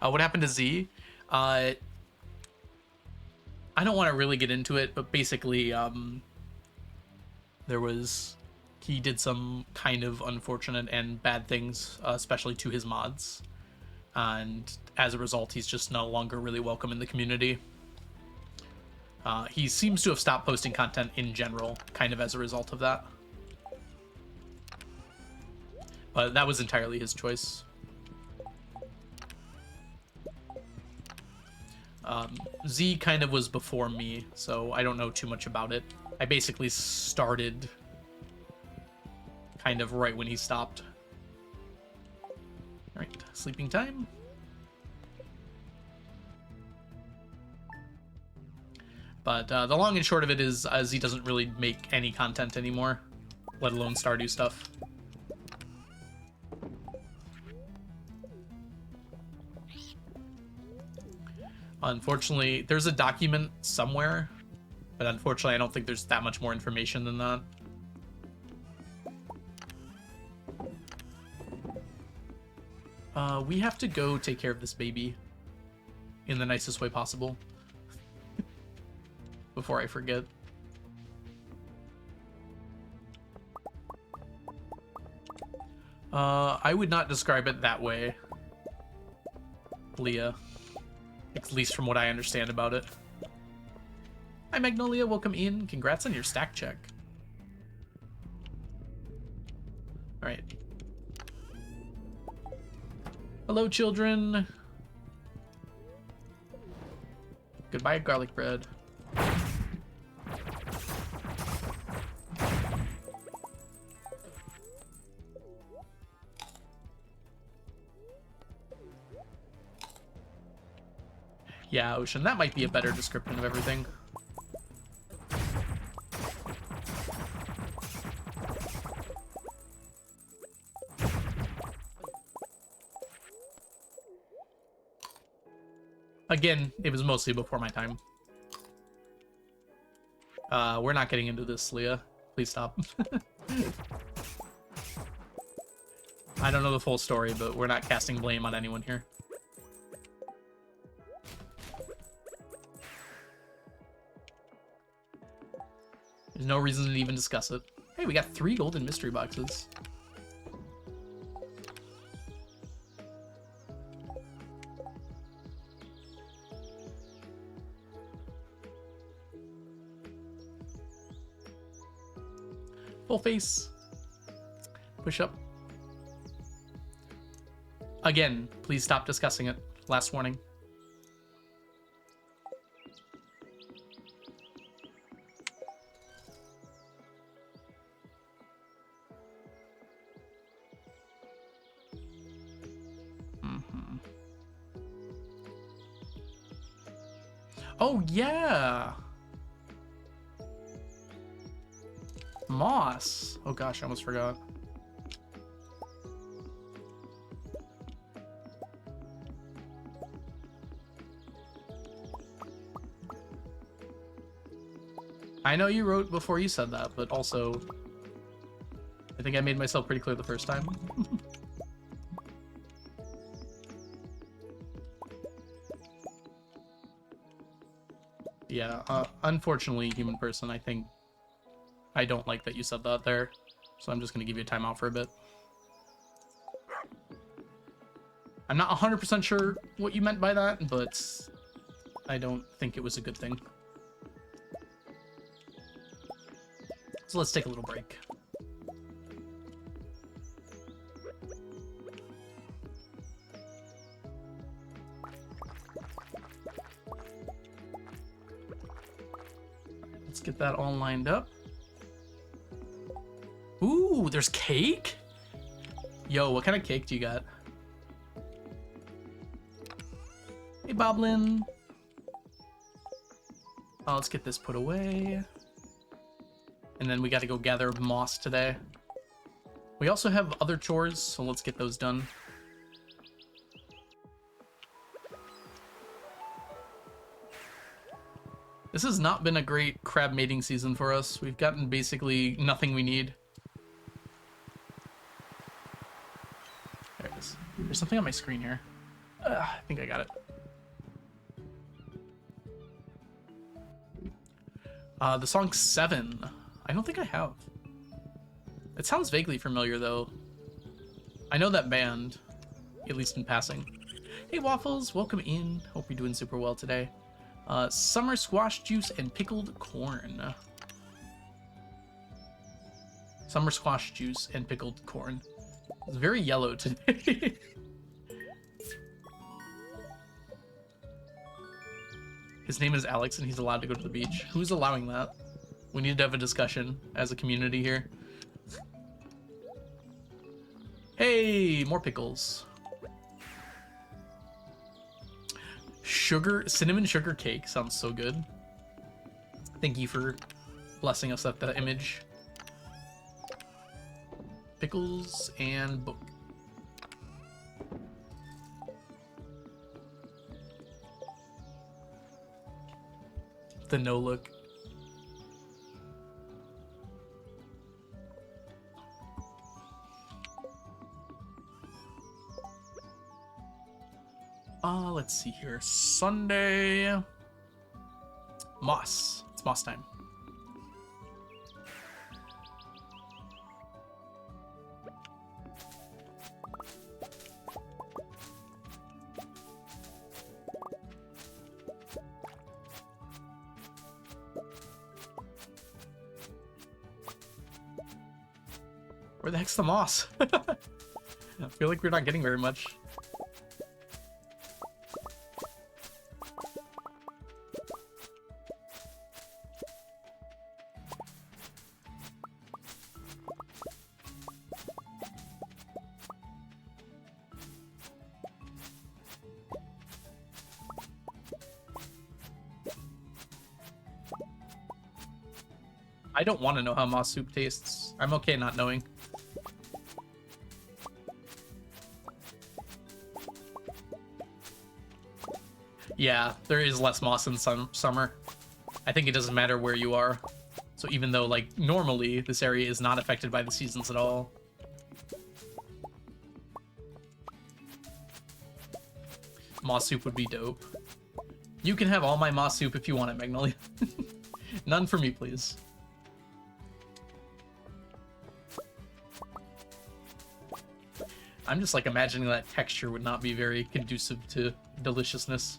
A: What happened to Z? I don't want to really get into it, but basically, he did some kind of unfortunate and bad things, especially to his mods. And as a result, he's just no longer really welcome in the community. He seems to have stopped posting content in general, kind of as a result of that. But that was entirely his choice. Z kind of was before me, so I don't know too much about it. I basically started kind of right when he stopped. Alright, sleeping time. But the long and short of it is Z doesn't really make any content anymore, let alone Stardew stuff. Unfortunately, there's a document somewhere, but unfortunately I don't think there's that much more information than that. We have to go take care of this baby in the nicest way possible before I forget. I would not describe it that way, Leah. At least from what I understand about it. Hi, Magnolia. Welcome in. Congrats on your stack check. All right. Hello, children. Goodbye, garlic bread. Yeah, Ocean, that might be a better description of everything. Again, it was mostly before my time. We're not getting into this, Leah. Please stop. I don't know the full story, but we're not casting blame on anyone here. There's no reason to even discuss it. Hey, we got 3 golden mystery boxes. Full face. Push up. Again, please stop discussing it. Last warning. Oh, yeah. Moss. Oh, gosh, I almost forgot. I know you wrote before you said that, but also, I think I made myself pretty clear the first time. Yeah, unfortunately, human person, I think I don't like that you said that there. So I'm just going to give you a timeout for a bit. I'm not 100% sure what you meant by that, but I don't think it was a good thing. So let's take a little break. Let's get that all lined up. Ooh, there's cake? Yo, what kind of cake do you got? Hey, Boblin. Oh, let's get this put away. And then we got to go gather moss today. We also have other chores, so let's get those done. This has not been a great crab mating season for us. We've gotten basically nothing we need. There it is. There's something on my screen here. I think I got it. The song 7. I don't think I have. It sounds vaguely familiar, though. I know that band, at least in passing. Hey, Waffles, welcome in. Hope you're doing super well today. Summer squash juice and pickled corn. Summer squash juice and pickled corn. It's very yellow today. His name is Alex and he's allowed to go to the beach. Who's allowing that? We need to have a discussion as a community here. Hey, more pickles. Cinnamon sugar cake sounds so good. Thank you for blessing us with that image. Pickles and book. The no look. Let's see here. Sunday. Moss. It's moss time. Where the heck's the moss? I feel like we're not getting very much. I don't want to know how moss soup tastes. I'm okay not knowing. Yeah, there is less moss in summer. I think it doesn't matter where you are. So even though, like, normally this area is not affected by the seasons at all. Moss soup would be dope. You can have all my moss soup if you want it, Magnolia. None for me, please. I'm just like imagining that texture would not be very conducive to deliciousness.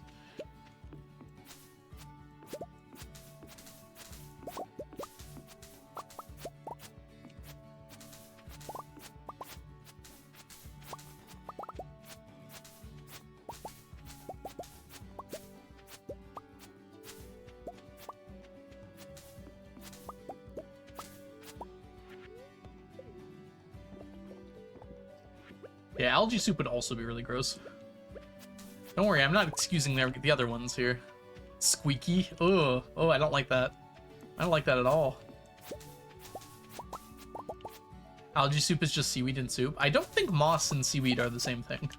A: Yeah, algae soup would also be really gross. Don't worry, I'm not excusing the other ones here. Squeaky. Oh, I don't like that. I don't like that at all. Algae soup is just seaweed and soup. I don't think moss and seaweed are the same thing.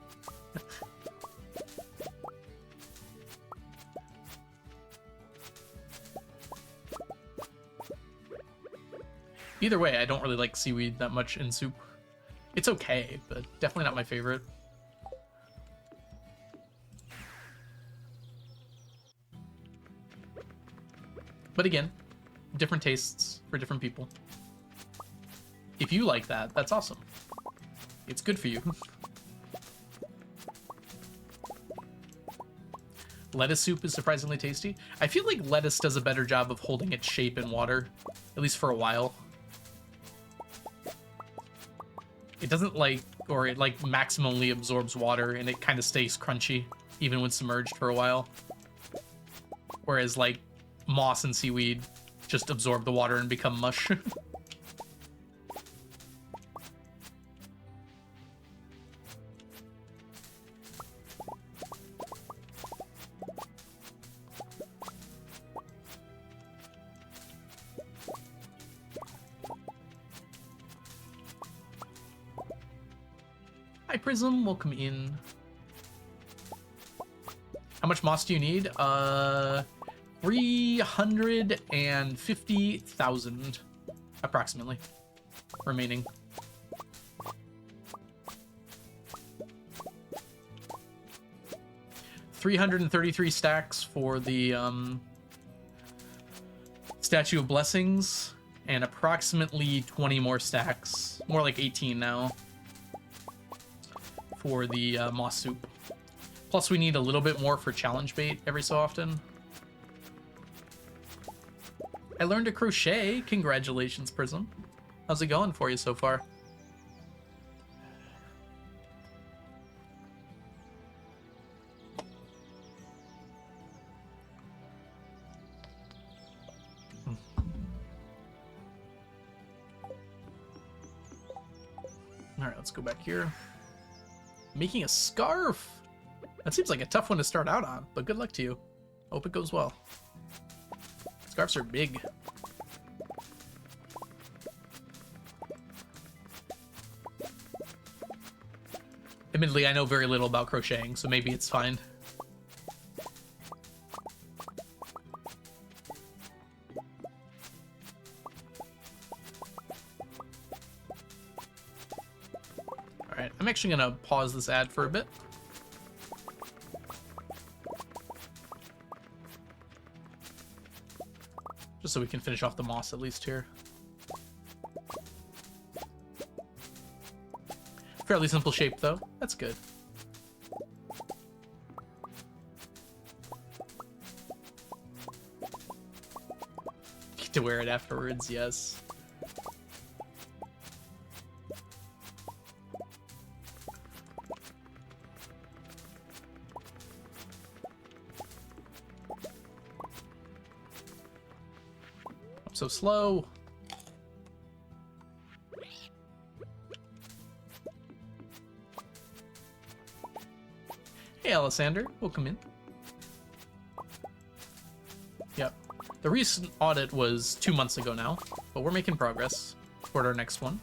A: Either way, I don't really like seaweed that much in soup. It's okay, but definitely not my favorite. But again, different tastes for different people. if you like that, that's awesome. It's good for you. Lettuce soup is surprisingly tasty. I feel like lettuce does a better job of holding its shape in water, at least for a while. It doesn't like, or it like maximally absorbs water and it kind of stays crunchy even when submerged for a while. Whereas like moss and seaweed just absorb the water and become mush. Hi Prism, welcome in. How much moss do you need? 350,000 approximately remaining. $333 stacks for the Statue of Blessings, and approximately 20 more stacks, more like 18 now, for the moss soup. Plus we need a little bit more for challenge bait every so often. I learned to crochet. Congratulations, Prism. How's it going for you so far? All right, let's go back here. Making a scarf. That seems like a tough one to start out on, but good luck to you. Hope it goes well. Scarves are big. Admittedly, I know very little about crocheting, so maybe it's fine. Alright, I'm actually gonna pause this ad for a bit. Just so we can finish off the moss at least here. Fairly simple shape though, that's good. Get to wear it afterwards, yes. I'm so slow. Hey, Alessander, welcome in. Yep. The recent audit was 2 months ago now, but we're making progress toward our next one.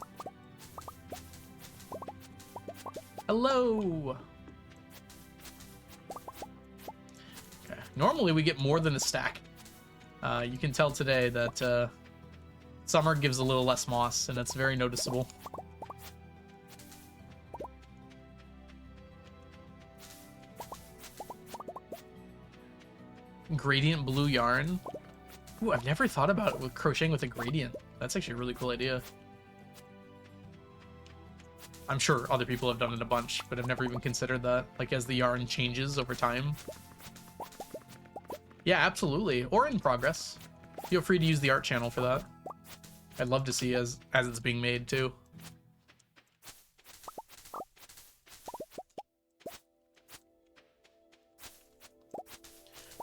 A: Hello! Okay. Normally we get more than a stack. You can tell today that summer gives a little less moss, and it's very noticeable. Gradient blue yarn. Ooh, I've never thought about it with crocheting with a gradient. That's actually a really cool idea. I'm sure other people have done it a bunch, but I've never even considered that. Like as the yarn changes over time. Yeah, absolutely. Or in progress. Feel free to use the art channel for that. I'd love to see as it's being made too.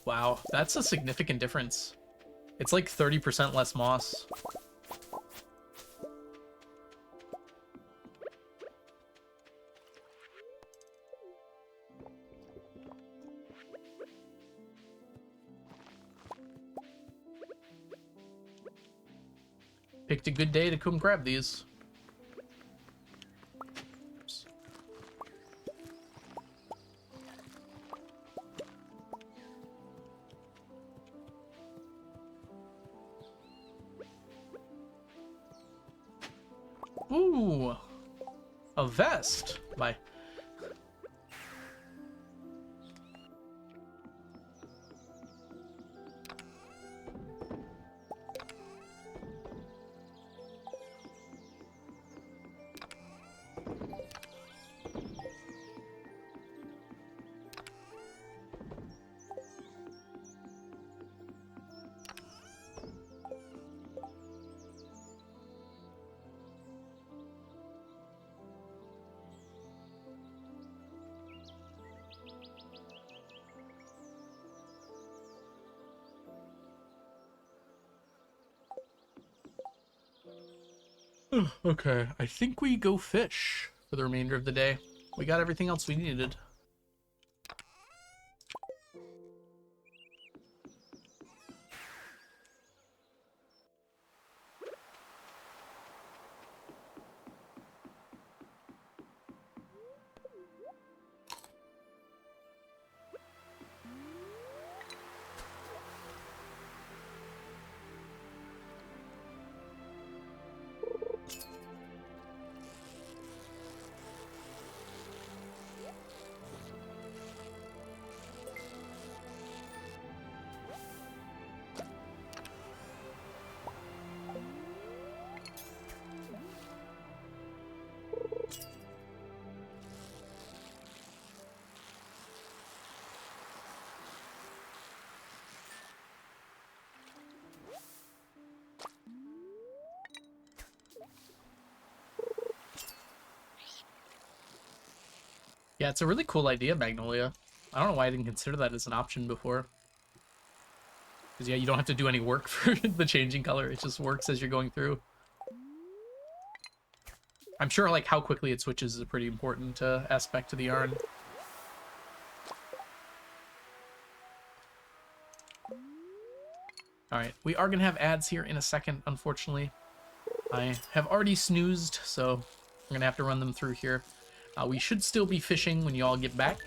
A: Wow, that's a significant difference. It's like 30% less moss. Picked a good day to come grab these. Oops. Ooh, a vest. Bye. Okay, I think we go fish for the remainder of the day. We got everything else we needed. Yeah, it's a really cool idea, Magnolia. I don't know why I didn't consider that as an option before. Because, yeah, you don't have to do any work for the changing color. It just works as you're going through. I'm sure, like, how quickly it switches is a pretty important aspect to the yarn. Alright, we are going to have ads here in a second, unfortunately. I have already snoozed, so I'm going to have to run them through here. We should still be fishing when you all get back.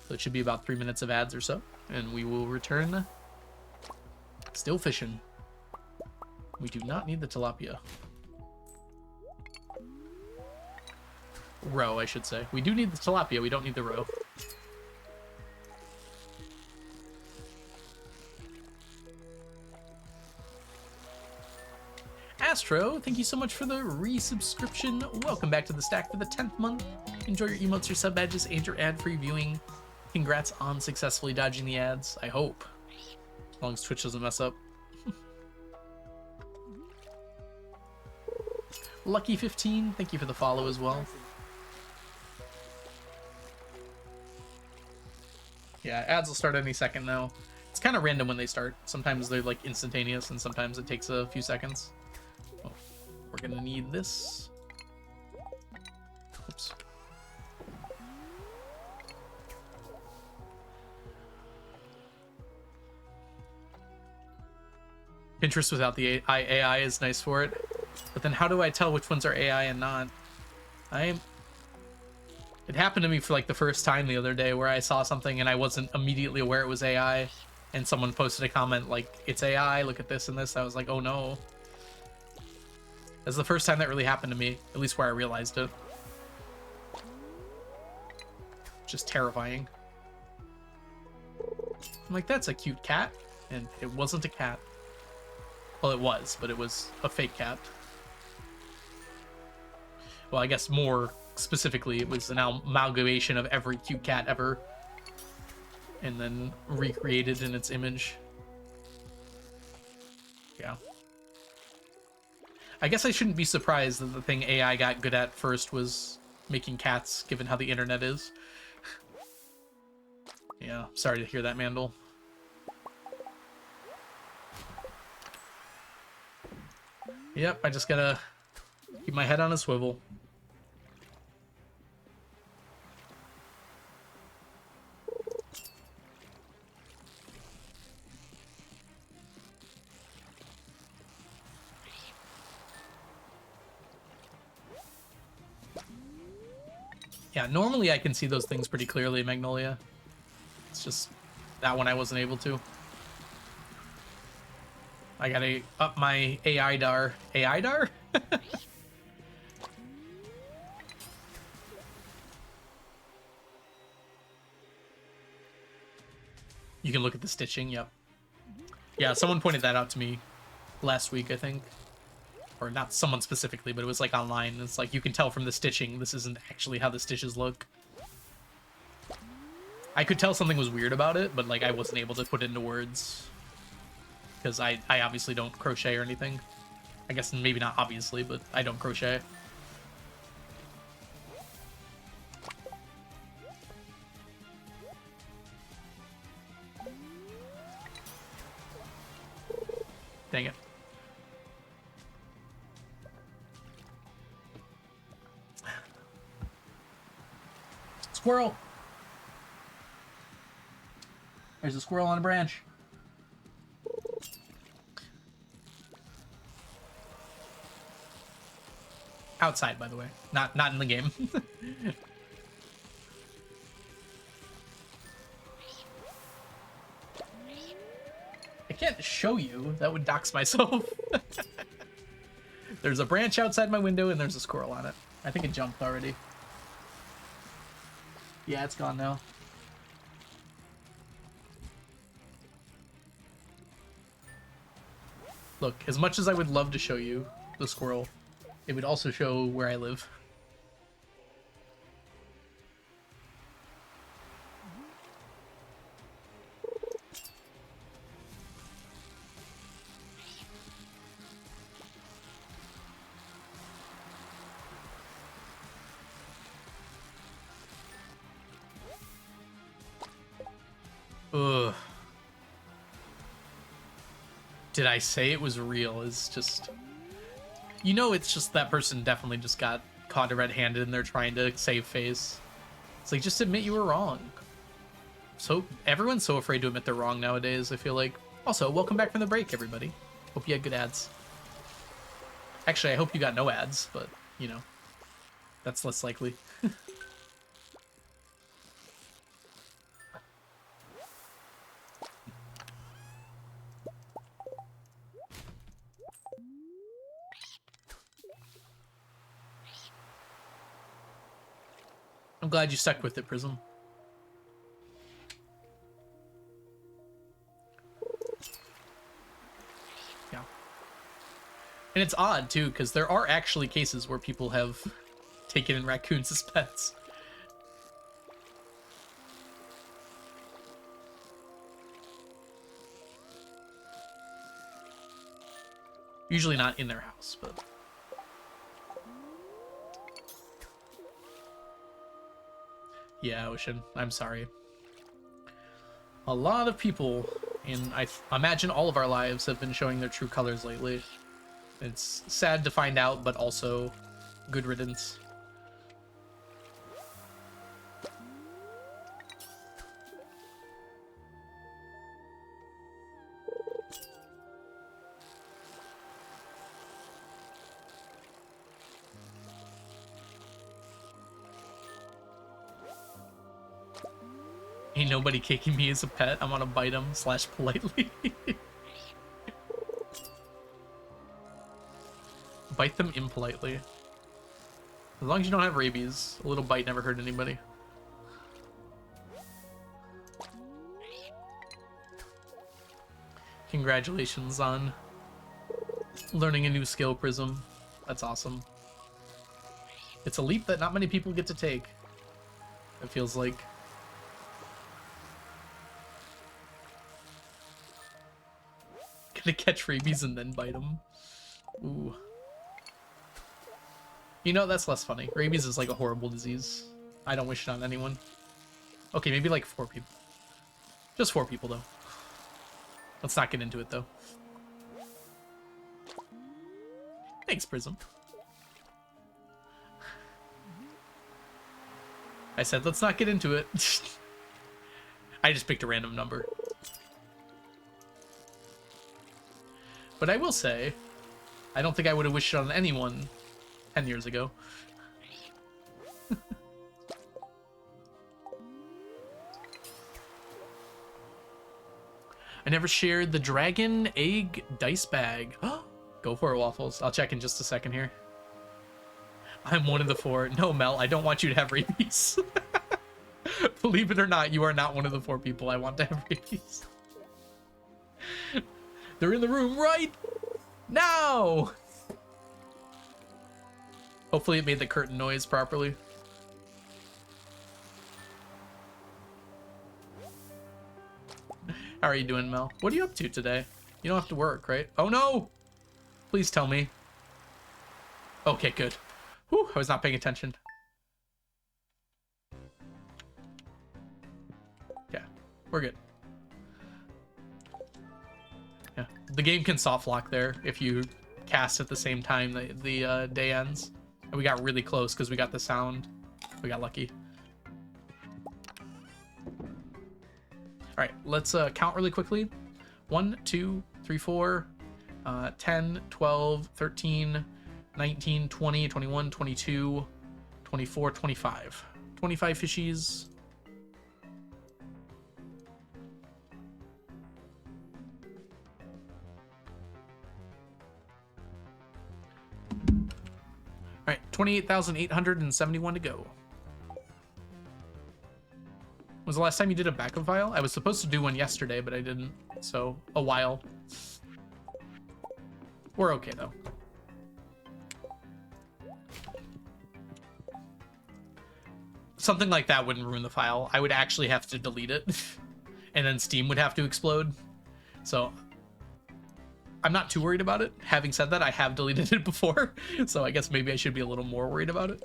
A: So it should be about 3 minutes of ads or so. And we will return still fishing. We do not need the tilapia. Roe, I should say. We do need the tilapia, we don't need the roe. Astro, thank you so much for the resubscription. Welcome back to the stack for the 10th month. Enjoy your emotes, your sub badges, and your ad-free viewing. Congrats on successfully dodging the ads, I hope. As long as Twitch doesn't mess up. Lucky15, thank you for the follow as well. Yeah, ads will start any second now. It's kind of random when they start. Sometimes they're like instantaneous and sometimes it takes a few seconds. Oh, we're gonna need this. Oops. Pinterest without the AI is nice for it. But then how do I tell which ones are AI and not? It happened to me for like the first time the other day where I saw something and I wasn't immediately aware it was AI. And someone posted a comment like, it's AI, look at this and this. I was like, oh no. That's the first time that really happened to me, at least where I realized it. Just terrifying. I'm like, that's a cute cat. And it wasn't a cat. Well, it was, but it was a fake cat. Well, I guess more specifically, it was an amalgamation of every cute cat ever. And then recreated in its image. Yeah. I guess I shouldn't be surprised that the thing AI got good at first was making cats, given how the internet is. Yeah, sorry to hear that, Mandel. Yep, I just gotta keep my head on a swivel. Yeah, normally I can see those things pretty clearly, Magnolia. It's just that one I wasn't able to. I gotta up my AI dar. AI dar? You can look at the stitching, yep. Yeah, someone pointed that out to me last week, I think. Or not someone specifically, but it was like online. It's like, you can tell from the stitching, this isn't actually how the stitches look. I could tell something was weird about it, but like I wasn't able to put it into words. Because I obviously don't crochet or anything. I guess maybe not obviously, but I don't crochet. Dang it. Squirrel! There's a squirrel on a branch. Outside, by the way. Not in the game. I can't show you. That would dox myself. There's a branch outside my window and there's a squirrel on it. I think it jumped already. Yeah, it's gone now. Look, as much as I would love to show you the squirrel, it would also show where I live. Ugh. Did I say it was real? It's just... You know, it's just that person definitely just got caught red-handed and they're trying to save face. It's like, just admit you were wrong. So, everyone's so afraid to admit they're wrong nowadays, I feel like. Also, welcome back from the break, everybody. Hope you had good ads. Actually, I hope you got no ads, but, you know, that's less likely. I'm glad you stuck with it, Prism. Yeah. And it's odd, too, because there are actually cases where people have taken in raccoons as pets. Usually not in their house, but... Yeah, Ocean, I'm sorry. A lot of people, and I imagine all of our lives, have been showing their true colors lately. It's sad to find out, but also good riddance. Ain't nobody kicking me as a pet. I'm gonna bite him / politely. Bite them impolitely. As long as you don't have rabies, a little bite never hurt anybody. Congratulations on learning a new skill, Prism. That's awesome. It's a leap that not many people get to take. It feels like. Gonna catch rabies and then bite them. Ooh. You know, that's less funny. Rabies is like a horrible disease. I don't wish it on anyone. Okay, maybe like 4 people. Just 4 people, though. Let's not get into it, though. Thanks, Prism. I said, let's not get into it. I just picked a random number. But I will say, I don't think I would have wished it on anyone 10 years ago. I never shared the dragon egg dice bag. Go for it, Waffles. I'll check in just a second here. I'm one of the 4. No, Mel, I don't want you to have rabies. Believe it or not, you are not one of the 4 people I want to have rabies. They're in the room right now! Hopefully it made the curtain noise properly. How are you doing, Mel? What are you up to today? You don't have to work, right? Oh no! Please tell me. Okay, good. Whew, I was not paying attention. Yeah, we're good. Yeah, the game can soft lock there if you cast at the same time the day ends. And we got really close because we got the sound. We got lucky. All right, let's count really quickly. 1, 2, 3, 4, 10, 12, 13, 19, 20, 21, 22, 24, 25. 25 fishies. All right, 28,871 to go. Was the last time you did a backup file? I was supposed to do one yesterday, but I didn't. So, a while. We're okay, though. Something like that wouldn't ruin the file. I would actually have to delete it. And then Steam would have to explode. So, I'm not too worried about it. Having said that, I have deleted it before. So I guess maybe I should be a little more worried about it.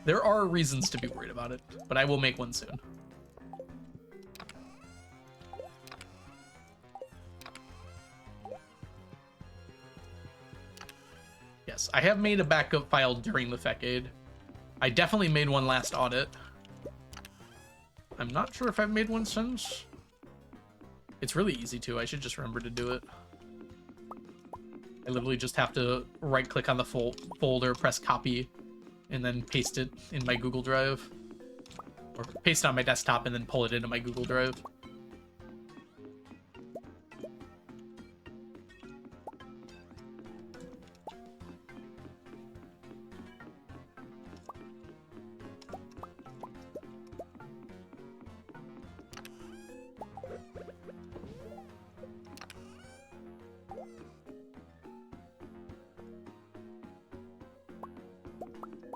A: There are reasons to be worried about it, but I will make one soon. Yes, I have made a backup file during the FECade. I definitely made one last audit. I'm not sure if I've made one since. It's really easy to. I should just remember to do it. I literally just have to right-click on the folder, press copy, and then paste it in my Google Drive. Or paste it on my desktop and then pull it into my Google Drive.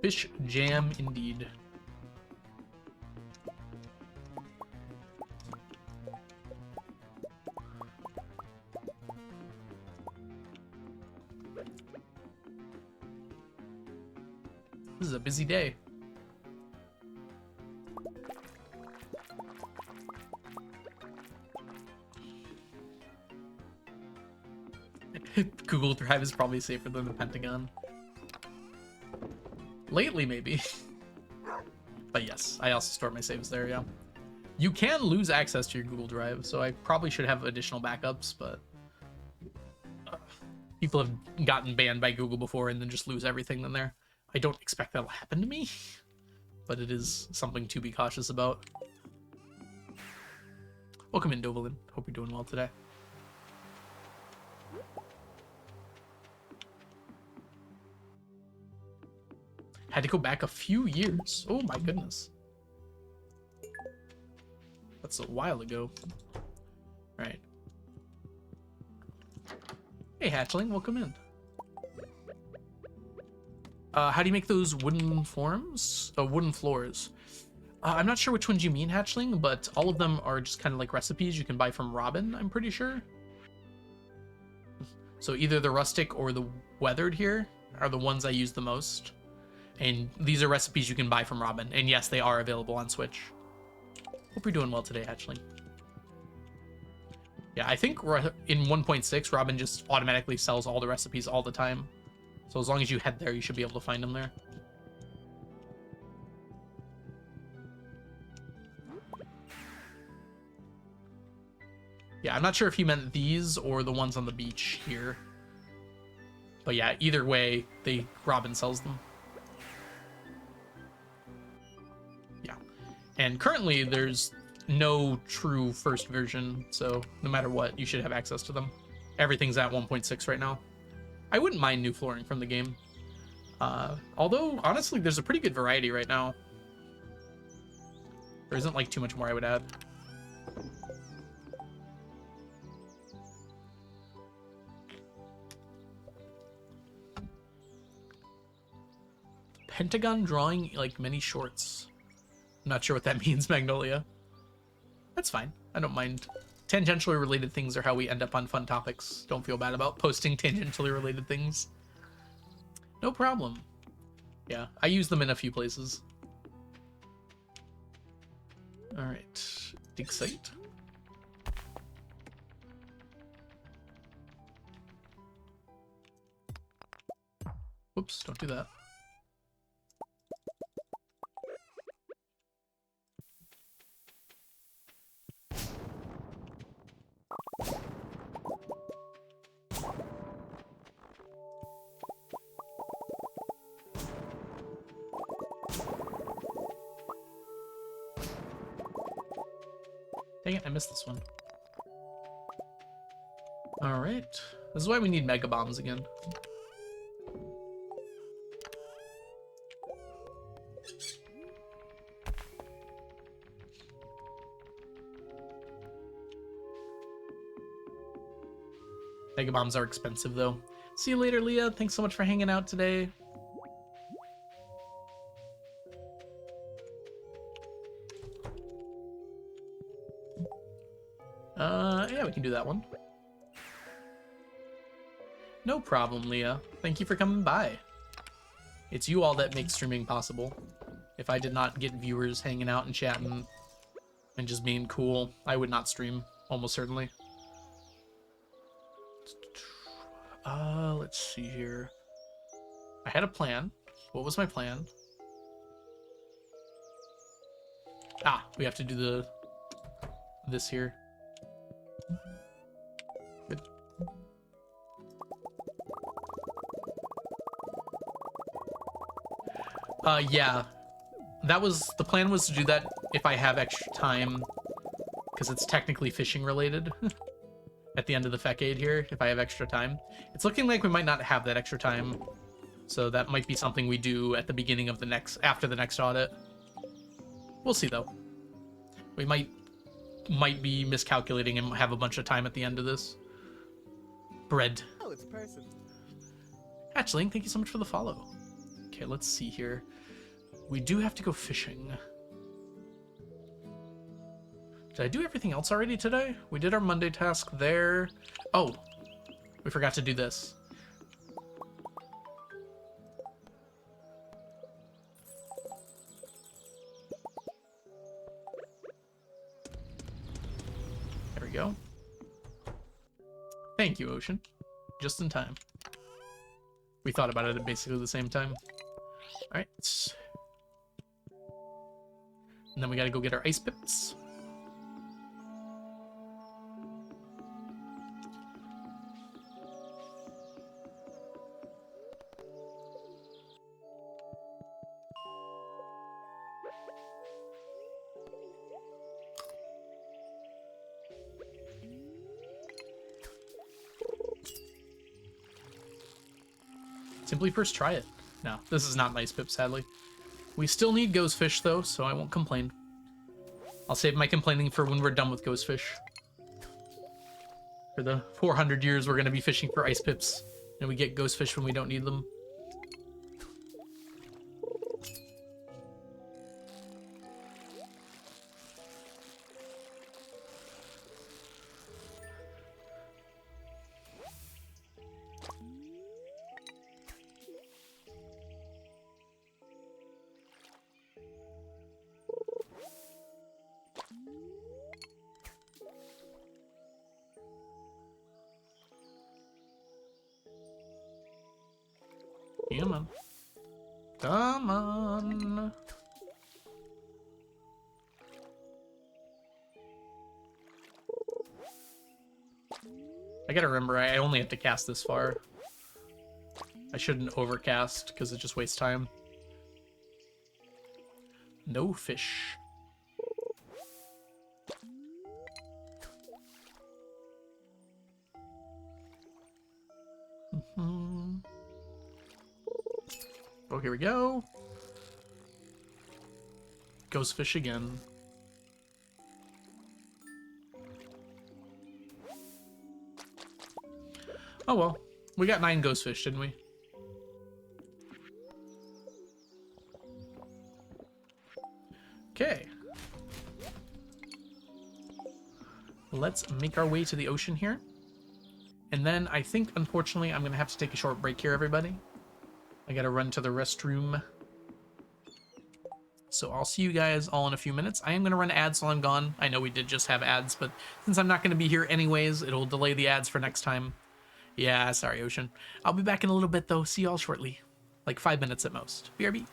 A: Fish jam indeed. This is a busy day. Google Drive is probably safer than the Pentagon. Lately, maybe. But yes, I also store my saves there, yeah. You can lose access to your Google Drive, so I probably should have additional backups, but people have gotten banned by Google before and then just lose everything in there. I don't expect that'll happen to me, but it is something to be cautious about. Welcome in, Dovalin. Hope you're doing well today. Had to go back a few years. Oh my goodness. That's a while ago. All right. Hey, hatchling, welcome in. How do you make those wooden forms? Wooden floors. I'm not sure which ones you mean, hatchling, but all of them are just kind of like recipes you can buy from Robin, I'm pretty sure. So either the rustic or the weathered here are the ones I use the most. And these are recipes you can buy from Robin. And yes, they are available on Switch. Hope you're doing well today, hatchling. Yeah, I think in 1.6, Robin just automatically sells all the recipes all the time. So as long as you head there, you should be able to find them there. Yeah, I'm not sure if he meant these or the ones on the beach here. But yeah, either way, Robin sells them. Yeah. And currently, there's no true first version, so no matter what, you should have access to them. Everything's at 1.6 right now. I wouldn't mind new flooring from the game. Although, honestly, there's a pretty good variety right now. There isn't, like, too much more I would add. Pentagon drawing, like, many shorts. I'm not sure what that means, Magnolia. That's fine. I don't mind. Tangentially related things are how we end up on fun topics. Don't feel bad about posting tangentially related things. No problem. Yeah, I use them in a few places. Alright. Dig site. Whoops, don't do that. Dang it, I missed this one. Alright. This is why we need mega bombs again. Mega bombs are expensive though. See you later, Leah. Thanks so much for hanging out today. Yeah, we can do that one. No problem, Leah. Thank you for coming by. It's you all that makes streaming possible. If I did not get viewers hanging out and chatting and just being cool, I would not stream, almost certainly. Let's see here. I had a plan. What was my plan? Ah, we have to do this here. Good. Yeah. The plan was to do that if I have extra time, because it's technically fishing related. At the end of the fecade here, if I have extra time. It's looking like we might not have that extra time, so that might be something we do at the beginning of after the next audit. We'll see though. We might be miscalculating and have a bunch of time at the end of this. Bread.
B: Oh, it's a person.
A: Hatchling, thank you so much for the follow. Okay, let's see here. We do have to go fishing. Did I do everything else already today? We did our Monday task there. Oh, we forgot to do this. There we go. Thank you, Ocean. Just in time. We thought about it at basically the same time. Alright. And then we gotta go get our ice pips. Simply first try it. No, this is not nice pip, sadly. We still need ghost fish though, so I won't complain. I'll save my complaining for when we're done with ghost fish. For the 400 years we're gonna be fishing for ice pips, and we get ghost fish when we don't need them. Come on. Come on. I gotta remember, I only have to cast this far. I shouldn't overcast, because it just wastes time. No fish. Oh, here we go. Ghost fish again. Oh well. We got 9 ghost fish, didn't we? Okay. Let's make our way to the ocean here. And then I think, unfortunately, I'm going to have to take a short break here, everybody. I gotta run to the restroom. So I'll see you guys all in a few minutes. I am gonna run ads while I'm gone. I know we did just have ads, but since I'm not gonna be here anyways, it'll delay the ads for next time. Yeah, sorry, Ocean. I'll be back in a little bit, though. See y'all shortly. Like 5 minutes at most. BRB.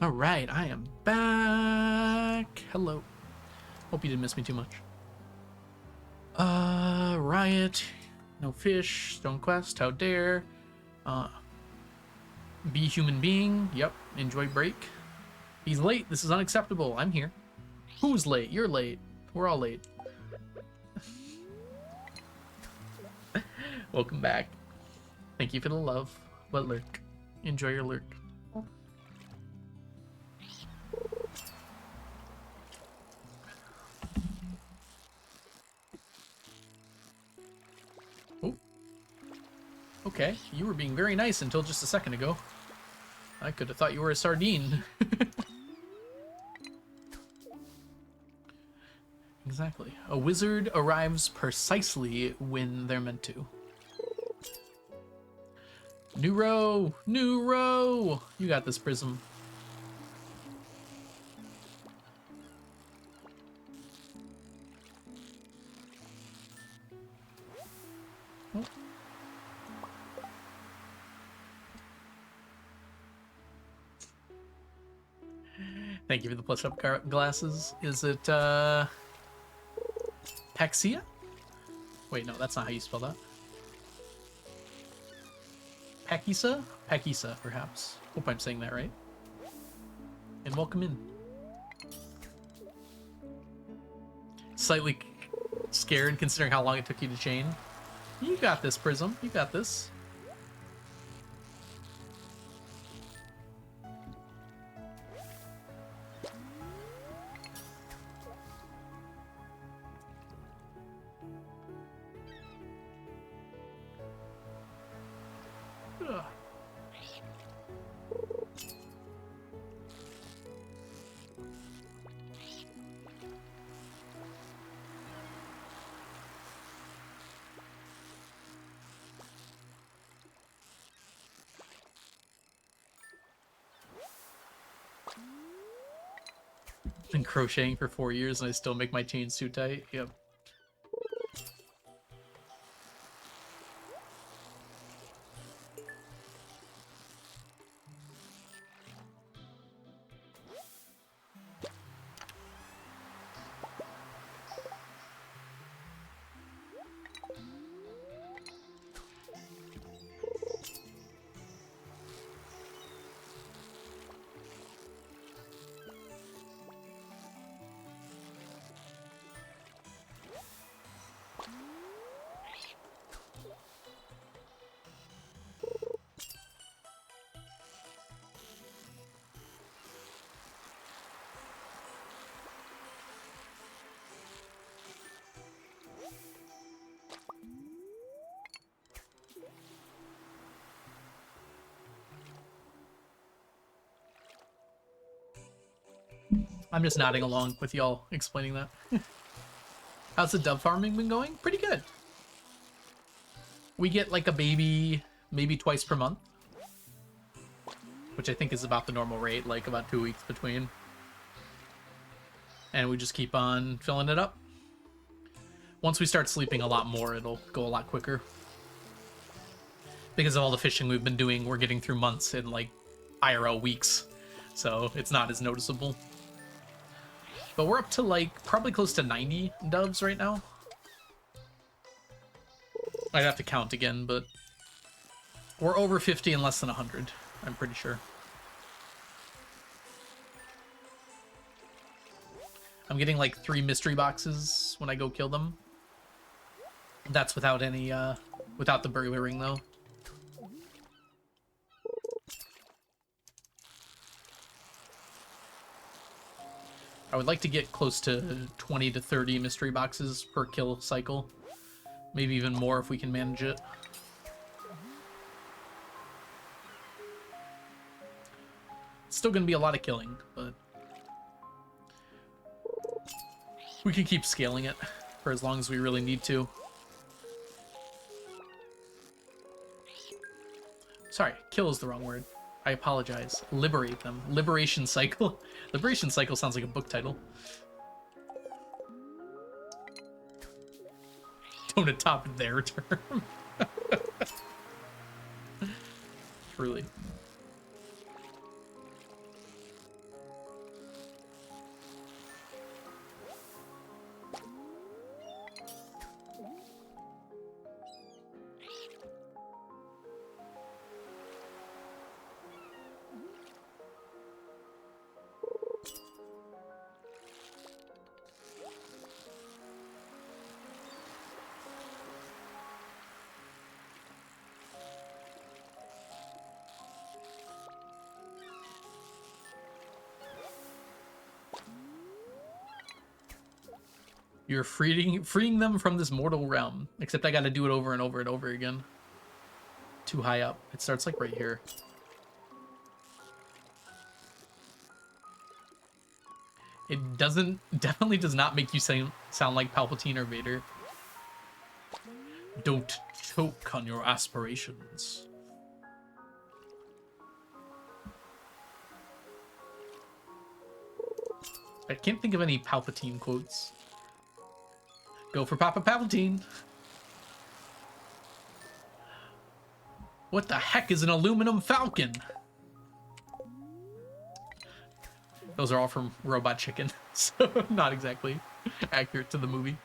A: All right, I am back. Hello. Hope you didn't miss me too much. Riot. No fish. Stone quest. How dare. Be human being. Yep. Enjoy break. He's late. This is unacceptable. I'm here. Who's late? You're late. We're all late. Welcome back. Thank you for the love. But lurk. Enjoy your lurk. Oh. Okay, you were being very nice until just a second ago. I could have thought you were a sardine. Exactly. A wizard arrives precisely when they're meant to. New row! New row! You got this, Prism. Oh. Thank you for the plus-up glasses. Is it, Paxia? Wait, no, that's not how you spell that. Pakisa? Pakisa, perhaps. Hope I'm saying that right. And welcome in. Slightly scared considering how long it took you to chain. You got this, Prism. You got this. Ugh. Been crocheting for 4 years and I still make my chains too tight. Yep. I'm just nodding along with y'all explaining that. How's the dove farming been going? Pretty good. We get like a baby maybe twice per month, which I think is about the normal rate, like about 2 weeks between. And we just keep on filling it up. Once we start sleeping a lot more, it'll go a lot quicker. Because of all the fishing we've been doing, we're getting through months in like IRL weeks. So it's not as noticeable. But we're up to like probably close to 90 doves right now. I'd have to count again, but we're over 50 in less than 100, I'm pretty sure. I'm getting like 3 mystery boxes when I go kill them. That's without any, without the burglar ring though. I would like to get close to 20 to 30 mystery boxes per kill cycle. Maybe even more if we can manage it. It's still going to be a lot of killing, but we can keep scaling it for as long as we really need to. Sorry, kill is the wrong word. I apologize. Liberate them. Liberation cycle. Liberation cycle sounds like a book title. Don't adopt their term. Truly. You're freeing them from this mortal realm. Except I gotta do it over and over and over again. Too high up. It starts like right here. It definitely does not make you sound like Palpatine or Vader. Don't choke on your aspirations. I can't think of any Palpatine quotes. Go for Papa Palpatine. What the heck is an aluminum falcon? Those are all from Robot Chicken, so not exactly accurate to the movie.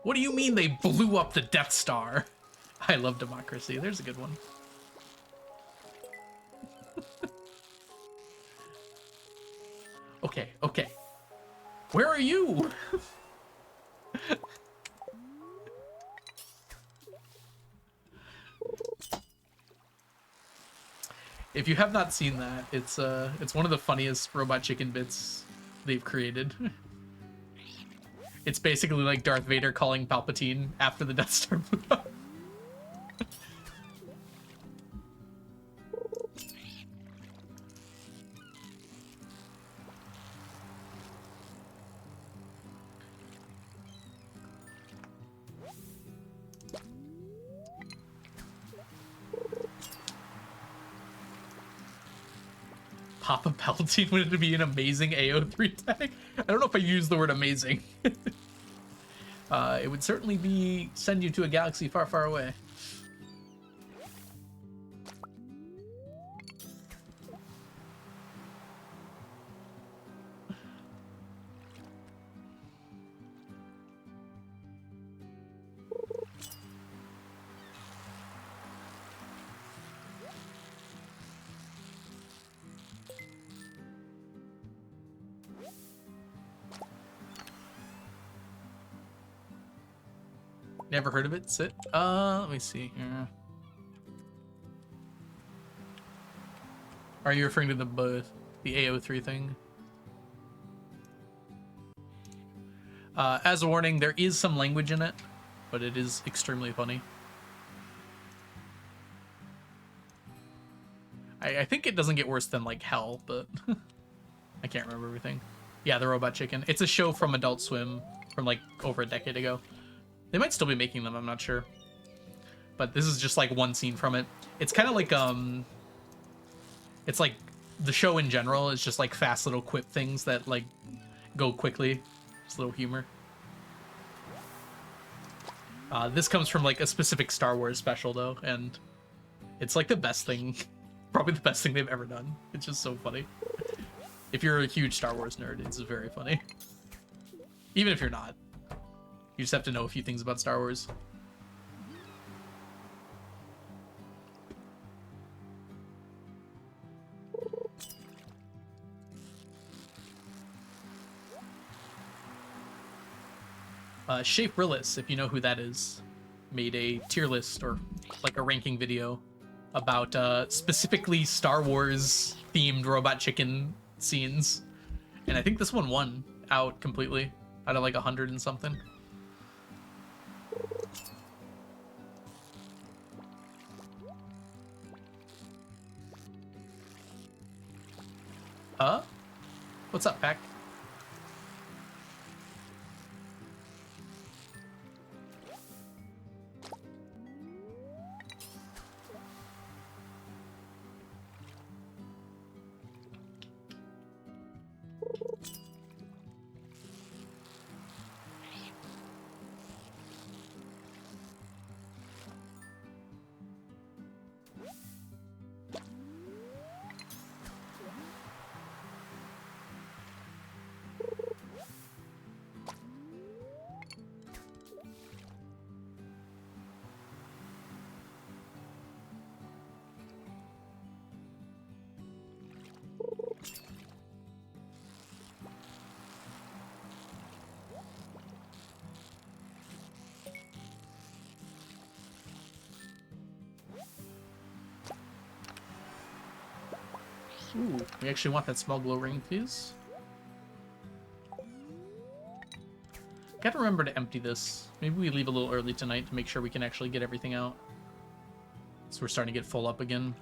A: What do you mean they blew up the Death Star? I love democracy. There's a good one. Okay, okay. Where are you? If you have not seen that, it's one of the funniest Robot Chicken bits they've created. It's basically like Darth Vader calling Palpatine after the Death Star blew up. Papa Palpatine would be an amazing AO3 tag. I don't know if I use the word amazing. It would certainly be send you to a galaxy far, far away. Never heard of it? Sit. Let me see here. Are you referring to the AO3 thing? As a warning, there is some language in it, but it is extremely funny. I think it doesn't get worse than like hell, but I can't remember everything. Yeah, the Robot Chicken. It's a show from Adult Swim from like over a decade ago. They might still be making them, I'm not sure. But this is just like one scene from it. It's kind of like, it's like the show in general is just like fast little quip things that like go quickly. Just a little humor. This comes from like a specific Star Wars special though, and it's like the best thing, probably the best thing they've ever done. It's just so funny. If you're a huge Star Wars nerd, it's very funny. Even if you're not. You just have to know a few things about Star Wars. Shape Rillis, if you know who that is, made a tier list or like a ranking video about specifically Star Wars themed Robot Chicken scenes. And I think this one won out completely out of like 100 and something. What's up, Pack? Ooh, we actually want that small glow ring, please. Gotta remember to empty this. Maybe we leave a little early tonight to make sure we can actually get everything out. So we're starting to get full up again.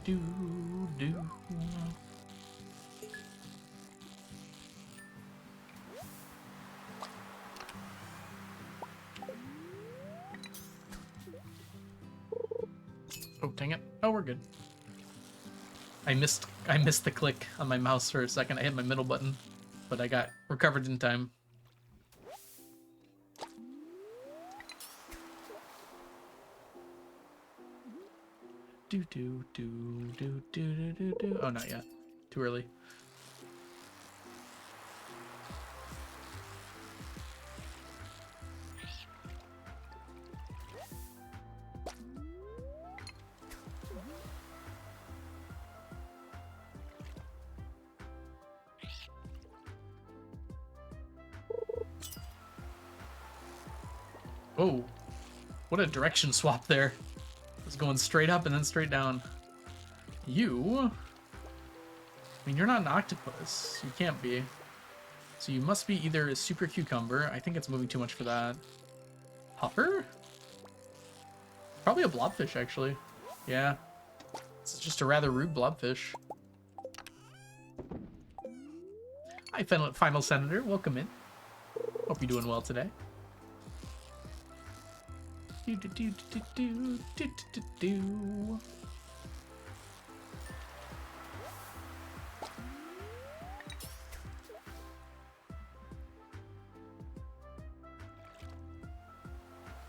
A: Do, do. Oh, dang it. Oh, we're good. I missed the click on my mouse for a second. I hit my middle button, but I got recovered in time. Do do do do do do do do. Oh, not yet. Too early. Oh, what a direction swap there. It's going straight up and then straight down. You? I mean, you're not an octopus. You can't be. So you must be either a super cucumber. I think it's moving too much for that. Hopper? Probably a blobfish, actually. Yeah. It's just a rather rude blobfish. Hi, Final Senator. Welcome in. Hope you're doing well today. Do do do do do do do do.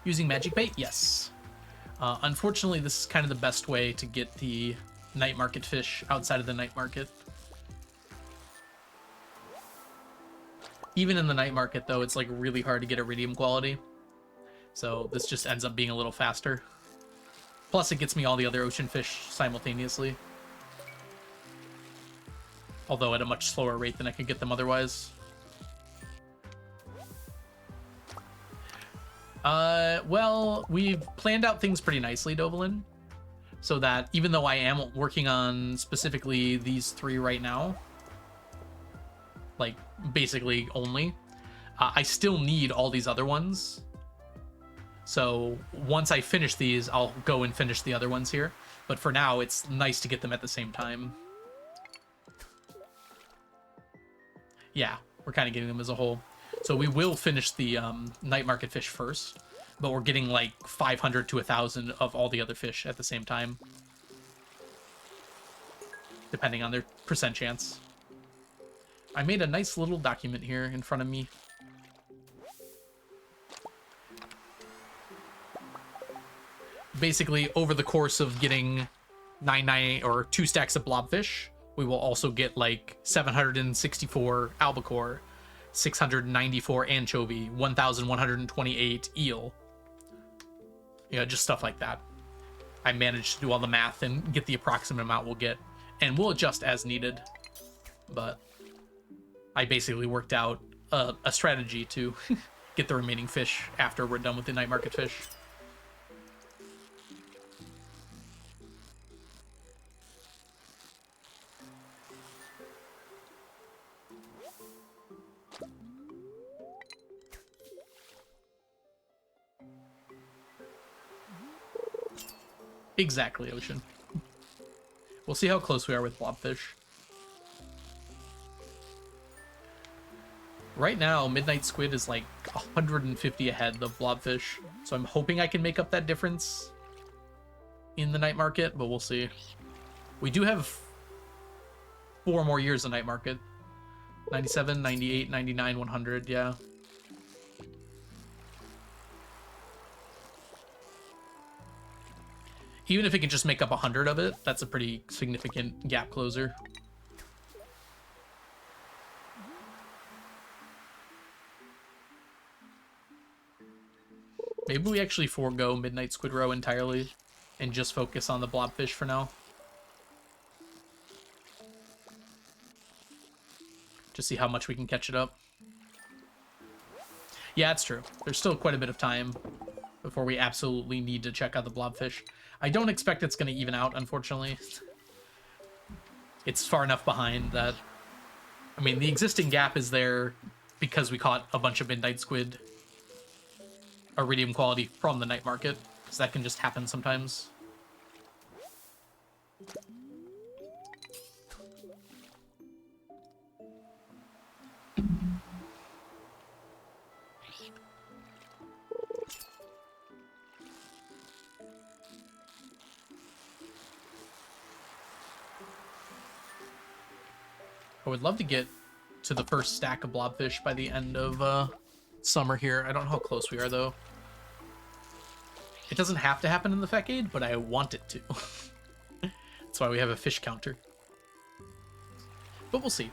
A: Using magic bait? Yes. Unfortunately, this is kind of the best way to get the night market fish outside of the night market. Even in the night market, though, it's like really hard to get iridium quality. So this just ends up being a little faster. Plus, it gets me all the other ocean fish simultaneously. Although at a much slower rate than I could get them otherwise. Well, we've planned out things pretty nicely, Dovalin. So that even though I am working on specifically these 3 right now, like basically only, I still need all these other ones. So once I finish these, I'll go and finish the other ones here. But for now, it's nice to get them at the same time. Yeah, we're kind of getting them as a whole. So we will finish the night market fish first, but we're getting like 500 to 1,000 of all the other fish at the same time, depending on their percent chance. I made a nice little document here in front of me. Basically, over the course of getting 2 stacks of blobfish, we will also get like 764 albacore, 694 anchovy, 1,128 eel. You know, just stuff like that. I managed to do all the math and get the approximate amount we'll get, and we'll adjust as needed. But I basically worked out a strategy to get the remaining fish after we're done with the night market fish. Exactly, Ocean. We'll see how close we are with blobfish. Right now, Midnight Squid is like 150 ahead of blobfish, so I'm hoping I can make up that difference in the night market, but we'll see. We do have 4 more years of night market. 97, 98, 99, 100, yeah. Even if it can just make up 100 of it, that's a pretty significant gap closer. Maybe we actually forego Midnight Squid Row entirely and just focus on the blobfish for now. Just see how much we can catch it up. Yeah, it's true. There's still quite a bit of time before we absolutely need to check out the blobfish. I don't expect it's going to even out, unfortunately. it's far enough behind that, I mean, the existing gap is there because we caught a bunch of midnight squid, iridium quality from the night market, because that can just happen sometimes. I would love to get to the first stack of blobfish by the end of summer here. I don't know how close we are, though. It doesn't have to happen in the Fecade, but I want it to. That's why we have a fish counter. But we'll see.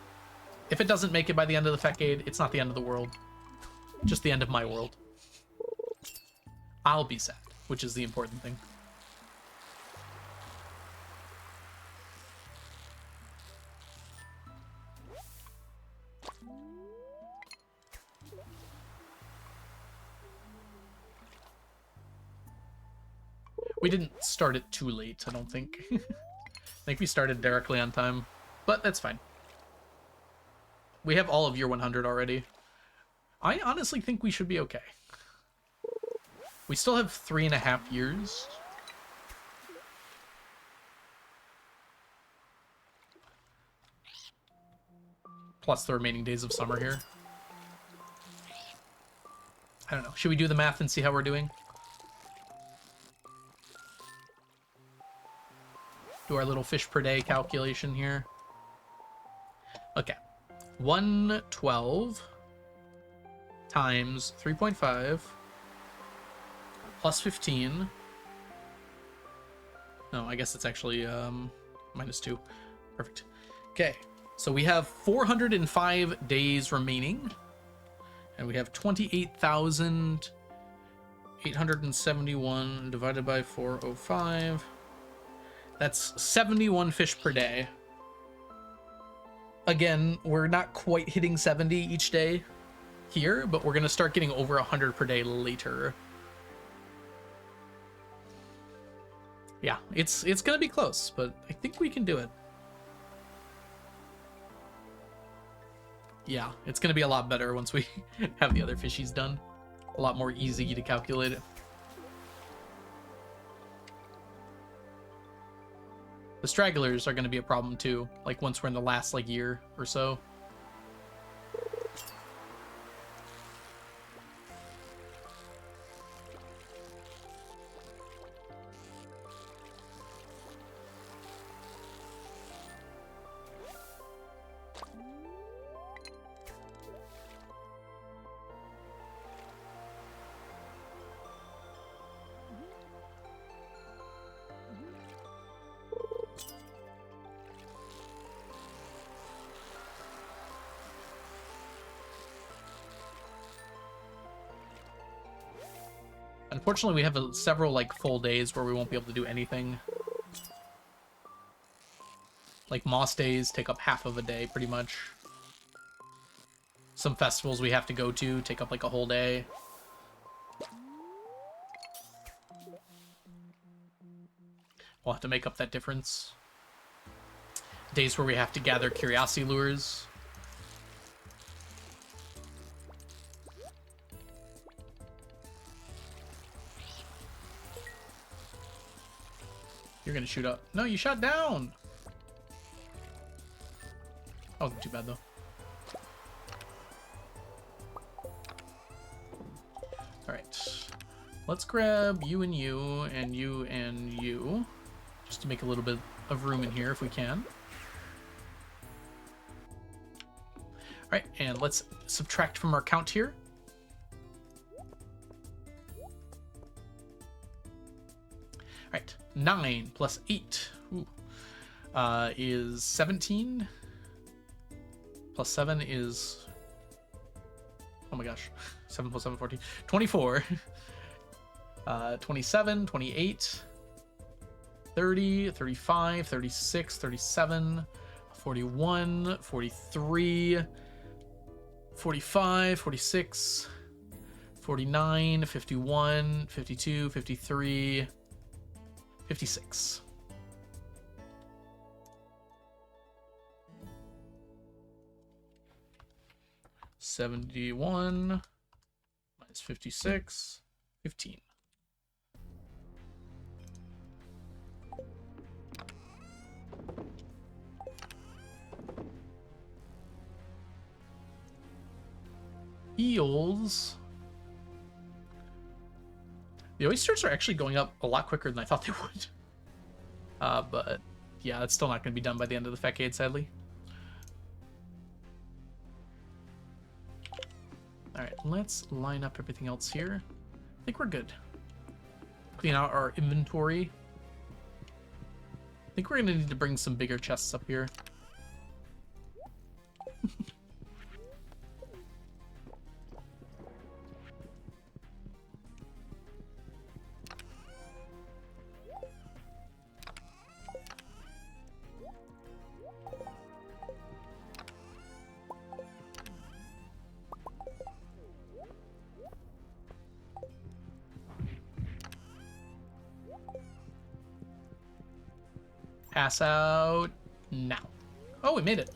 A: If it doesn't make it by the end of the Fecade, it's not the end of the world. Just the end of my world. I'll be sad, which is the important thing. We didn't start it too late, I don't think. I think we started directly on time, but that's fine. We have all of year 100 already. I honestly think we should be okay. We still have 3.5 years. Plus the remaining days of summer here. I don't know. Should we do the math and see how we're doing? Do our little fish per day calculation here. Okay. 112 times 3.5 plus 15. No, I guess it's actually minus 2. Perfect. Okay. So we have 405 days remaining. And we have 28,871 divided by 405. That's 71 fish per day. Again, we're not quite hitting 70 each day here, but we're going to start getting over 100 per day later. Yeah, it's going to be close, but I think we can do it. Yeah, it's going to be a lot better once we have the other fishies done. A lot more easy to calculate it. The stragglers are going to be a problem too, like once we're in the last like year or so. Unfortunately, we have several like full days where we won't be able to do anything. Like moss days take up half of a day pretty much. Some festivals we have to go to take up like a whole day. We'll have to make up that difference. Days where we have to gather curiosity lures. You're gonna shoot up. No, you shot down! That wasn't too bad, though. Alright. Let's grab you and you, and you and you. Just to make a little bit of room in here, if we can. Alright, and let's subtract from our count here. Alright, 9 plus 8 is 17. Plus 7 is... Oh my gosh. 7 plus 7, 14. 24. 27, 28, 30, 35, 36, 37, 41, 43, 45, 46, 49, 51, 52, 53... 56. 71 minus 56, 15. Eels. The oysters are actually going up a lot quicker than I thought they would. But yeah, that's still not going to be done by the end of the facade, sadly. All right, let's line up everything else here. I think we're good. Clean out our inventory. I think we're going to need to bring some bigger chests up here. Pass out now. Oh, we made it.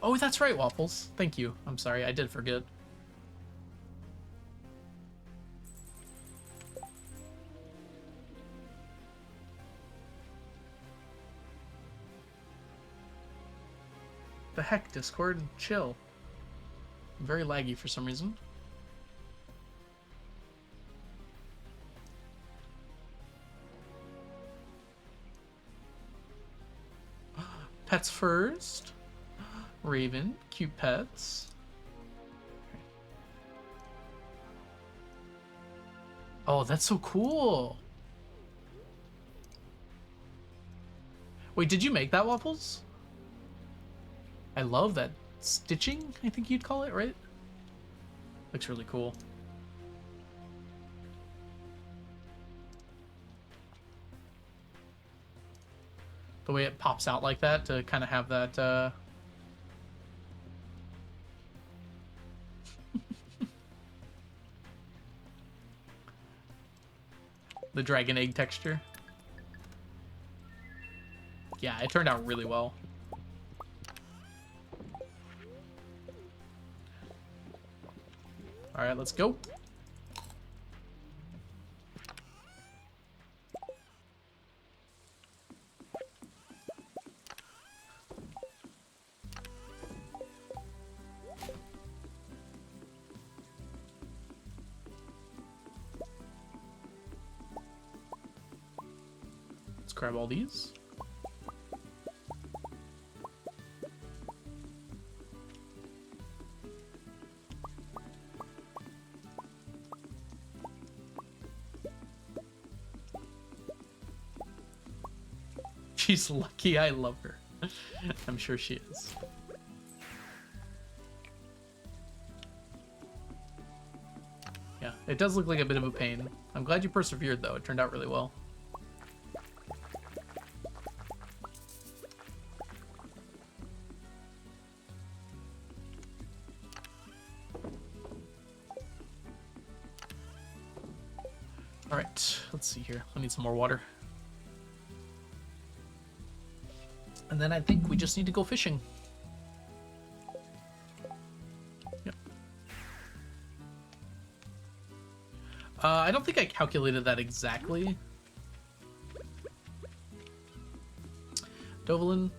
A: Oh, that's right, Waffles. Thank you. I'm sorry, I did forget. The heck, Discord? Chill. I'm very laggy for some reason. Pets first. Raven, cute pets. Oh, that's so cool. Wait, did you make that, Waffles? I love that stitching, I think you'd call it, right? Looks really cool. The way it pops out like that to kind of have that the dragon egg texture. Yeah, it turned out really well. All right, let's go. Let's grab all these. She's lucky I love her. I'm sure she is. Yeah, it does look like a bit of a pain. I'm glad you persevered, though. It turned out really well. All right, let's see here. I need some more water. And then I think we just need to go fishing. Yep. I don't think I calculated that exactly. Dovelin.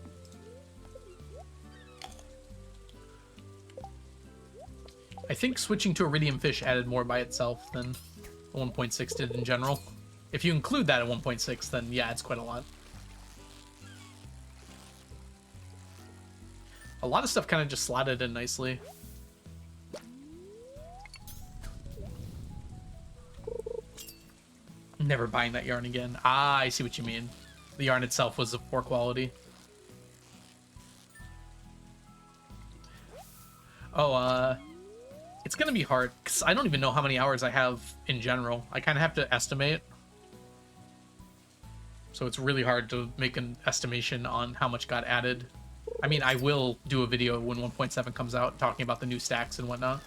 A: I think switching to iridium fish added more by itself than 1.6 did in general. If you include that at 1.6, then yeah, it's quite a lot. A lot of stuff kind of just slotted in nicely. Never buying that yarn again. Ah, I see what you mean. The yarn itself was of poor quality. Oh, it's gonna be hard, because I don't even know how many hours I have in general. I kind of have to estimate. So it's really hard to make an estimation on how much got added. I mean, I will do a video when 1.7 comes out talking about the new stacks and whatnot.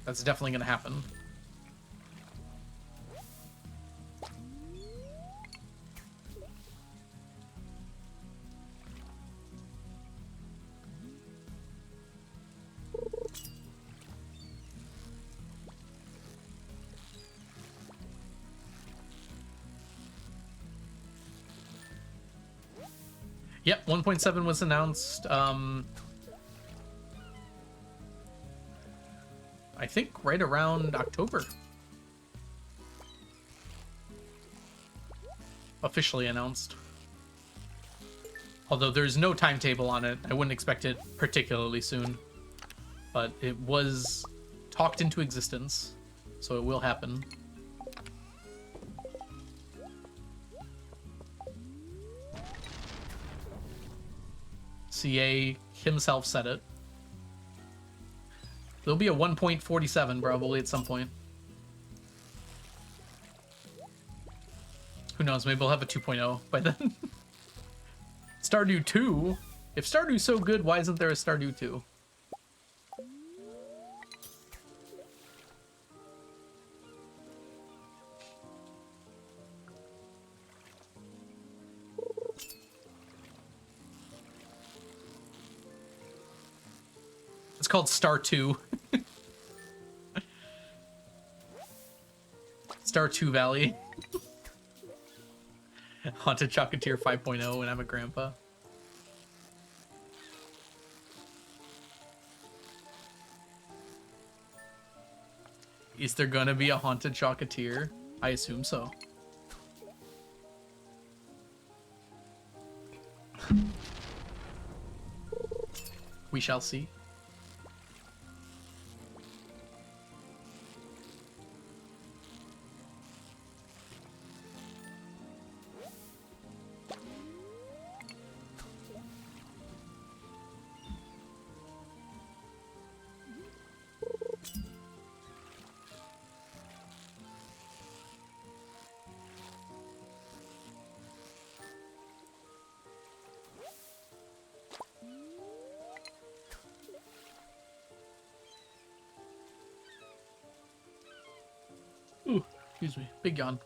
A: That's definitely going to happen. Yep, 1.7 was announced. I think right around October. Officially announced. Although there's no timetable on it, I wouldn't expect it particularly soon. But it was talked into existence, so it will happen. CA himself said it. There'll be a 1.47 probably at some point. Who knows, maybe we'll have a 2.0 by then. Stardew 2? If Stardew's so good, why isn't there a Stardew 2? It's called Star 2. Star 2 Valley. Haunted Chocolatier 5.0 and I'm a grandpa. Is there gonna be a Haunted Chocolatier? I assume so. We shall see. Ooh, excuse me. Big yawn.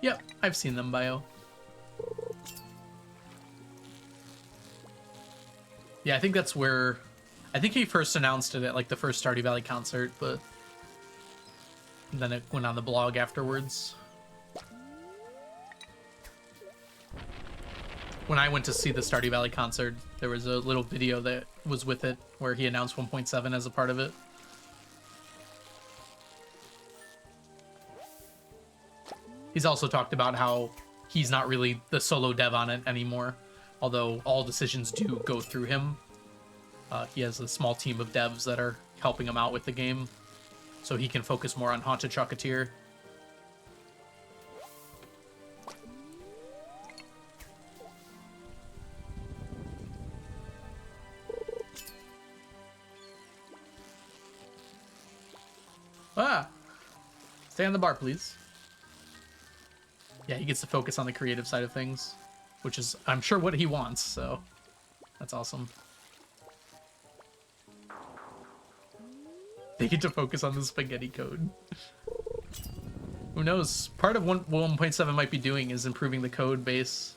A: Yep, I've seen them, Bio. Yeah, I think that's where... I think he first announced it at, like, the first Stardew Valley concert, but... then it went on the blog afterwards. When I went to see the Stardew Valley concert, there was a little video that was with it where he announced 1.7 as a part of it. He's also talked about how he's not really the solo dev on it anymore, although all decisions do go through him. He has a small team of devs that are helping him out with the game, so he can focus more on Haunted Chocolatier. Ah! Stay on the bar, please. Yeah, he gets to focus on the creative side of things, which is, I'm sure, what he wants, so that's awesome. They get to focus on the spaghetti code. Who knows? Part of what 1.7 might be doing is improving the code base.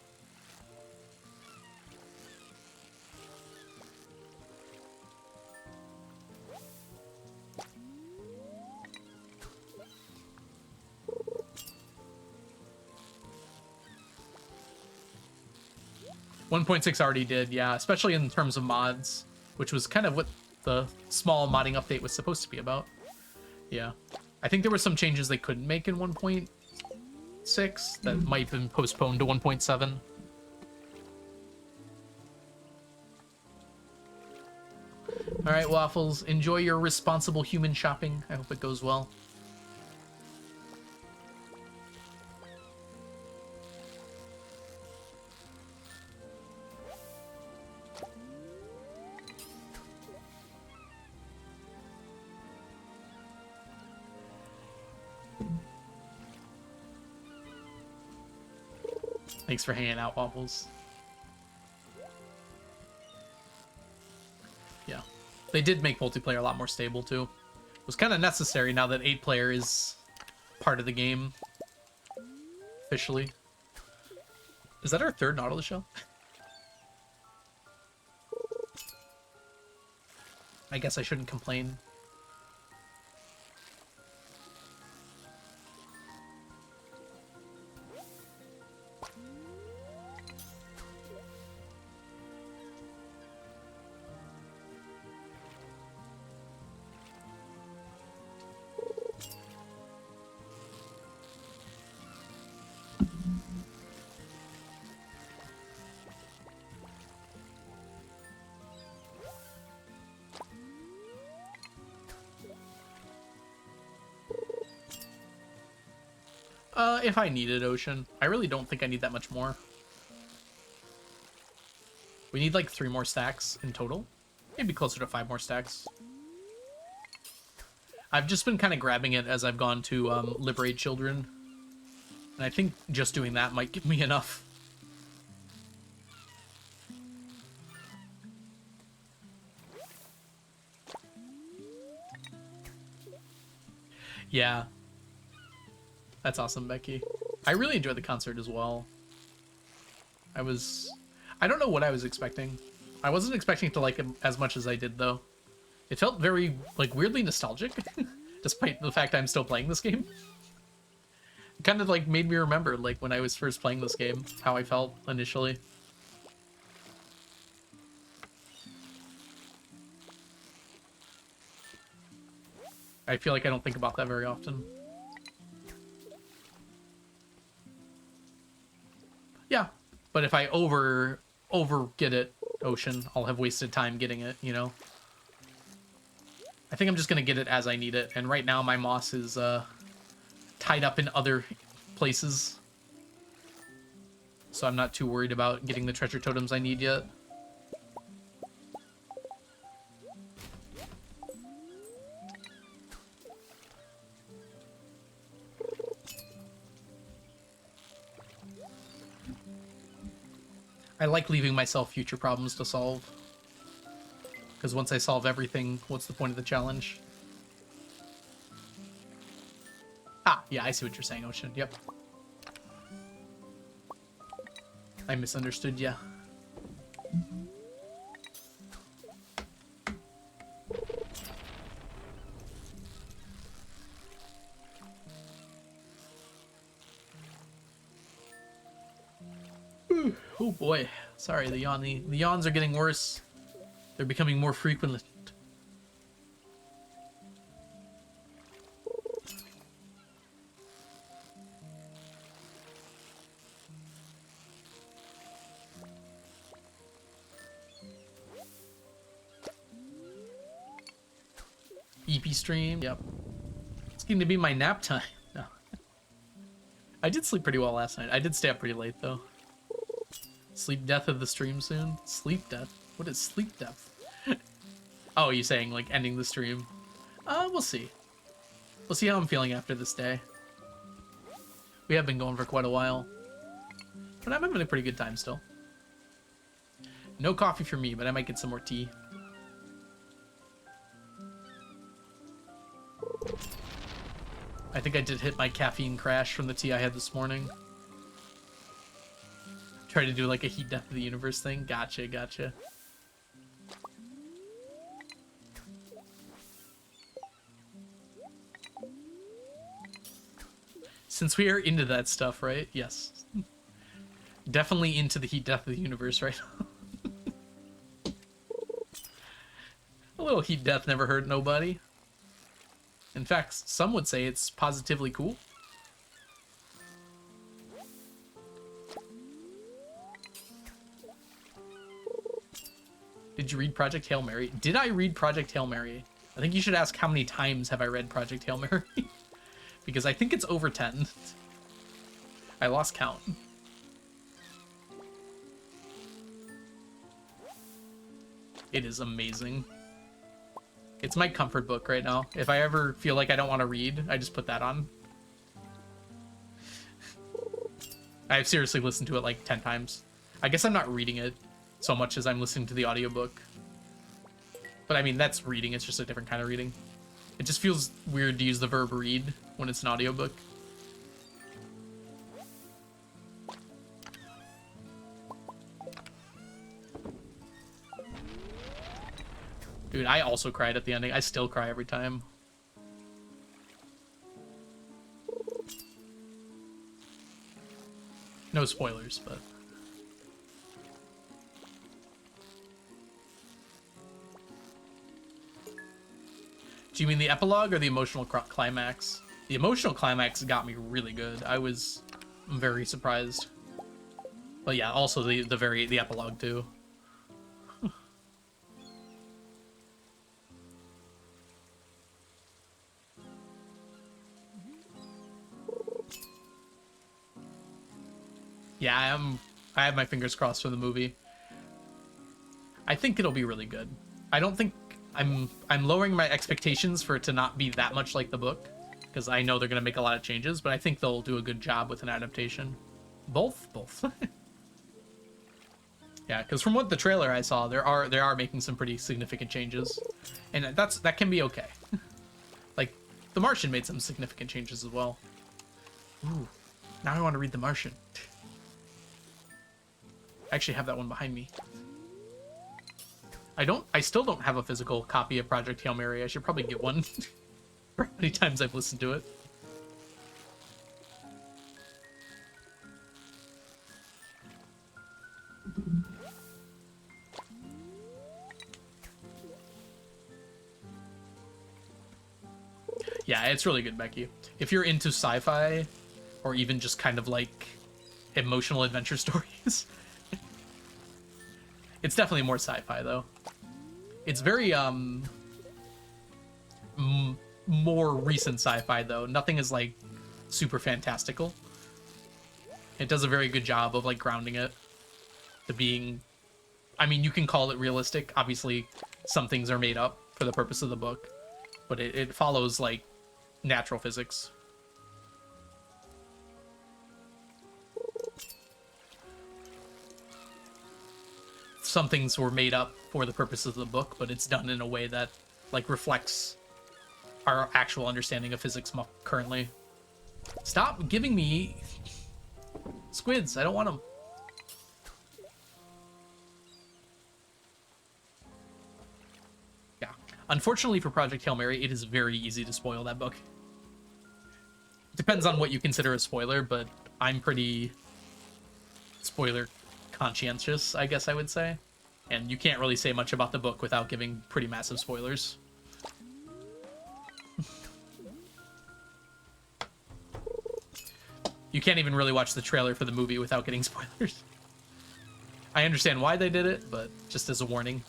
A: .6 already did, yeah, especially in terms of mods, which was kind of what the small modding update was supposed to be about. Yeah. I think there were some changes they couldn't make in 1.6 that might have been postponed to 1.7. Alright, Waffles, enjoy your responsible human shopping. I hope it goes well. Thanks for hanging out, Waffles. Yeah. They did make multiplayer a lot more stable, too. It was kind of necessary now that 8-player is part of the game. Officially. Is that our third Nautilus shell? I guess I shouldn't complain. If I needed Ocean. I really don't think I need that much more. We need like 3 more stacks in total. Maybe closer to 5 more stacks. I've just been kind of grabbing it as I've gone to liberate children. And I think just doing that might give me enough. Yeah. That's awesome, Becky. I really enjoyed the concert as well. I don't know what I was expecting. I wasn't expecting to like it as much as I did, though. It felt very, like, weirdly nostalgic, despite the fact I'm still playing this game. It kind of, like, made me remember, like, when I was first playing this game, how I felt initially. I feel like I don't think about that very often. Yeah, but if I over get it, Ocean, I'll have wasted time getting it, you know? I think I'm just gonna get it as I need it, and right now my moss is tied up in other places. So I'm not too worried about getting the treasure totems I need yet. I like leaving myself future problems to solve. Because once I solve everything, what's the point of the challenge? Ah, yeah, I see what you're saying, Ocean. Yep. I misunderstood ya. Oh boy. Sorry, the yawns are getting worse. They're becoming more frequent. EP stream, yep. It's going to be my nap time. No. I did sleep pretty well last night. I did stay up pretty late, though. Sleep death of the stream soon? Sleep death? What is sleep death? Oh, you saying, like, ending the stream? We'll see. We'll see how I'm feeling after this day. We have been going for quite a while. But I'm having a pretty good time still. No coffee for me, but I might get some more tea. I think I did hit my caffeine crash from the tea I had this morning. Try to do like a heat death of the universe thing. Gotcha, gotcha. Since we are into that stuff, right? Yes. Definitely into the heat death of the universe right now. A little heat death never hurt nobody. In fact, some would say it's positively cool. Did you read Project Hail Mary? Did I read Project Hail Mary? I think you should ask how many times have I read Project Hail Mary? Because I think it's over 10. I lost count. It is amazing. It's my comfort book right now. If I ever feel like I don't want to read, I just put that on. I've seriously listened to it like 10 times. I guess I'm not reading it so much as I'm listening to the audiobook. But I mean, that's reading. It's just a different kind of reading. It just feels weird to use the verb read when it's an audiobook. Dude, I also cried at the ending. I still cry every time. No spoilers, but... Do you mean the epilogue or the emotional climax? The emotional climax got me really good. I was very surprised. But yeah, also the epilogue too. Yeah, I have my fingers crossed for the movie. I think it'll be really good. I don't think I'm lowering my expectations for it to not be that much like the book, because I know they're gonna make a lot of changes, but I think they'll do a good job with an adaptation. Both. Yeah, because from what the trailer I saw, they are making some pretty significant changes, and that can be okay. Like, The Martian made some significant changes as well. Ooh, now I want to read The Martian. I actually have that one behind me. I still don't have a physical copy of Project Hail Mary. I should probably get one. For how many times I've listened to it. Yeah, it's really good, Becky. If you're into sci-fi, or even just kind of like emotional adventure stories, it's definitely more sci-fi though. It's very more recent sci-fi though. Nothing is like super fantastical. It does a very good job of like grounding it to being, I mean, you can call it realistic. Obviously, some things are made up for the purpose of the book, but it follows like natural physics. Some things were made up for the purpose of the book, but it's done in a way that like reflects our actual understanding of physics currently. Stop giving me squids. I don't want them. Yeah. Unfortunately for Project Hail Mary, it is very easy to spoil that book. Depends on what you consider a spoiler, but I'm pretty spoiler conscientious, I guess I would say. And you can't really say much about the book without giving pretty massive spoilers. You can't even really watch the trailer for the movie without getting spoilers. I understand why they did it, but just as a warning.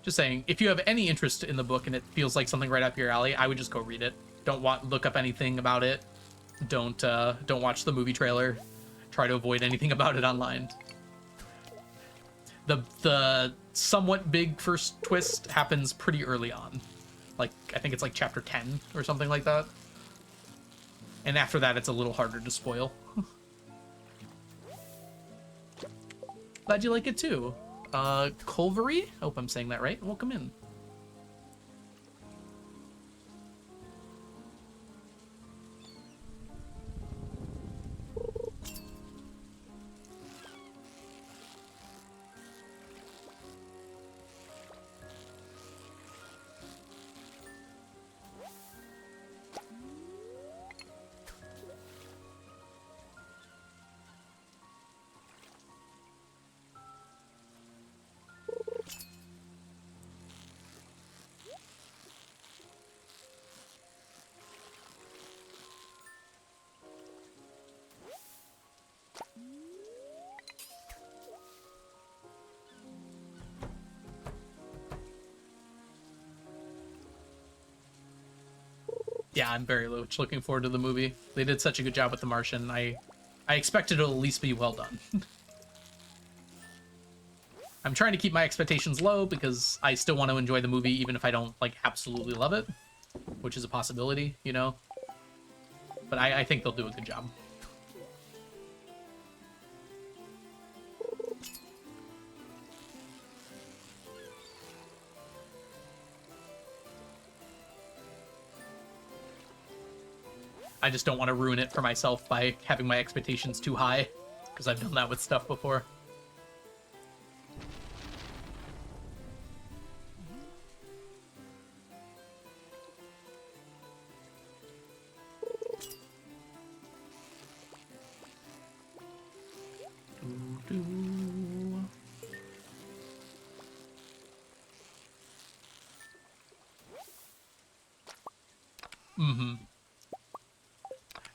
A: Just saying, if you have any interest in the book and it feels like something right up your alley, I would just go read it. Don't look up anything about it. Don't watch the movie trailer. Try to avoid anything about it online. The somewhat big first twist happens pretty early on. Like, I think it's like chapter 10 or something like that. And after that, it's a little harder to spoil. Glad you like it too. Culvery? I hope I'm saying that right. Welcome in. Yeah, I'm very much looking forward to the movie. They did such a good job with The Martian. I expected it to at least be well done. I'm trying to keep my expectations low because I still want to enjoy the movie even if I don't, like, absolutely love it, which is a possibility, you know? But I think they'll do a good job. I just don't want to ruin it for myself by having my expectations too high, because I've done that with stuff before.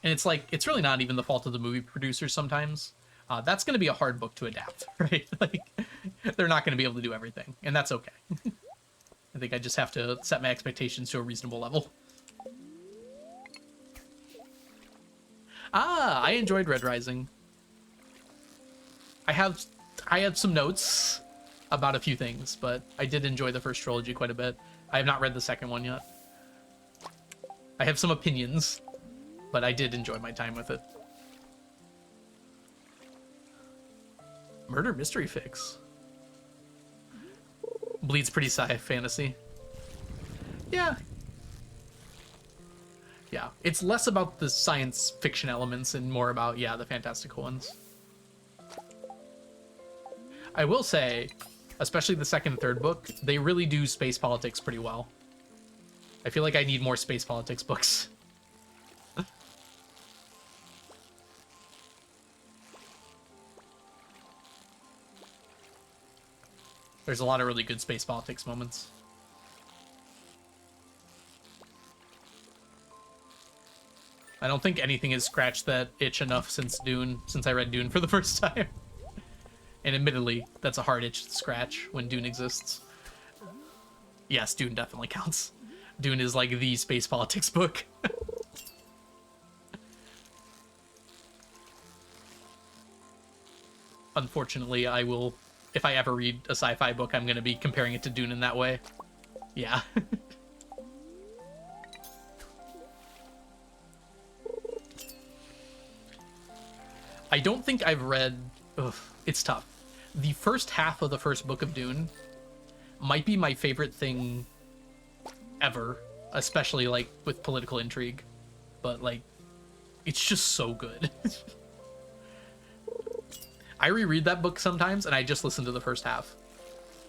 A: And it's like, it's really not even the fault of the movie producers sometimes. That's going to be a hard book to adapt, right? Like, they're not going to be able to do everything, and that's okay. I think I just have to set my expectations to a reasonable level. I enjoyed Red Rising. I have some notes about a few things, but I did enjoy the first trilogy quite a bit. I have not read the second one yet. I have some opinions, but I did enjoy my time with it. Murder mystery fix. Bleed's pretty sci fantasy. Yeah. Yeah, it's less about the science fiction elements and more about, yeah, the fantastical ones. I will say, especially the second and third book, they really do space politics pretty well. I feel like I need more space politics books. There's a lot of really good space politics moments. I don't think anything has scratched that itch enough since I read Dune for the first time. And admittedly, that's a hard itch to scratch when Dune exists. Yes, Dune definitely counts. Dune is like the space politics book. Unfortunately, I will, if I ever read a sci-fi book, I'm going to be comparing it to Dune in that way. Yeah. I don't think I've read... Ugh, it's tough. The first half of the first book of Dune might be my favorite thing ever, especially, like, with political intrigue. But, like, it's just so good. I reread that book sometimes, and I just listen to the first half.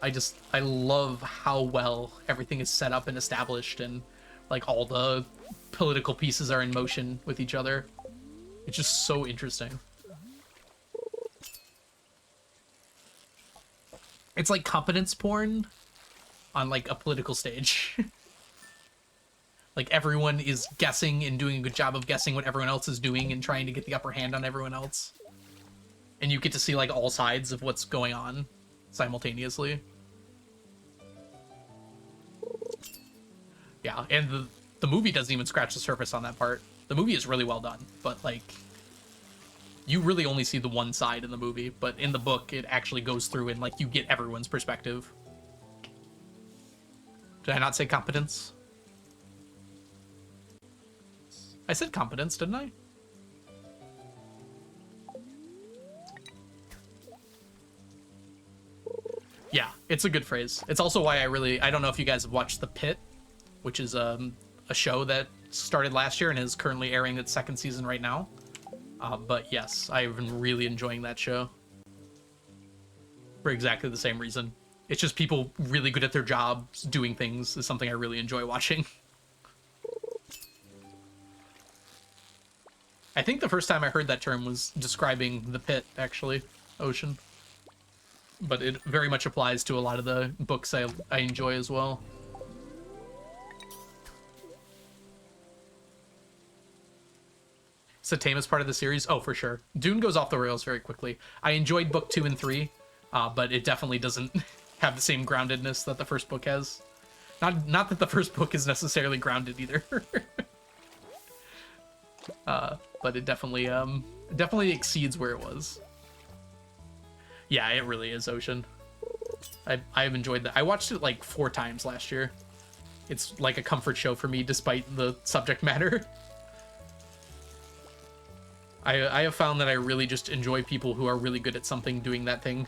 A: I love how well everything is set up and established, and, like, all the political pieces are in motion with each other. It's just so interesting. It's like competence porn on, like, a political stage. Like, everyone is guessing and doing a good job of guessing what everyone else is doing and trying to get the upper hand on everyone else. And you get to see, like, all sides of what's going on simultaneously. Yeah, and the movie doesn't even scratch the surface on that part. The movie is really well done, but, like, you really only see the one side in the movie, but in the book, it actually goes through and, like, you get everyone's perspective. Did I not say competence? I said competence, didn't I? Yeah, it's a good phrase. It's also why I don't know if you guys have watched The Pit, which is a show that started last year and is currently airing its second season right now. But yes, I've been really enjoying that show. For exactly the same reason. It's just people really good at their jobs doing things is something I really enjoy watching. I think the first time I heard that term was describing The Pit, actually, Ocean. But it very much applies to a lot of the books I enjoy as well. Is tame as part of the series? Oh, for sure. Dune goes off the rails very quickly. I enjoyed book 2 and 3, but it definitely doesn't have the same groundedness that the first book has. Not that the first book is necessarily grounded either. But it definitely exceeds where it was. Yeah, it really is, Ocean. I've enjoyed that. I watched it like 4 times last year. It's like a comfort show for me, despite the subject matter. I have found that I really just enjoy people who are really good at something doing that thing.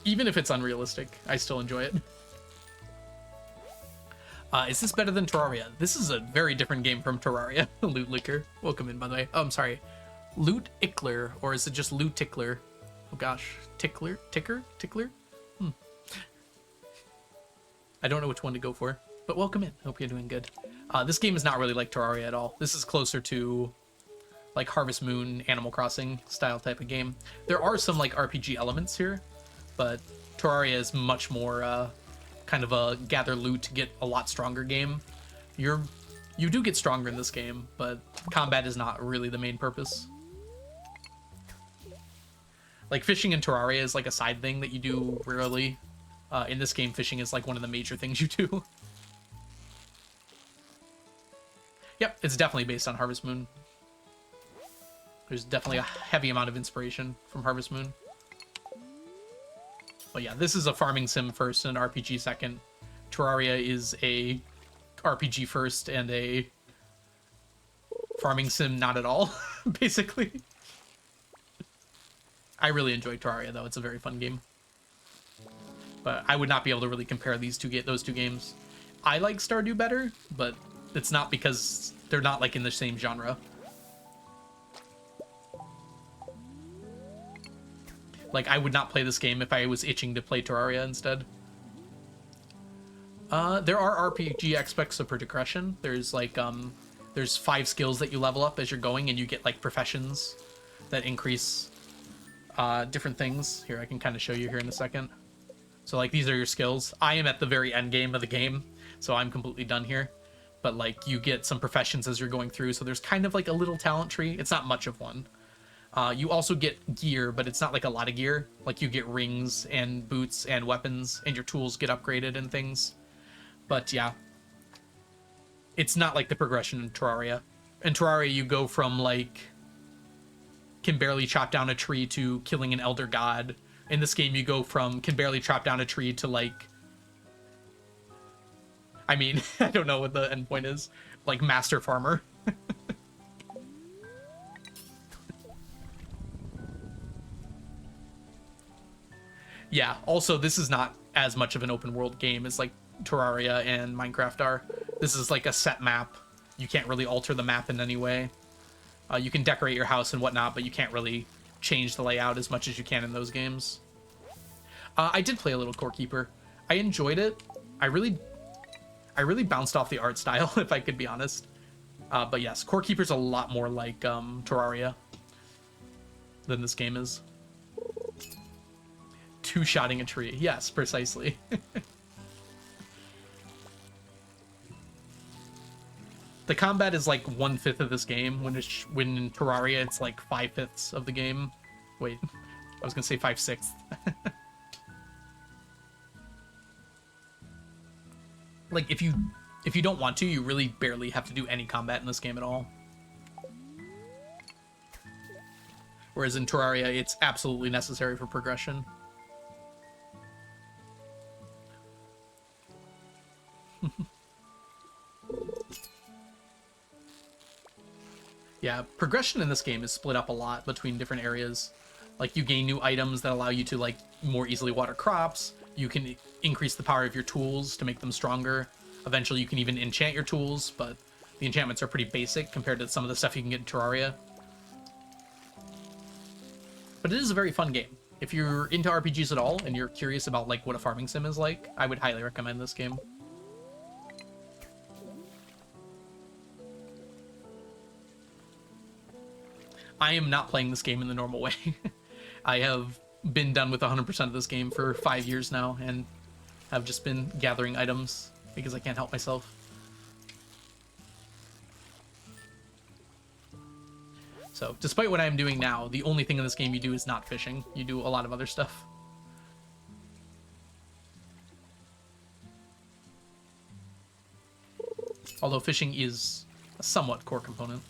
A: Even if it's unrealistic, I still enjoy it. Is this better than Terraria? This is a very different game from Terraria. Loot Licker. Welcome in, by the way. Oh, I'm sorry. Loot Ickler, or is it just Loot Tickler? Oh gosh. Tickler? Tickler? I don't know which one to go for, but welcome in. Hope you're doing good. This game is not really like Terraria at all. This is closer to like Harvest Moon, Animal Crossing style type of game. There are some like RPG elements here, but Terraria is much more kind of a gather loot to get a lot stronger game. You do get stronger in this game, but combat is not really the main purpose. Like fishing in Terraria is like a side thing that you do rarely. In this game, fishing is like one of the major things you do. Yep, it's definitely based on Harvest Moon. There's definitely a heavy amount of inspiration from Harvest Moon. But yeah, this is a farming sim first and an RPG second. Terraria is a RPG first and a farming sim not at all, basically. I really enjoy Terraria though, it's a very fun game. But I would not be able to really compare those two games. I like Stardew better, but it's not because they're not like in the same genre. Like, I would not play this game if I was itching to play Terraria instead. There are RPG aspects of progression. There's like, there's 5 skills that you level up as you're going, and you get like professions that increase different things. Here, I can kind of show you here in a second. So like, these are your skills. I am at the very end game of the game, so I'm completely done here. But like, you get some professions as you're going through, so there's kind of like a little talent tree. It's not much of one. You also get gear, but it's not like a lot of gear. Like, you get rings and boots and weapons, and your tools get upgraded and things. But yeah, it's not like the progression in Terraria. In Terraria, you go from like can barely chop down a tree to killing an elder god. In this game, you go from can barely chop down a tree to like, I mean, I don't know what the endpoint is, like master farmer. Yeah, also, this is not as much of an open world game as like Terraria and Minecraft are. This is like a set map. You can't really alter the map in any way. You can decorate your house and whatnot, but you can't really change the layout as much as you can in those games. I did play a little Core Keeper. I enjoyed it. I really bounced off the art style, if I could be honest. But yes, Core Keeper's a lot more like Terraria than this game is. Two-shotting a tree. Yes, precisely. The combat is like 1/5 of this game, when in Terraria it's like 5/5 of the game. Wait, I was gonna say 5/6. Like, if you don't want to, you really barely have to do any combat in this game at all. Whereas in Terraria, it's absolutely necessary for progression. Yeah, progression in this game is split up a lot between different areas. Like, you gain new items that allow you to, like, more easily water crops. You can increase the power of your tools to make them stronger. Eventually, you can even enchant your tools, but the enchantments are pretty basic compared to some of the stuff you can get in Terraria. But it is a very fun game. If you're into RPGs at all, and you're curious about, like, what a farming sim is like, I would highly recommend this game. I am not playing this game in the normal way. I have been done with 100% of this game for 5 years now, and have just been gathering items because I can't help myself. So, despite what I'm doing now, the only thing in this game you do is not fishing. You do a lot of other stuff. Although fishing is a somewhat core component.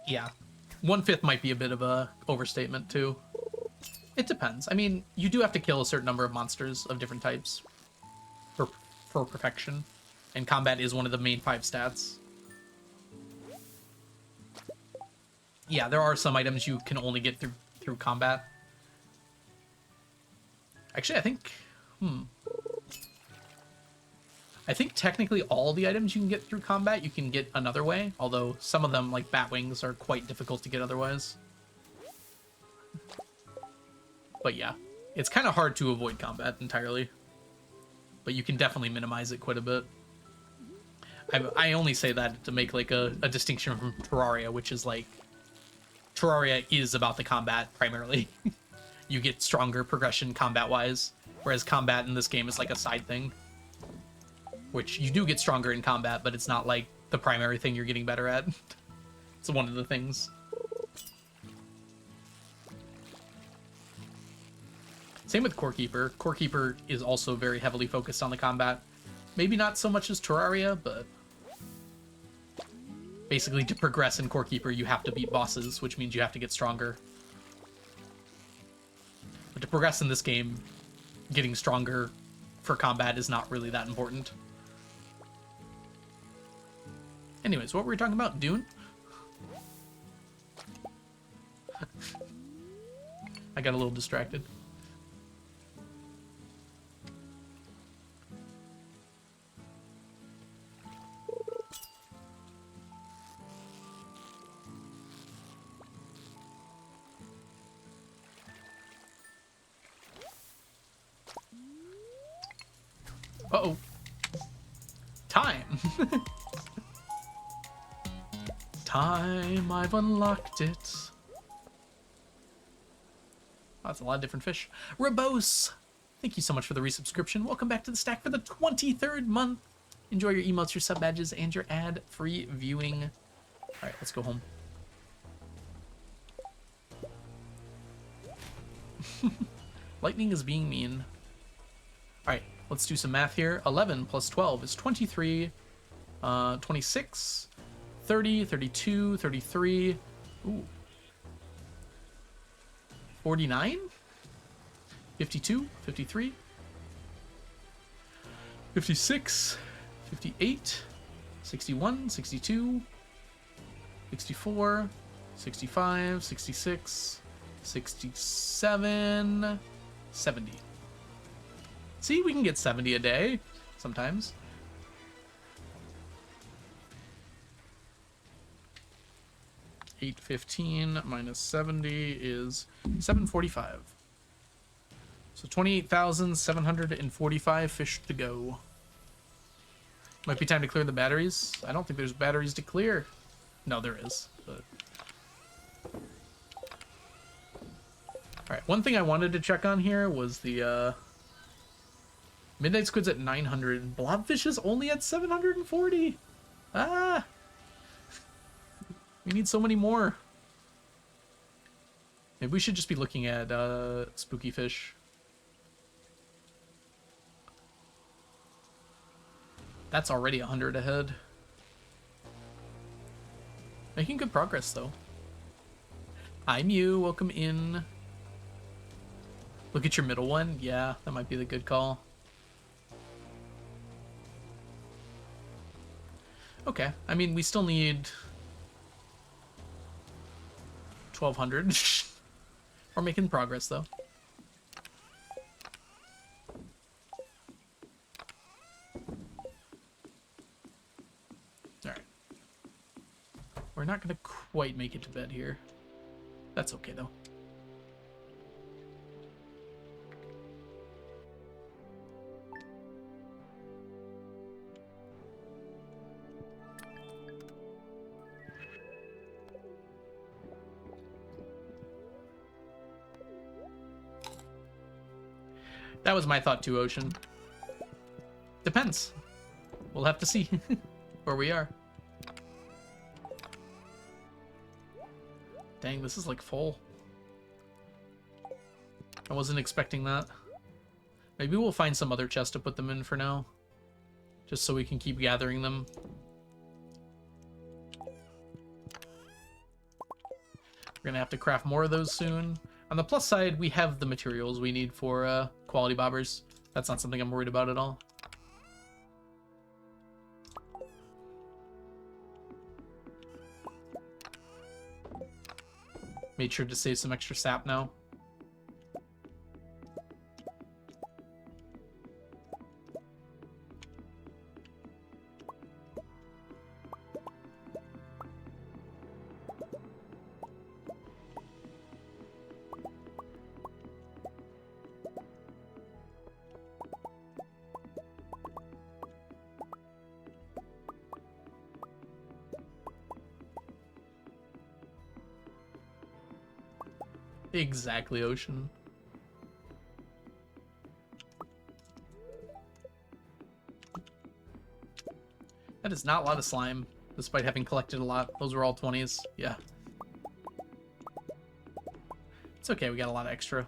A: Yeah, 1/5 might be a bit of a overstatement too. It depends. I mean, you do have to kill a certain number of monsters of different types for perfection, and combat is one of the main 5 stats. Yeah, there are some items you can only get through combat. Actually, I think... I think technically all the items you can get through combat, you can get another way. Although some of them, like bat wings, are quite difficult to get otherwise. But yeah, it's kind of hard to avoid combat entirely. But you can definitely minimize it quite a bit. I only say that to make like a distinction from Terraria, which is like... Terraria is about the combat primarily. You get stronger progression combat-wise, whereas combat in this game is like a side thing. Which you do get stronger in combat, but it's not like the primary thing you're getting better at. It's one of the things. Same with Core Keeper. Core Keeper is also very heavily focused on the combat. Maybe not so much as Terraria, but... Basically, to progress in Core Keeper, you have to beat bosses, which means you have to get stronger. But to progress in this game, getting stronger for combat is not really that important. Anyways, what were we talking about? Dune? I got a little distracted. Uh-oh. Time. Time, I've unlocked it. Oh, that's a lot of different fish. Rabose, thank you so much for the resubscription. Welcome back to the stack for the 23rd month. Enjoy your emotes, your sub badges, and your ad-free viewing. All right, let's go home. Lightning is being mean. All right, let's do some math here. 11 plus 12 is 23, 26, 30, 32, 33, ooh, 49, 52, 53, 56, 58, 61, 62, 64, 65, 66, 67, 70. See, we can get 70 a day sometimes. $8.15 minus 70 is $7.45. So 28,745 fish to go. Might be time to clear the batteries. I don't think there's batteries to clear. No, there is. But... Alright, one thing I wanted to check on here was the Midnight Squid's at 900. Blobfish is only at 740. Ah! We need so many more. Maybe we should just be looking at spooky fish. That's already 100 ahead. Making good progress, though. Hi, Mew. Welcome in. Look at your middle one. Yeah, that might be the good call. Okay. I mean, we still need 1,200. We're making progress, though. Alright. We're not going to quite make it to bed here. That's okay, though. That was my thought too, Ocean. Depends. We'll have to see where we are. Dang, this is like full. I wasn't expecting that. Maybe we'll find some other chest to put them in for now. Just so we can keep gathering them. We're gonna have to craft more of those soon. On the plus side, we have the materials we need for quality bobbers. That's not something I'm worried about at all. Made sure to save some extra sap now. Exactly, Ocean. That is not a lot of slime, despite having collected a lot. Those were all 20s. Yeah. It's okay, we got a lot of extra.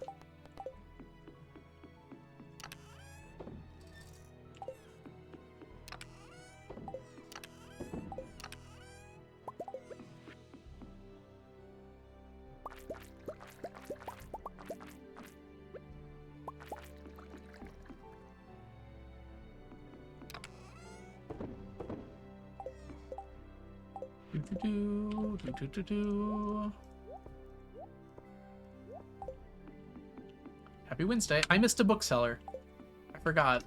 A: Happy Wednesday. I missed a bookseller. I forgot.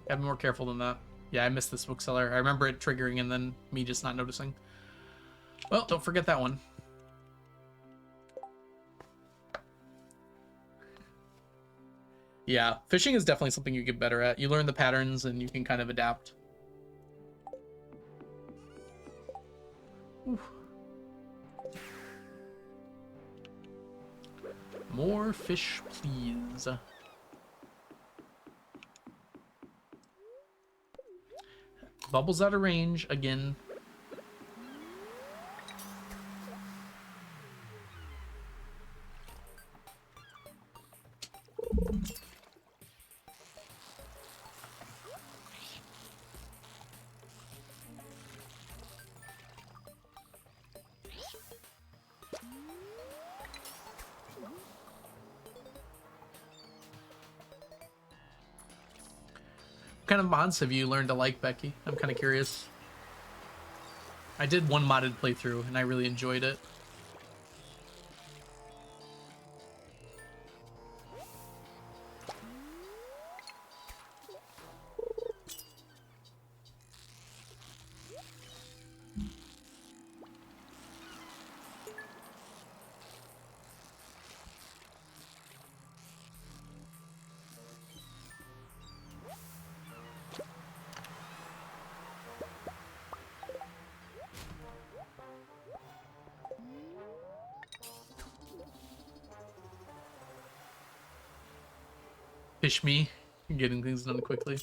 A: Gotta be more careful than that. Yeah, I missed this bookseller. I remember it triggering and then me just not noticing. Well, don't forget that one. Yeah, fishing is definitely something you get better at. You learn the patterns and you can kind of adapt. Oof. More fish, please. Bubbles out of range again. What kind of mods have you learned to like, Becky? I'm kind of curious. I did one modded playthrough and I really enjoyed it. Fish me, getting things done quickly.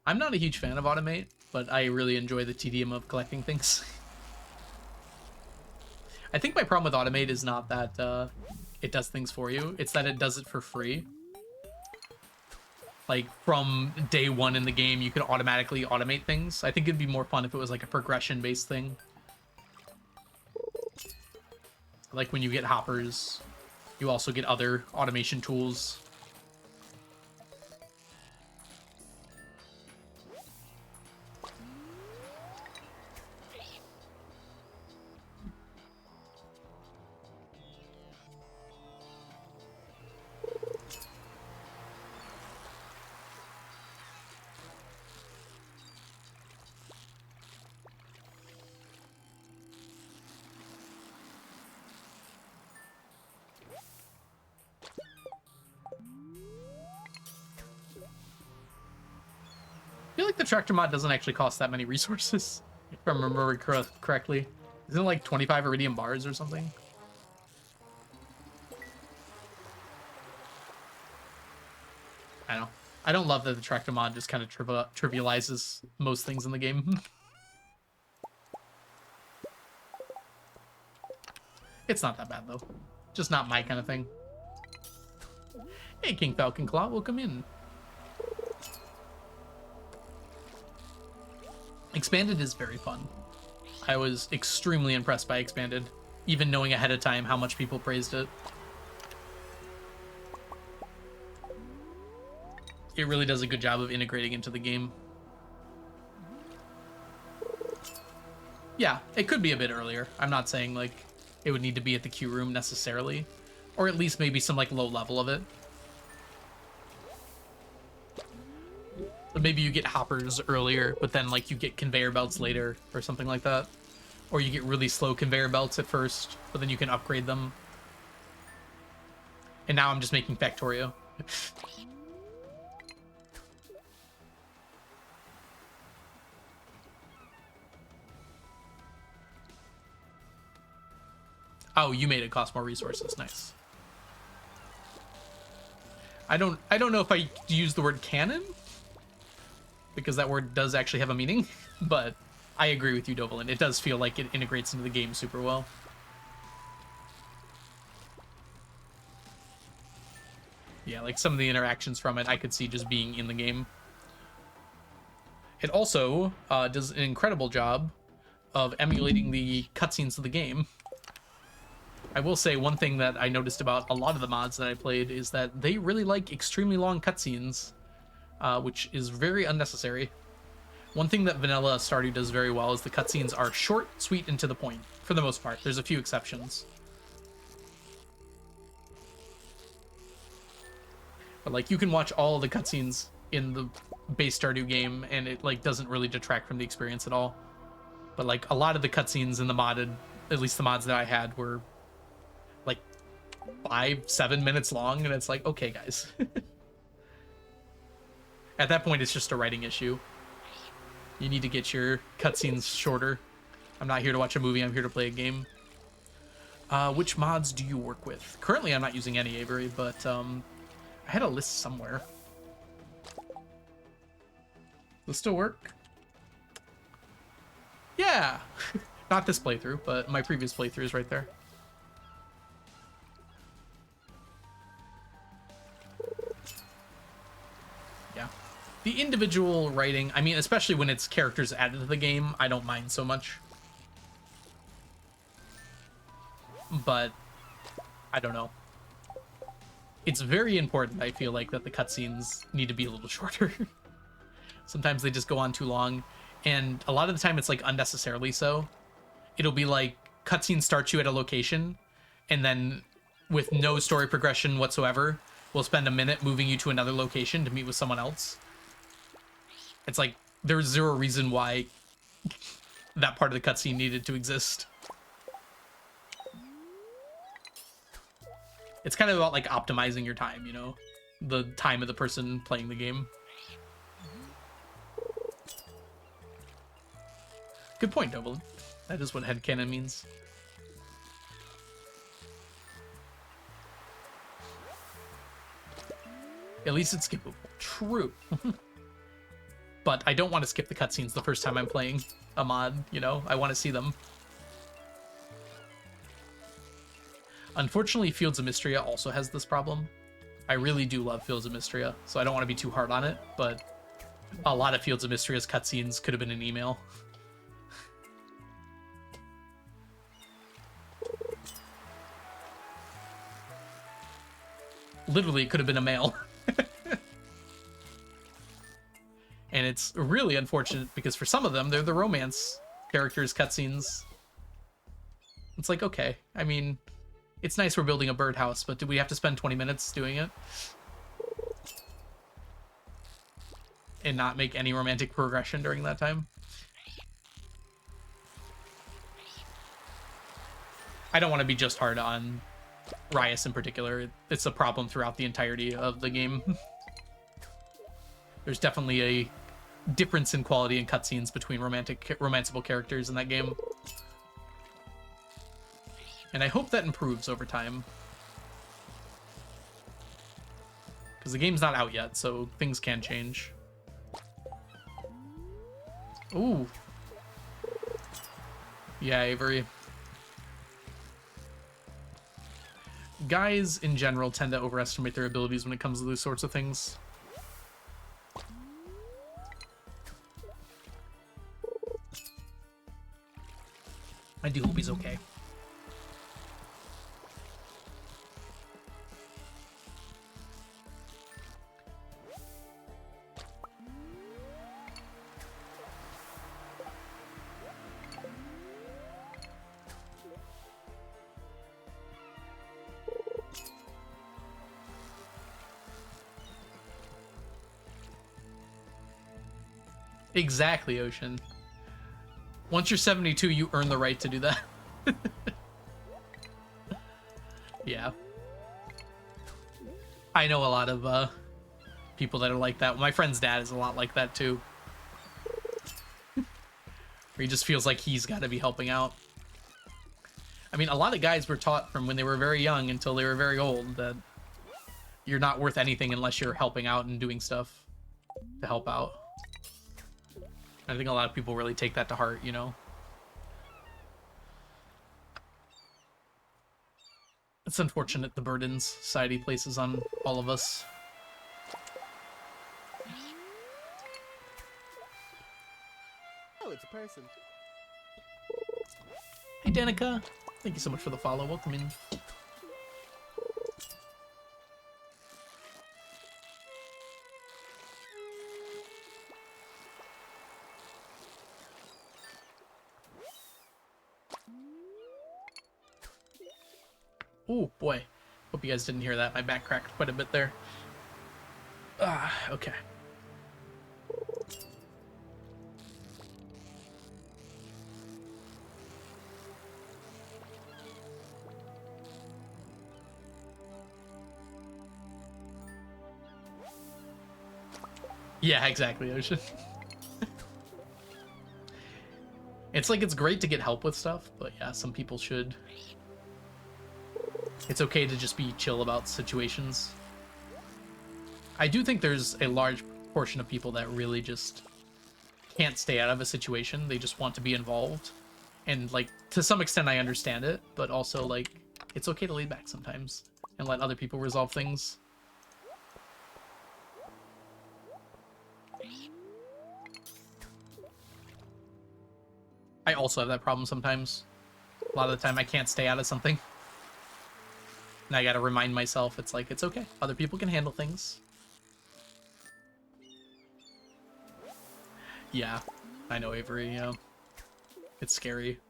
A: I'm not a huge fan of Automate, but I really enjoy the tedium of collecting things. I think my problem with Automate is not that it does things for you, it's that it does it for free. Like, from day one in the game, you could automatically automate things. I think it'd be more fun if it was like a progression-based thing. Like when you get hoppers, you also get other automation tools. I feel like the tractor mod doesn't actually cost that many resources, if I remember correctly. Isn't it like 25 iridium bars or something? I don't know. I don't love that the tractor mod just kind of trivializes most things in the game. It's not that bad, though. Just not my kind of thing. Hey, King Falcon Claw, welcome in. Expanded is very fun. I was extremely impressed by Expanded, even knowing ahead of time how much people praised it. It really does a good job of integrating into the game. Yeah, it could be a bit earlier. I'm not saying, like, it would need to be at the queue room necessarily, or at least maybe some like low level of it. So maybe you get hoppers earlier, but then like you get conveyor belts later or something like that. Or you get really slow conveyor belts at first, but then you can upgrade them. And now I'm just making Factorio. Oh, you made it cost more resources. Nice. I don't know if I use the word canon, because that word does actually have a meaning, but I agree with you, Dovalin. It does feel like it integrates into the game super well. Yeah, like some of the interactions from it, I could see just being in the game. It also does an incredible job of emulating the cutscenes of the game. I will say one thing that I noticed about a lot of the mods that I played is that they really like extremely long cutscenes, which is very unnecessary. One thing that vanilla Stardew does very well is the cutscenes are short, sweet, and to the point, for the most part. There's a few exceptions. But like you can watch all the cutscenes in the base Stardew game and it like doesn't really detract from the experience at all. But like a lot of the cutscenes in the modded, at least the mods that I had, were like 5-7 minutes long, and it's like, okay guys. At that point it's just a writing issue. You need to get your cutscenes shorter. I'm not here to watch a movie, I'm here to play a game. Which mods do you work with? Currently I'm not using any, Avery, but I had a list somewhere. Does this still work? Yeah! Not this playthrough, but my previous playthrough is right there. Yeah. The individual writing, I mean, especially when it's characters added to the game, I don't mind so much. But, I don't know. It's very important, I feel like, that the cutscenes need to be a little shorter. Sometimes they just go on too long, and a lot of the time it's like unnecessarily so. It'll be like cutscene starts you at a location, and then with no story progression whatsoever, we'll spend a minute moving you to another location to meet with someone else. It's like there's zero reason why that part of the cutscene needed to exist. It's kind of about like optimizing your time, you know, the time of the person playing the game. Good point, Doblin. That is what headcanon means. At least it's skippable. True. But I don't want to skip the cutscenes the first time I'm playing a mod, you know? I want to see them. Unfortunately, Fields of Mystria also has this problem. I really do love Fields of Mystria, so I don't want to be too hard on it, but a lot of Fields of Mystria's cutscenes could have been an email. Literally, it could have been a mail. And it's really unfortunate because for some of them, they're the romance characters' cutscenes. It's like, okay, I mean, it's nice we're building a birdhouse, but do we have to spend 20 minutes doing it? And not make any romantic progression during that time? I don't want to be just hard on Rias in particular. It's a problem throughout the entirety of the game. There's definitely a difference in quality and cutscenes between romanceable characters in that game. And I hope that improves over time. Because the game's not out yet, so things can change. Ooh. Yeah, Avery. Guys, in general, tend to overestimate their abilities when it comes to these sorts of things. I do hope he's okay. Exactly, Ocean. Once you're 72, you earn the right to do that. Yeah. I know a lot of people that are like that. My friend's dad is a lot like that too. Where he just feels like he's got to be helping out. I mean, a lot of guys were taught from when they were very young until they were very old that you're not worth anything unless you're helping out and doing stuff to help out. I think a lot of people really take that to heart, you know? It's unfortunate the burdens society places on all of us.
B: Oh, it's a person.
A: Hey, Danica. Thank you so much for the follow. Welcome in. Oh, boy. Hope you guys didn't hear that. My back cracked quite a bit there. Ah, okay. Yeah, exactly, Ocean. It's like, it's great to get help with stuff, but yeah, some people should. It's okay to just be chill about situations. I do think there's a large portion of people that really just can't stay out of a situation. They just want to be involved. And, like, to some extent I understand it, but also, like, it's okay to lean back sometimes and let other people resolve things. I also have that problem sometimes. A lot of the time I can't stay out of something. And I gotta remind myself, it's like, it's okay. Other people can handle things. Yeah, I know, Avery, yeah. It's scary.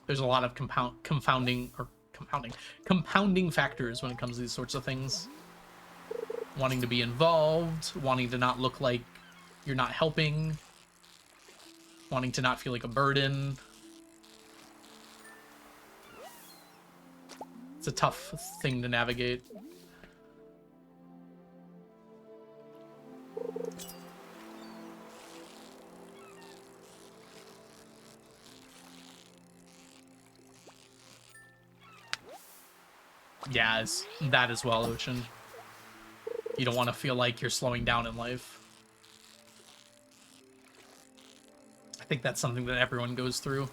A: There's a lot of compounding factors when it comes to these sorts of things. Wanting to be involved, wanting to not look like you're not helping, wanting to not feel like a burden. It's a tough thing to navigate. Yeah, it's that as well, Ocean. You don't want to feel like you're slowing down in life. I think that's something that everyone goes through.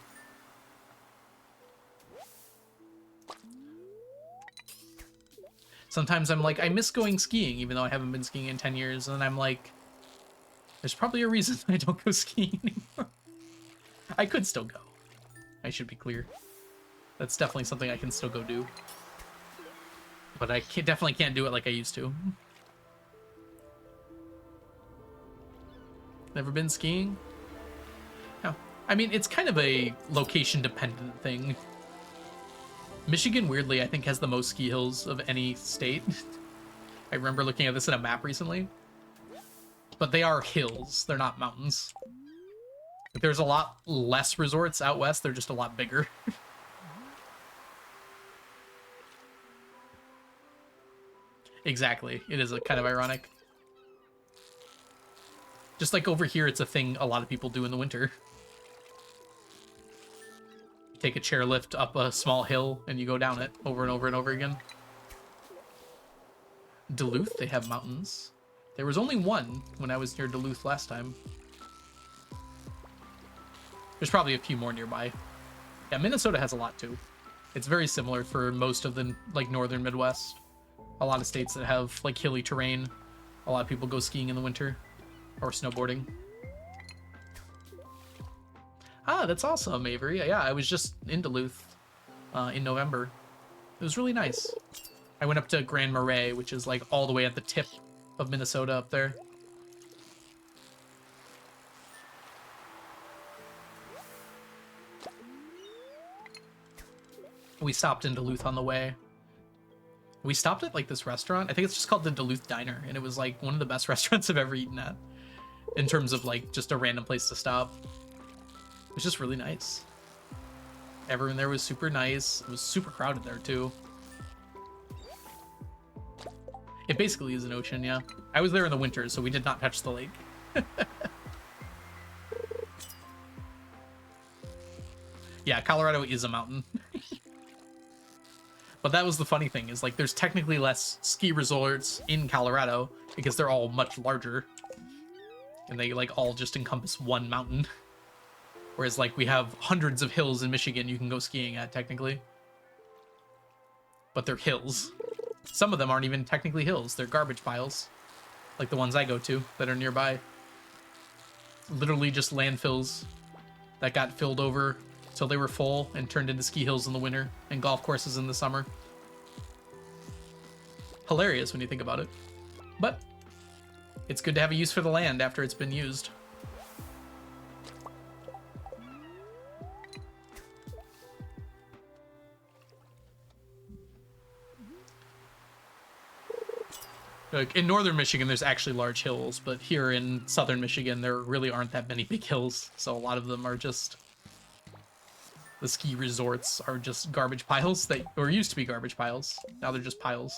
A: Sometimes I'm like, I miss going skiing, even though I haven't been skiing in 10 years, and I'm like, there's probably a reason I don't go skiing anymore. I could still go. I should be clear. That's definitely something I can still go do. But I definitely can't do it like I used to. Never been skiing? No. I mean, it's kind of a location-dependent thing. Michigan, weirdly, I think has the most ski hills of any state. I remember looking at this in a map recently. But they are hills, they're not mountains. There's a lot less resorts out west, they're just a lot bigger. Exactly, it is a kind of ironic. Just like over here, it's a thing a lot of people do in the winter. You take a chairlift up a small hill and you go down it over and over and over again. Duluth, they have mountains. There was only one when I was near Duluth last time. There's probably a few more nearby. Yeah, Minnesota has a lot too. It's very similar for most of the like northern Midwest. A lot of states that have like hilly terrain. A lot of people go skiing in the winter or snowboarding. Ah, that's awesome, Avery. Yeah, I was just in Duluth in November. It was really nice. I went up to Grand Marais, which is like all the way at the tip of Minnesota up there. We stopped in Duluth on the way. We stopped at like this restaurant. I think it's just called the Duluth Diner, and it was like one of the best restaurants I've ever eaten at in terms of like just a random place to stop. It was just really nice. Everyone there was super nice. It was super crowded there too. It basically is an ocean, yeah. I was there in the winter, so we did not touch the lake. Yeah, Colorado is a mountain. But that was the funny thing, is like there's technically less ski resorts in Colorado because they're all much larger. And they like all just encompass one mountain. Whereas like we have hundreds of hills in Michigan you can go skiing at technically. But they're hills. Some of them aren't even technically hills, they're garbage piles. Like the ones I go to that are nearby. Literally just landfills that got filled over till they were full and turned into ski hills in the winter and golf courses in the summer. Hilarious when you think about it. But it's good to have a use for the land after it's been used. Like in northern Michigan, there's actually large hills, but here in southern Michigan, there really aren't that many big hills. So a lot of them are just... The ski resorts are just garbage piles that, or used to be garbage piles. Now they're just piles.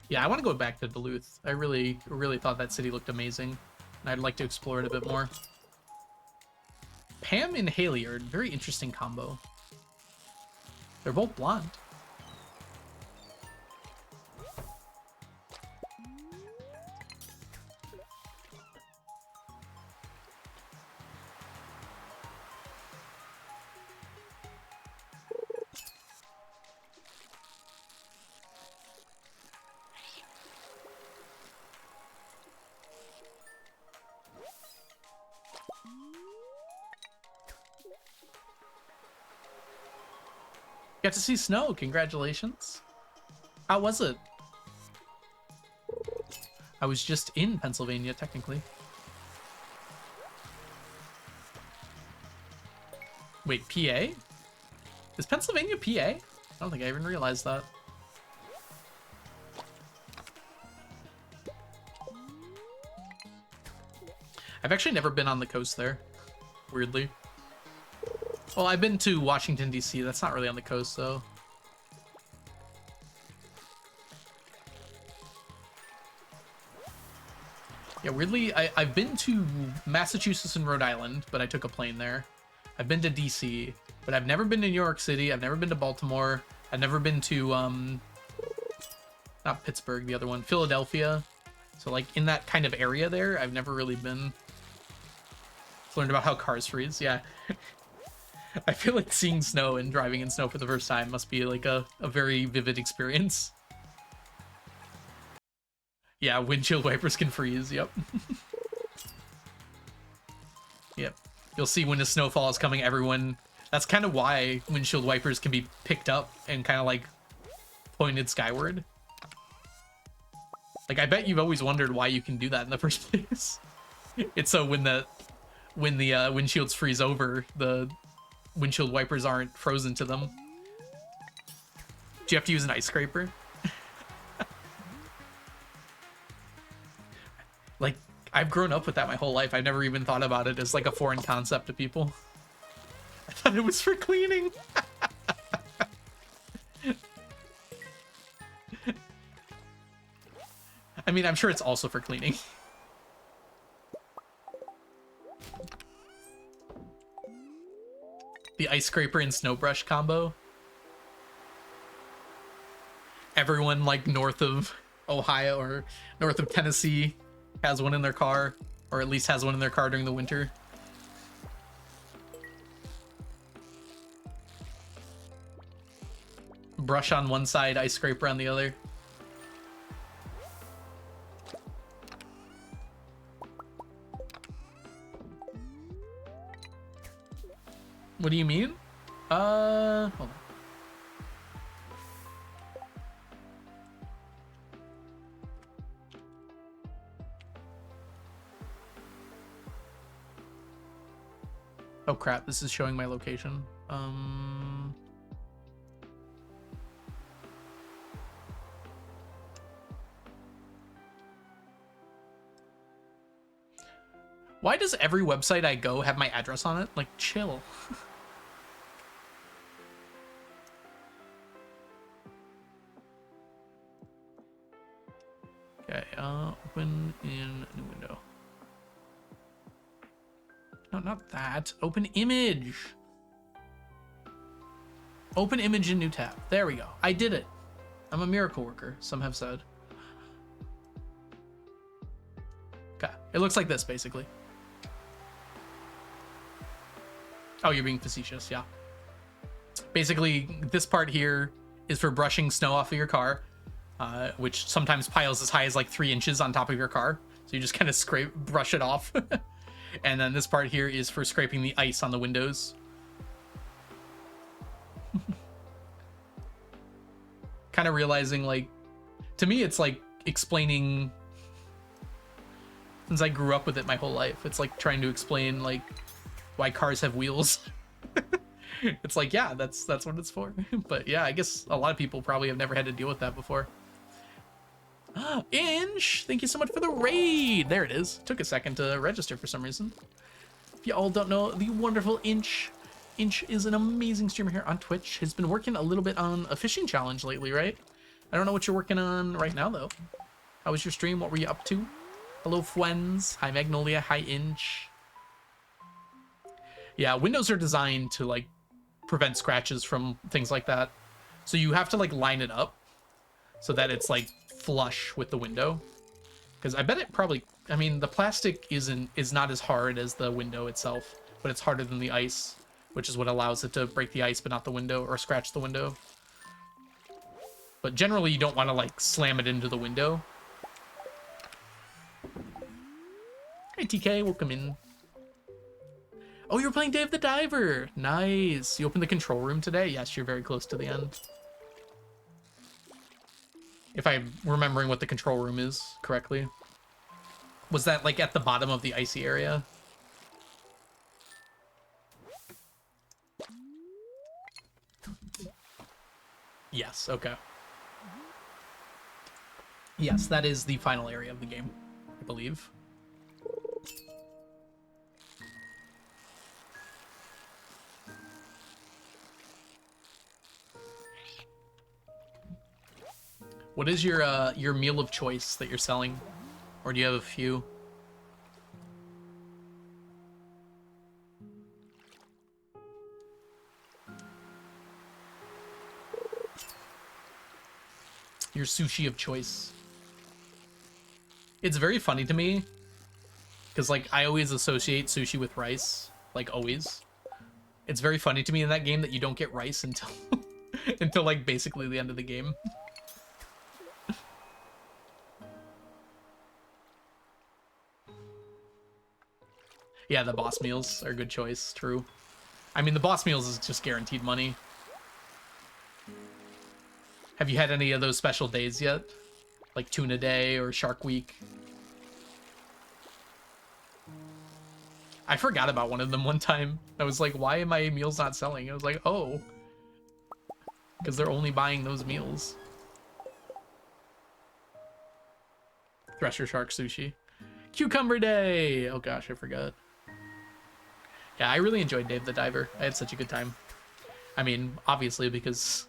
A: Yeah, I want to go back to Duluth. I really thought that city looked amazing. And I'd like to explore it a bit more. Pam and Haley are a very interesting combo. They're both blonde. Got to see snow. Congratulations. How was it? I was just in Pennsylvania, technically. Wait, PA? Is Pennsylvania PA? I don't think I even realized that. I've actually never been on the coast there, weirdly. Well, I've been to Washington, D.C. That's not really on the coast, though. Yeah, weirdly, I've been to Massachusetts and Rhode Island, but I took a plane there. I've been to D.C., but I've never been to New York City. I've never been to Baltimore. I've never been to, not Pittsburgh, the other one, Philadelphia. So, like, in that kind of area there, I've never really been. Learned about how cars freeze, yeah. I feel like seeing snow and driving in snow for the first time must be like a very vivid experience. Yeah, windshield wipers can freeze, yep. Yep. You'll see when the snowfall is coming, everyone... That's kind of why windshield wipers can be picked up and kind of like pointed skyward. Like, I bet you've always wondered why you can do that in the first place. It's so when the windshields freeze over, the windshield wipers aren't frozen to them. Do you have to use an ice scraper? Like, I've grown up with that my whole life. I've never even thought about it as like a foreign concept to people. I thought it was for cleaning. I mean, I'm sure it's also for cleaning. The ice scraper and snow brush combo. Everyone like north of Ohio or north of Tennessee has one in their car, or at least has one in their car during the winter. Brush on one side, ice scraper on the other. What do you mean? Hold on. Oh crap, this is showing my location. Why does every website I go have my address on it? Like, chill. Okay, open in new window. No, not that. Open image. Open image in new tab. There we go. I did it. I'm a miracle worker, some have said. Okay, it looks like this, basically. Oh, you're being facetious, yeah. Basically, this part here is for brushing snow off of your car, which sometimes piles as high as like 3 inches on top of your car. So you just kind of brush it off. And then this part here is for scraping the ice on the windows. Kind of realizing, like, to me, it's like explaining, since I grew up with it my whole life, it's like trying to explain, like, why cars have wheels. It's like, yeah, that's what it's for. But yeah, I guess a lot of people probably have never had to deal with that before. Inch, thank you so much for the raid. There it is. Took a second to register for some reason. If you all don't know, the wonderful Inch is an amazing streamer here on Twitch. Has been working a little bit on a fishing challenge lately, right? I don't know what you're working on right now though. How was your stream? What were you up to? Hello, friends. Hi, Magnolia. Hi, Inch. Yeah, windows are designed to like prevent scratches from things like that. So you have to like line it up so that it's like flush with the window. Because I bet it probably, I mean, the plastic is not as hard as the window itself, but it's harder than the ice, which is what allows it to break the ice but not the window, or scratch the window. But generally you don't want to like slam it into the window. Hey TK, welcome in. Oh, you're playing Dave the Diver. Nice. You opened the control room today? Yes, you're very close to the end. If I'm remembering what the control room is correctly. Was that like at the bottom of the icy area? Yes, okay. Yes, that is the final area of the game, I believe. What is your meal of choice that you're selling? Or do you have a few? Your sushi of choice. It's very funny to me because like I always associate sushi with rice, like always. It's very funny to me in that game that you don't get rice until until like basically the end of the game. Yeah, the boss meals are a good choice, true. I mean, the boss meals is just guaranteed money. Have you had any of those special days yet? Like Tuna Day or Shark Week? I forgot about one of them one time. I was like, why are my meals not selling? I was like, oh. Because they're only buying those meals. Thresher Shark Sushi. Cucumber Day! Oh gosh, I forgot. Yeah, I really enjoyed Dave the Diver. I had such a good time. I mean, obviously, because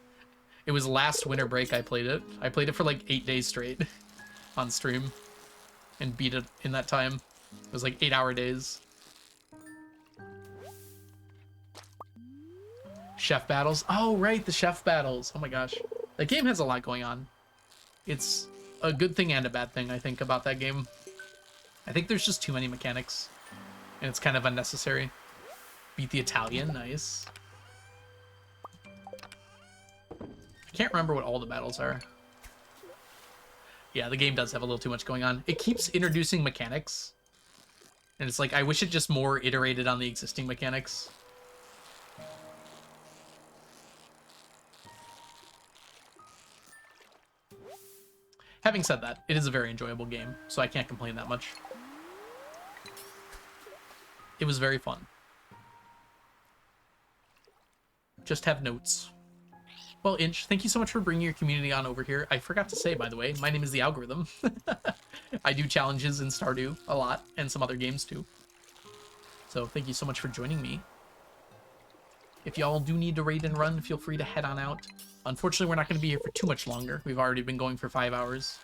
A: it was last winter break I played it. I played it for like 8 days straight on stream and beat it in that time. It was like 8-hour days. Chef battles. Oh, right, the chef battles. Oh my gosh. That game has a lot going on. It's a good thing and a bad thing, I think, about that game. I think there's just too many mechanics, and it's kind of unnecessary. Beat the Italian, nice. I can't remember what all the battles are. Yeah, the game does have a little too much going on. It keeps introducing mechanics, and it's like, I wish it just more iterated on the existing mechanics. Having said that, it is a very enjoyable game, so I can't complain that much. It was very fun. Just have notes. Well, Inch, thank you so much for bringing your community on over here. I forgot to say, by the way, my name is The Algorithm. I do challenges in Stardew a lot, and some other games too. So thank you so much for joining me. If y'all do need to raid and run, feel free to head on out. Unfortunately, we're not going to be here for too much longer. We've already been going for 5 hours.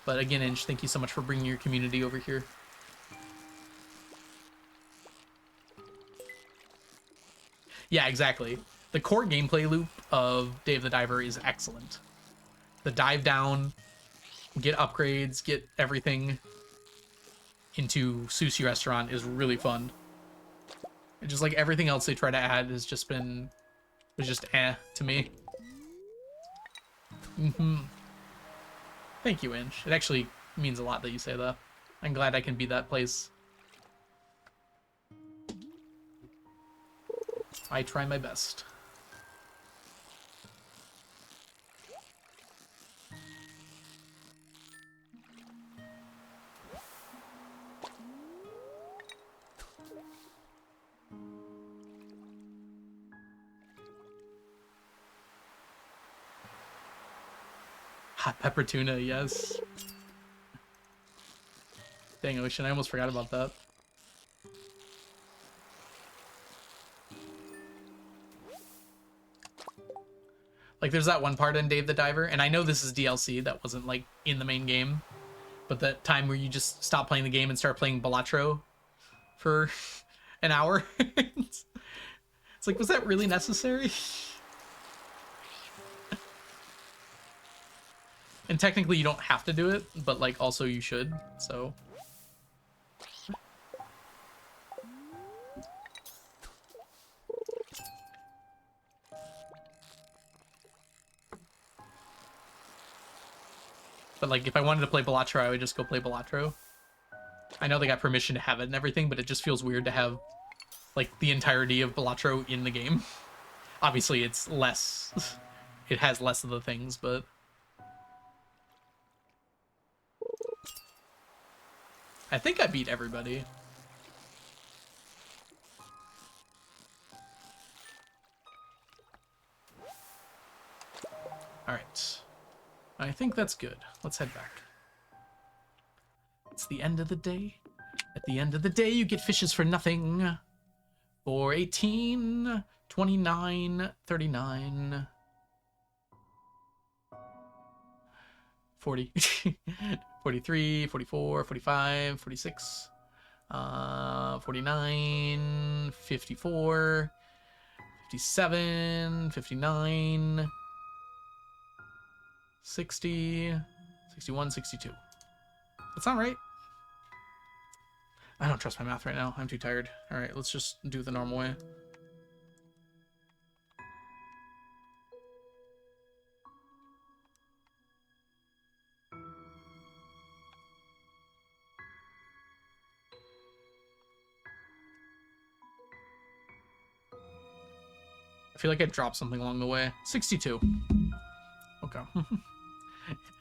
A: But again, Inch, thank you so much for bringing your community over here. Yeah, exactly. The core gameplay loop of Dave the Diver is excellent. The dive down, get upgrades, get everything into Sushi Restaurant is really fun. And just like everything else they try to add has just been, was just to me. Thank you, Inch. It actually means a lot that you say that. I'm glad I can be that place. I try my best. Hot pepper tuna, yes. Dang, Ocean, I almost forgot about that. Like, there's that one part in Dave the Diver, and I know this is DLC, that wasn't, like, in the main game, but that time where you just stop playing the game and start playing Balatro for an hour. It's like, was that really necessary? And technically you don't have to do it, but like also you should, so. But like if I wanted to play Balatro, I would just go play Balatro. I know they got permission to have it and everything, but it just feels weird to have like the entirety of Balatro in the game. Obviously it's less, it has less of the things, but. I think I beat everybody. Alright. I think that's good. Let's head back. It's the end of the day. At the end of the day, you get fishes for nothing. For 18, 29, 39, 40. 43, 44, 45, 46, 49, 54, 57, 59, 60, 61, 62. That's not right. I don't trust my math right now. I'm too tired. All right, let's just do it the normal way. I feel like I dropped something along the way. 62. Okay.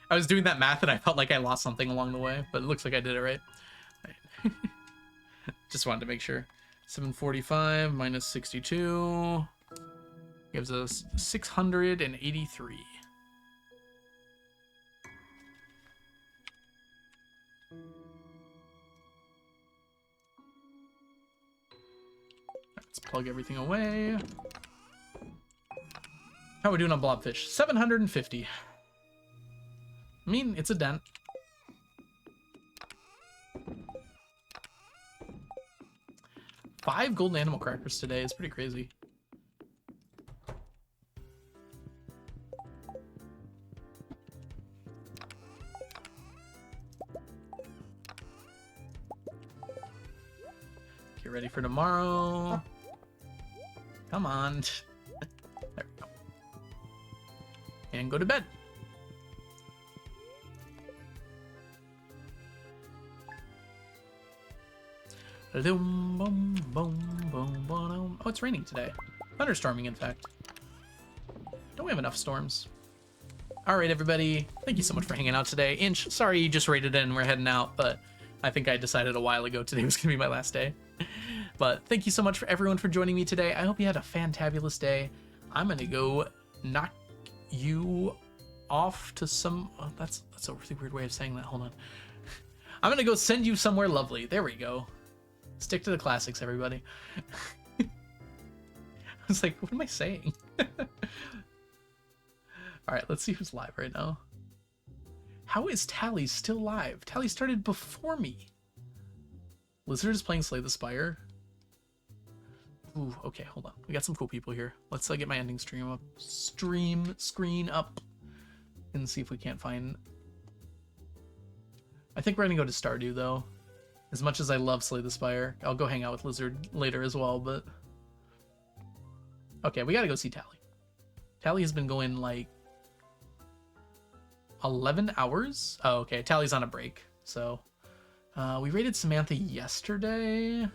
A: I was doing that math and I felt like I lost something along the way, but it looks like I did it right. Just wanted to make sure. 745 minus 62 gives us 683. Let's plug everything away. How are we doing on blobfish? 750. I mean, it's a dent. Five golden animal crackers today is pretty crazy. Get ready for tomorrow. Come on. There we go. And go to bed. Oh, it's raining today. Thunderstorming, in fact. Don't we have enough storms? All right, everybody. Thank you so much for hanging out today. Inch, sorry you just raided in and we're heading out, but I think I decided a while ago today was going to be my last day. But thank you so much for everyone for joining me today. I hope you had a fantabulous day. I'm going to go knock you off to some... Oh, that's a really weird way of saying that. Hold on. I'm going to go send you somewhere lovely. There we go. Stick to the classics, everybody. I was like, what am I saying? All right, let's see who's live right now. How is Tally still live? Tally started before me. Lizard is playing Slay the Spire. Ooh, okay, hold on. We got some cool people here. Let's get my ending screen up and see if we can't find... I think we're gonna go to Stardew though. As much as I love Slay the Spire, I'll go hang out with Lizard later as well, but... Okay, we gotta go see Tally. Tally has been going like 11 hours? Oh, okay. Tally's on a break. So, we raided Samantha yesterday.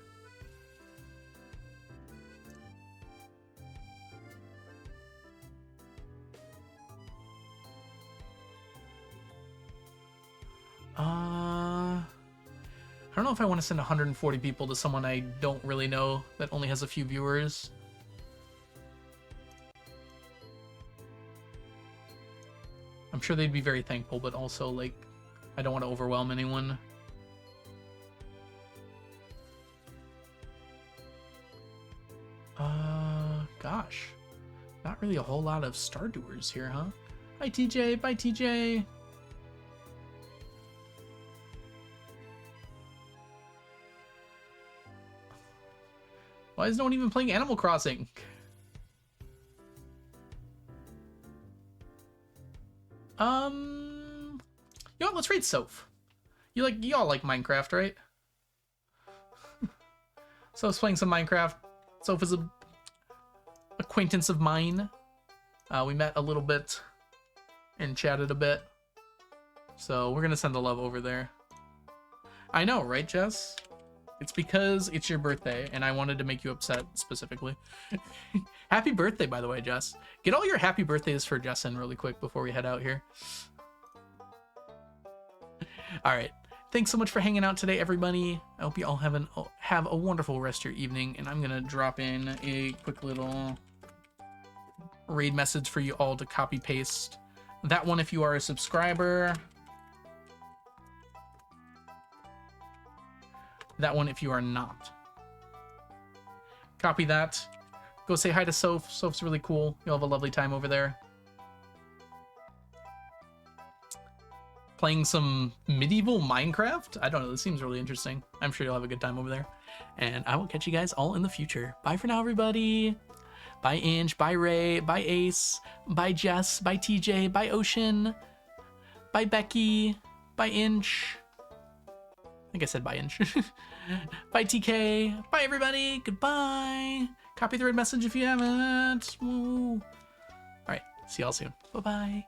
A: I don't know if I want to send 140 people to someone I don't really know that only has a few viewers. I'm sure they'd be very thankful, but also, like, I don't want to overwhelm anyone. Gosh. Not really a whole lot of Stardewers here, huh? Hi, TJ. Bye, TJ. Why is no one even playing Animal Crossing? You know what? Let's raid Soph. Y'all like Minecraft, right? Soph's playing some Minecraft. Soph is a acquaintance of mine. We met a little bit and chatted a bit. So we're gonna send the love over there. I know, right, Jess? It's because it's your birthday, and I wanted to make you upset specifically. Happy birthday, by the way, Jess. Get all your happy birthdays for Jess in really quick before we head out here. All right. Thanks so much for hanging out today, everybody. I hope you all have a wonderful rest of your evening, and I'm going to drop in a quick little raid message for you all to copy-paste. That one if you are a subscriber. That one if you are not. Copy that. Go say hi to Soph. Soph's really cool. You'll have a lovely time over there. Playing some medieval Minecraft? I don't know. This seems really interesting. I'm sure you'll have a good time over there. And I will catch you guys all in the future. Bye for now, everybody. Bye, Inch. Bye, Ray. Bye, Ace. Bye, Jess. Bye, TJ. Bye, Ocean. Bye, Becky. Bye, Inch. I think I said bye, Inch. Bye, TK. Bye, everybody. Goodbye. Copy the red message if you haven't. Woo. All right. See y'all soon. Bye-bye.